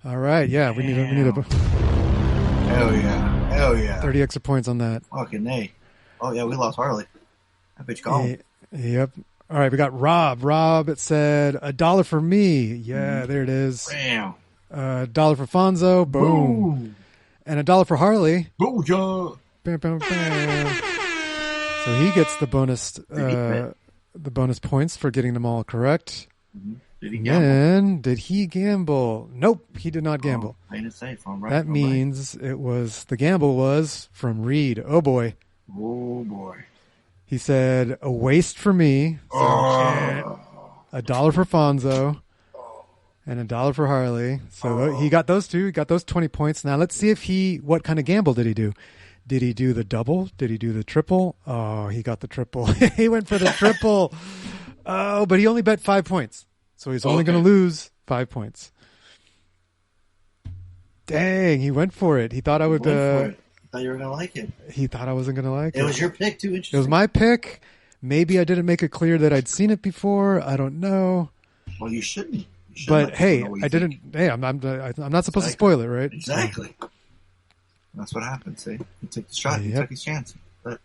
All right. Yeah, we need a
Hell yeah. Hell yeah.
30 extra points on that.
Fucking A. Oh, yeah, we lost Harley. That bitch gone.
Yep. All right, we got Rob. Rob, it said $1 for me. Yeah, there it is.
Bam.
$1 for Fonso. Boom. And $1 for Harley.
Booja.
Bam, bam, bam. So he gets the bonus points for getting them all correct.
Mm-hmm. Did he gamble?
And did he gamble? Nope, he did not gamble.
Plain and safe. Right,
that means the gamble was from Reed. Oh boy.
Oh boy.
He said a waste for me. So $1 for Fonso. And $1 for Harley. So he got those two. He got those 20 points. Now let's see what kind of gamble did he do? Did he do the double? Did he do the triple? Oh, he got the triple. He went for the triple. Oh, but he only bet 5 points. So he's only going to lose 5 points. Dang, he went for it. He thought I would.
I thought you were going to like it.
He thought I wasn't going to like it.
It was your pick, too. Interesting.
It was my pick. Maybe I didn't make it clear that I'd seen it before. I don't know.
Well, you shouldn't.
But hey, I didn't. Hey, I'm not supposed to spoil it, right?
Exactly. That's what happened. See, he took the shot. He took his chance. But...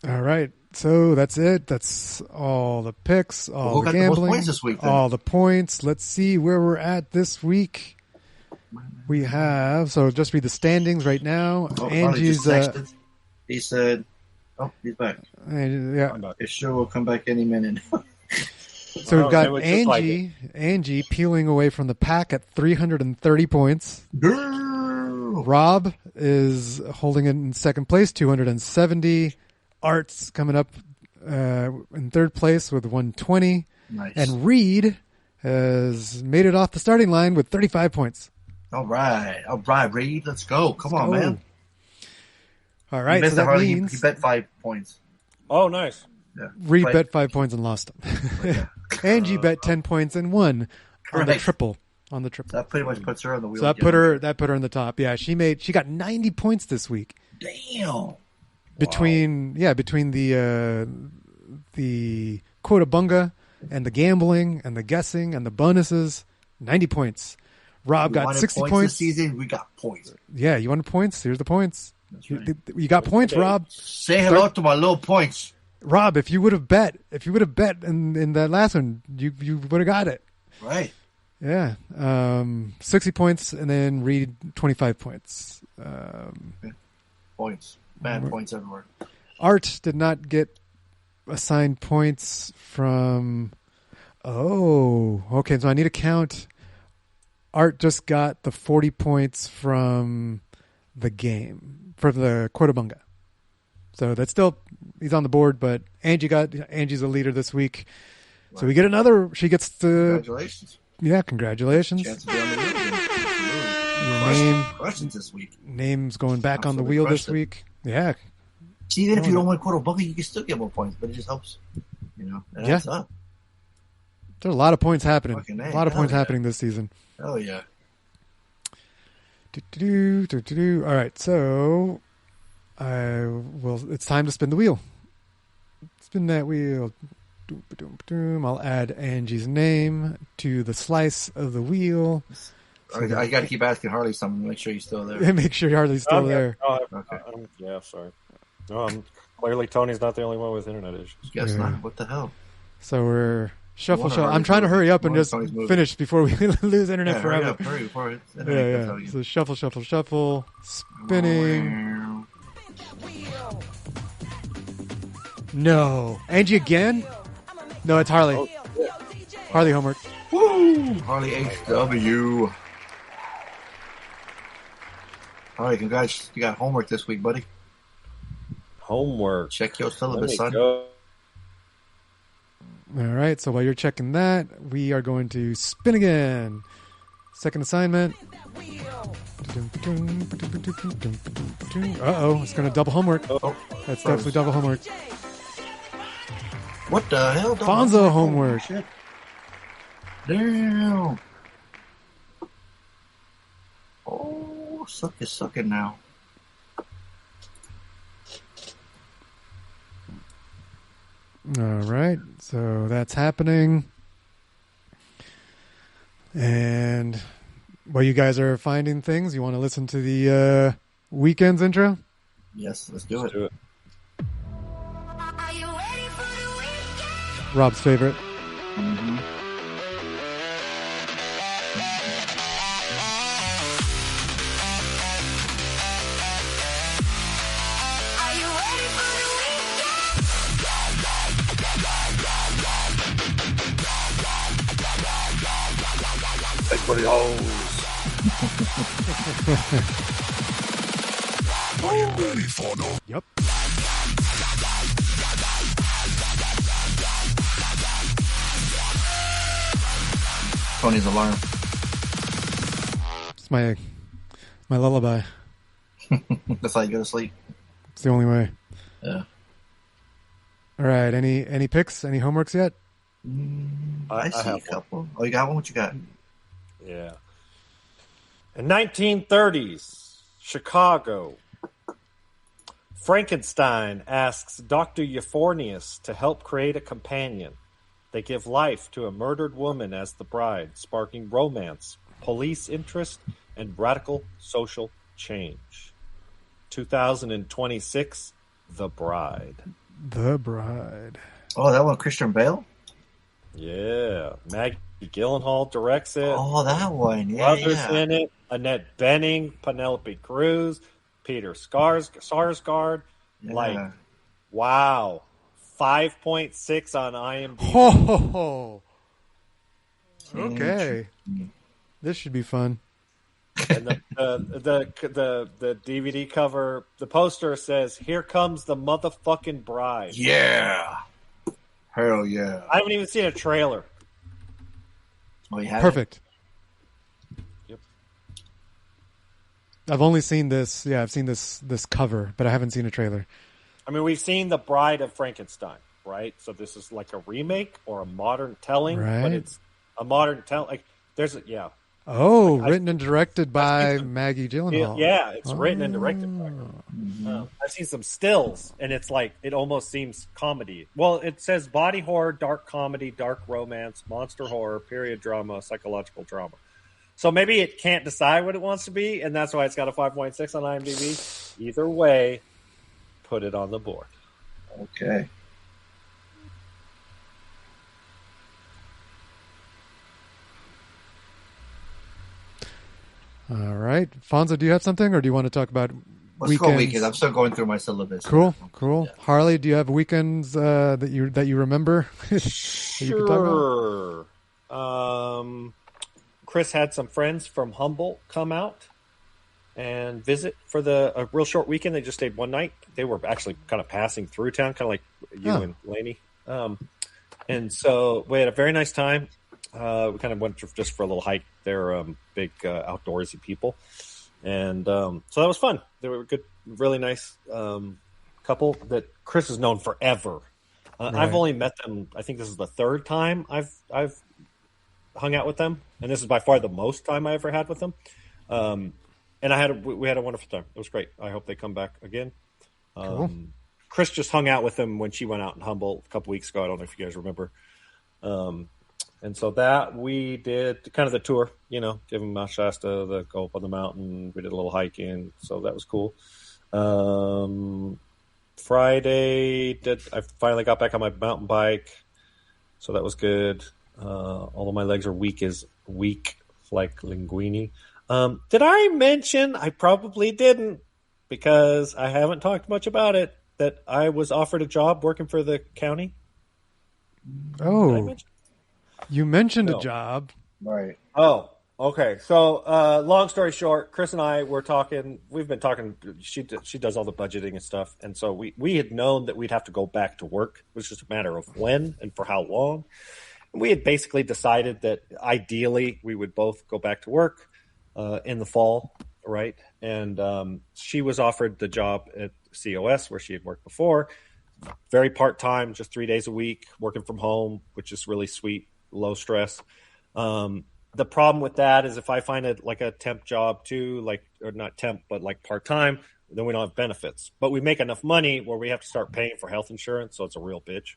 All right. So that's it. That's all the picks, all the gambling,
the most points this week, then?
All the points. Let's see where we're at this week. We have just read the standings right now. Angie's.
He said, "Oh, he's back."
Yeah,
it sure will come back any minute.
So we've got Angie peeling away from the pack at 330 points. Rob is holding it in second place, 270. Art's coming up in third place with 120.
Nice.
And Reed has made it off the starting line with 35 points.
All right, Reed, let's go. Come on, man.
All right, so that means
he bet 5 points.
Oh, nice.
Yeah.
Reed bet 5 points and lost them. Angie bet 10 points and won on the triple.
So that pretty much puts her on the wheel.
So that put her in the top. Yeah, she got 90 points this week.
Damn.
Between the quota bunga and the gambling and the guessing and the bonuses, 90 points. Rob got 60 points.
This season, we got points.
Yeah, you wanted points? Here's the points.
That's right.
You got points, Rob.
Say hello to my little points.
Rob, if you would have bet in that last one, you would have got it.
Right.
Yeah. 60 points and then Reed 25 points.
Points. Bad points everywhere.
Art did not get assigned points from... Oh, okay. So I need to count. Art just got the 40 points from the game, from the Quotabunga. So that's still, he's on the board, but Angie's a leader this week. Right. So we get another, she gets to
Congratulations.
Yeah, congratulations.
Chance to be on the wheel again.
Your
crushed it this week.
Name's going back on the wheel this week. Yeah.
See, even if you don't win quarter bunker, you can still get more points, but it just helps. You know, it adds up.
There's a lot of points happening.
A
lot of points happening this season.
Oh yeah.
All right, so it's time to spin the wheel. Spin that wheel. I'll add Angie's name to the slice of the wheel.
I got to keep asking Harley something to make sure he's still there.
Make sure Harley's still there.
Okay. Yeah, sorry. No, clearly Tony's not the only one with internet issues.
Guess not. What the hell?
So we're shuffle. I'm trying to hurry up and just finish before we lose internet forever.
Hurry before it.
Yeah. So shuffle, spinning. No, Angie again? No, it's Harley.
Oh,
Harley homework.
Woo! Harley HW. Harley, congrats. You got homework this week, buddy.
Homework.
Check your syllabus, son.
All right, so while you're checking that, we are going to spin again. Second assignment. Uh-oh, it's going to double homework.
Oh,
that's definitely double homework.
What the hell?
Fonso homework.
Shit. Damn. Oh, sucking now.
All right, so that's happening. And while you guys are finding things, you want to listen to the Weekends intro?
Yes, let's do it.
Rob's favorite.
Mm-hmm.
Everybody hoes. Are you ready for the...
Yep.
Tony's alarm.
It's my lullaby.
That's how you go to sleep.
It's the only way.
Yeah.
All right. Any picks? Any homeworks yet?
I see a couple. Oh, you got one? What you got?
Yeah. In 1930s, Chicago, Frankenstein asks Dr. Euphornius to help create a companion. They give life to a murdered woman as the bride, sparking romance, police interest, and radical social change. 2026, The Bride.
The Bride.
Oh, that one, Christian Bale?
Yeah. Maggie Gyllenhaal directs it.
Oh, that one. Yeah,
Brothers in it. Annette Bening, Penelope Cruz, Peter Sarsgaard.
Yeah.
Like, wow. 5.6 on IMDb.
Oh, okay. This should be fun.
And the DVD cover, the poster says, "Here comes the motherfucking bride."
Yeah. Hell yeah.
I haven't even seen a trailer.
Oh, you have
Perfect.
Yep.
I've only seen this. Yeah, I've seen this cover, but I haven't seen a trailer.
I mean, we've seen The Bride of Frankenstein, right? So this is like a remake or a modern telling,
Right.
but it's a modern telling. Like, there's a, yeah.
Oh, written and directed by Maggie Gyllenhaal.
Yeah, it's written and directed by her. I've seen some stills, and it's like, it almost seems comedy. Well, it says body horror, dark comedy, dark romance, monster horror, period drama, psychological drama. So maybe it can't decide what it wants to be, and that's why it's got a 5.6 on IMDb. Either way, put it on the board.
Okay.
All right. Fonso, do you have something, or do you want to talk about
Let's go weekends. I'm still going through my syllabus.
Cool. Yeah. Harley, do you have weekends that you remember?
Sure. Chris had some friends from Humboldt come out and visit for a real short weekend. They just stayed one night. They were actually kind of passing through town, kind of like you and Laney. And so we had a very nice time. We kind of went just for a little hike. They're big outdoorsy people. And so that was fun. They were good, really nice couple that Chris has known forever.
Right.
I've only met them. I think this is the third time I've hung out with them, and this is by far the most time I ever had with them. And we had a wonderful time. It was great. I hope they come back again.
Cool.
Chris just hung out with them when she went out in Humboldt a couple weeks ago. I don't know if you guys remember. And so that we did kind of the tour, give them Mount Shasta, go up on the mountain. We did a little hiking, so that was cool. Friday, I finally got back on my mountain bike, so that was good. Although my legs are weak like linguine. Did I mention, I probably didn't, because I haven't talked much about it, that I was offered a job working for the county?
Oh, you mentioned a job.
Right.
Oh, okay. So, long story short, Chris and I were talking. We've been talking. She does all the budgeting and stuff, and so we had known that we'd have to go back to work. It was just a matter of when and for how long. And we had basically decided that ideally we would both go back to work in the fall, right? And she was offered the job at COS where she had worked before. Very part-time, just 3 days a week, working from home, which is really sweet, low stress. The problem with that is if I find it like a temp job too, or not temp, but like part-time, then we don't have benefits. But we make enough money where we have to start paying for health insurance, so it's a real bitch.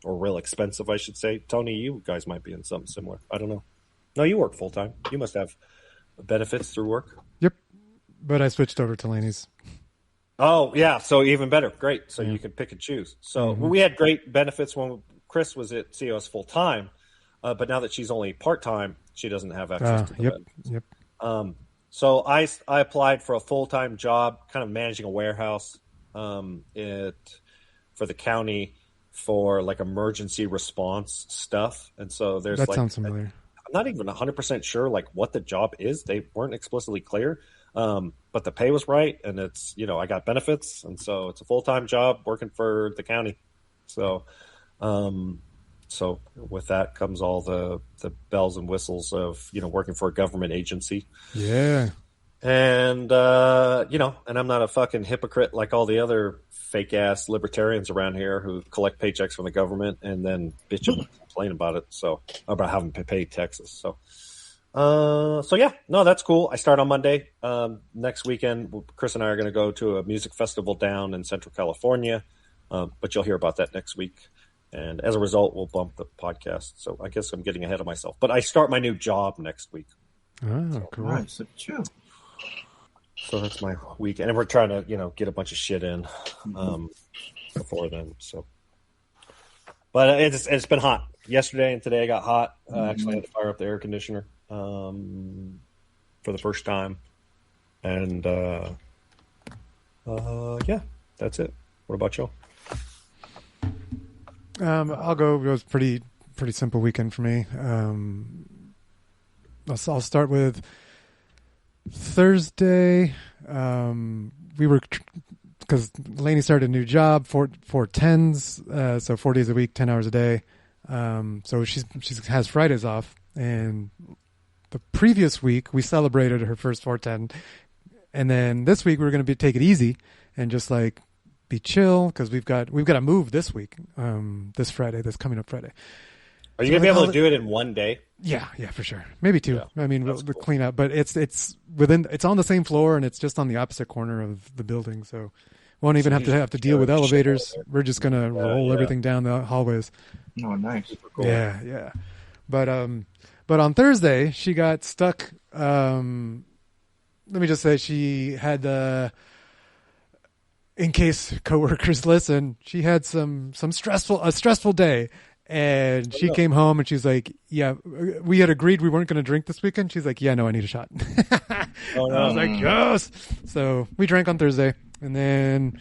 Or real expensive, I should say. Tony, you guys might be in something similar. I don't know. No, you work full-time. You must have benefits through work.
Yep. But I switched over to Laney's.
Oh, yeah. So even better. Great. So you can pick and choose. So we had great benefits when Chris was at COS full-time. But now that she's only part-time, she doesn't have access to the benefits.
Yep.
So I applied for a full-time job, kind of managing a warehouse for the county for like emergency response stuff. And so there's
that sounds familiar.
I'm not even 100% sure like what the job is. They weren't explicitly clear. But the pay was right, and it's, I got benefits, and so it's a full-time job working for the county. So with that comes all the bells and whistles of, working for a government agency.
Yeah.
And, and I'm not a fucking hypocrite like all the other fake ass libertarians around here who collect paychecks from the government and then bitch and complain about it. So about having to pay taxes. So yeah, no, that's cool. I start on Monday. Next weekend, Chris and I are going to go to a music festival down in Central California. But you'll hear about that next week. And as a result, we'll bump the podcast. So I guess I'm getting ahead of myself. But I start my new job next week.
Oh, cool.
Nice. True.
So that's my weekend. And we're trying to, get a bunch of shit in before then. So, but it's been hot. Yesterday and today I got hot. Actually, I had to fire up the air conditioner for the first time. And yeah, that's it. What about you?
I'll go. It was pretty simple weekend for me. I'll start with Thursday. We were, because Lainey started a new job, 410s, so 4 days a week, 10 hours a day. So she has Fridays off, and the previous week we celebrated her first 410, and then this week we were going to take it easy and just like be chill because we've got to move this week, this coming up Friday.
Are you gonna be able to do it in one day?
Yeah, for sure. Maybe two.
Yeah,
I mean, we'll clean up, but it's on the same floor and it's just on the opposite corner of the building, so won't even have to deal with elevators. We're just gonna roll everything down the hallways.
Oh, nice. Super cool.
Yeah. But on Thursday she got stuck. Let me just say she had in case coworkers listen, she had a stressful day. And she came home and she's like, yeah, we had agreed we weren't going to drink this weekend. She's like, yeah, no, I need a shot.
Oh, no.
I was like, yes. So we drank on Thursday, and then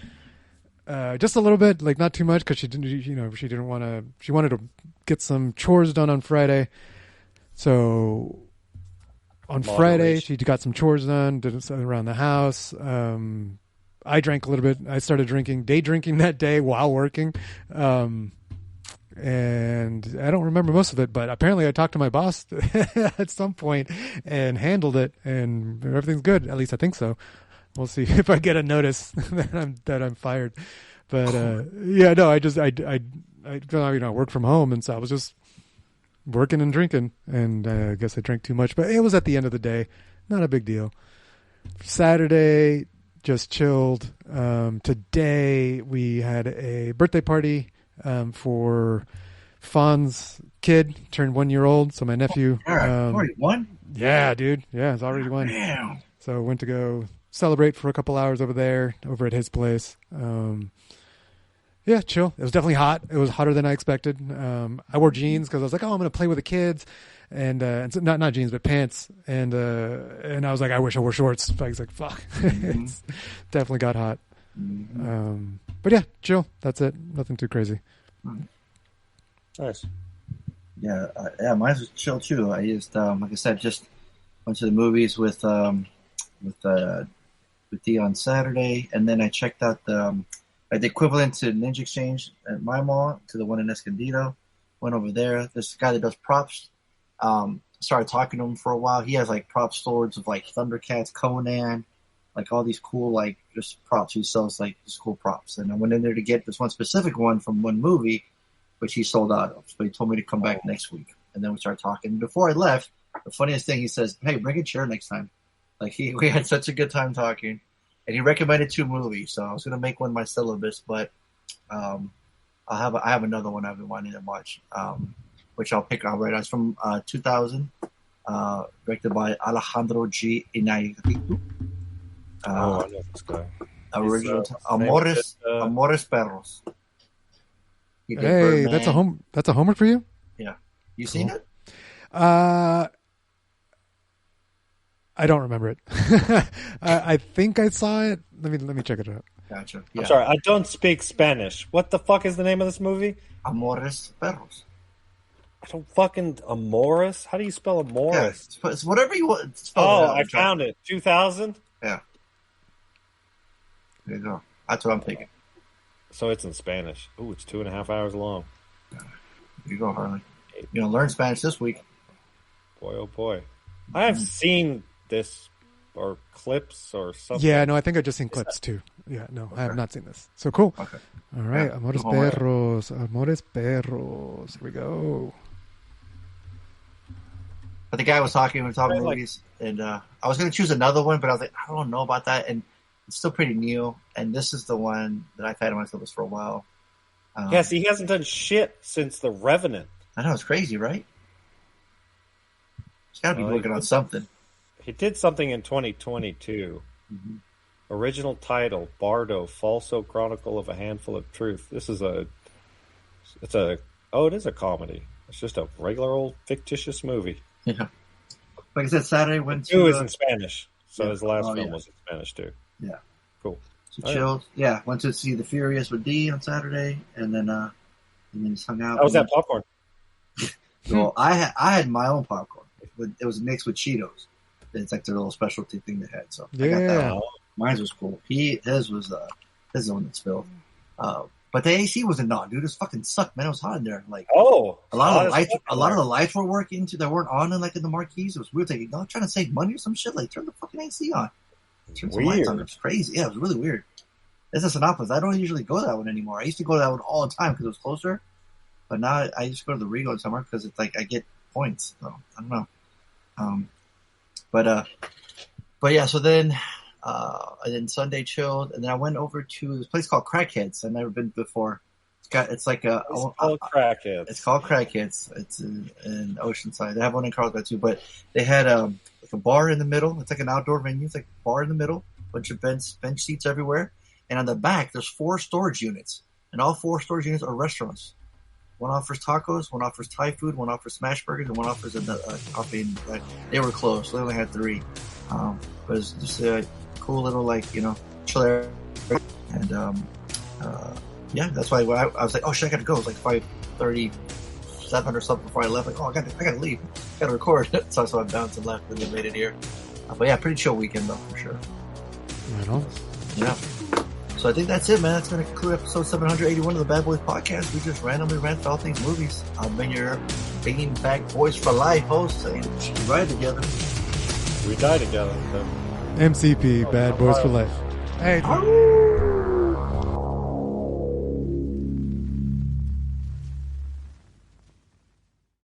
just a little bit, like not too much, because she wanted to get some chores done on Friday. So on Friday, she got some chores done, did it around the house. I drank a little bit. I started day drinking that day while working. and I don't remember most of it, but apparently I talked to my boss at some point and handled it, and everything's good. At least I think so. We'll see if I get a notice that I'm fired. But yeah, no, I work from home, and so I was just working and drinking, and I guess I drank too much, but it was at the end of the day, not a big deal. Saturday, just chilled. Today we had a birthday party for Fawn's kid, turned 1 year old. So my nephew.
Already won?
Yeah, dude. Yeah, it's already won.
Damn.
So went to go celebrate for a couple hours over at his place. Yeah, chill. It was definitely hot. It was hotter than I expected. I wore jeans because I was like, oh, I'm going to play with the kids. And so not jeans, but pants. And I was like, I wish I wore shorts. I was like, fuck. It's definitely got hot. But yeah, chill. That's it. Nothing too crazy.
Nice.
Yeah, mine was chill too. I just, like I said, just went to the movies with Dee on Saturday, and then I checked out the equivalent to Ninja Exchange at my mall, to the one in Escondido. Went over there. This guy that does props. Started talking to him for a while. He has like prop stores of like Thundercats, Conan, like all these cool like just props. He sells like just cool props. And I went in there to get this one specific one from one movie, which he sold out of. So he told me to come back next week. And then we started talking. Before I left, the funniest thing, he says, "Hey, bring a chair next time." Like we had such a good time talking. And he recommended 2 movies, so I was gonna make one my syllabus, but I have another one I've been wanting to watch, which I'll pick out right now. It's from 2000, directed by Alejandro G. Inarritu.
I know this guy.
Original Amores Perros.
Hey, that's a homework for you?
Yeah. You seen it?
I don't remember it. I think I saw it. Let me check it out.
Gotcha. Yeah.
I'm sorry, I don't speak Spanish. What the fuck is the name of this movie?
Amores Perros.
I don't fucking Amores. How do you spell Amores?
Yeah, it's whatever you want.
I found it. 2000.
Yeah. There you go. That's what I'm thinking.
So it's in Spanish. Ooh, it's 2.5 hours long.
There you go, Harley. You're gonna learn Spanish this week.
Boy, oh boy. I have seen this or clips or something.
Yeah, no, I think I've just seen clips too. Yeah, no, I have not seen this. So cool.
Okay.
All right, yeah. Amores Perros. Amores Perros. Here we go.
But the guy was talking, we were talking movies, and I was going to choose another one, but I was like, I don't know about that, and it's still pretty new, and this is the one that I've had on my syllabus for a while.
Yes, he hasn't done shit since The Revenant.
I know, it's crazy, right? He's got to be working on something.
He did something in 2022.
Mm-hmm.
Original title, Bardo, Falso Chronicle of a Handful of Truth. It is a comedy. It's just a regular old fictitious movie.
Yeah. Like I said, Saturday went to...
Two is in Spanish, so his last film was in Spanish too.
Yeah.
Cool.
So chilled. Yeah, went to see The Furious with Dee on Saturday, and then just hung out.
How was that popcorn?
Well, I had my own popcorn. It was mixed with Cheetos. It's like their little specialty thing they had. So I got that. Mine was cool. His was the one that spilled. But the AC wasn't on, dude. It fucking sucked, man. It was hot in there. Like a lot of the lights were working too. They weren't on in in the marquees. It was weird. Like, trying to save money or some shit. Like, turn the fucking AC on. Turn some lights on. It was crazy. Yeah, it was really weird. This is Sinopolis. I don't usually go to that one anymore. I used to go to that one all the time because it was closer. But now I just go to the Regal in summer because it's like I get points. So I don't know. But yeah. So then. And then Sunday chilled, and then I went over to this place called Crackheads. I've never been before. It's called
Crackheads.
It's called Crackheads. It's in Oceanside. They have one in Carlsbad too, but they had like a bar in the middle. It's like an outdoor venue. It's like a bar in the middle, bunch of bench seats everywhere, and on the back there's 4 storage units, and all 4 storage units are restaurants. One offers tacos, one offers Thai food, one offers smash burgers, and one offers coffee. And they were closed, so they only had 3. But it was just a cool little chill area. And yeah, that's why I was like, oh shit, I gotta go. It was like 5:37 or something before I left. Like, oh, I gotta leave, gotta record. so I bounced and left, and then made it here. But yeah, pretty chill weekend though, for sure.
Right on.
Yeah. So I think that's it, man. That's going to conclude episode 781 of the Bad Boys Podcast. We just randomly rant about all things movies. I've been your Beanbag Boys for Life host, saying we ride together.
We die together.
MCP, Bad Boys for Life. Hey.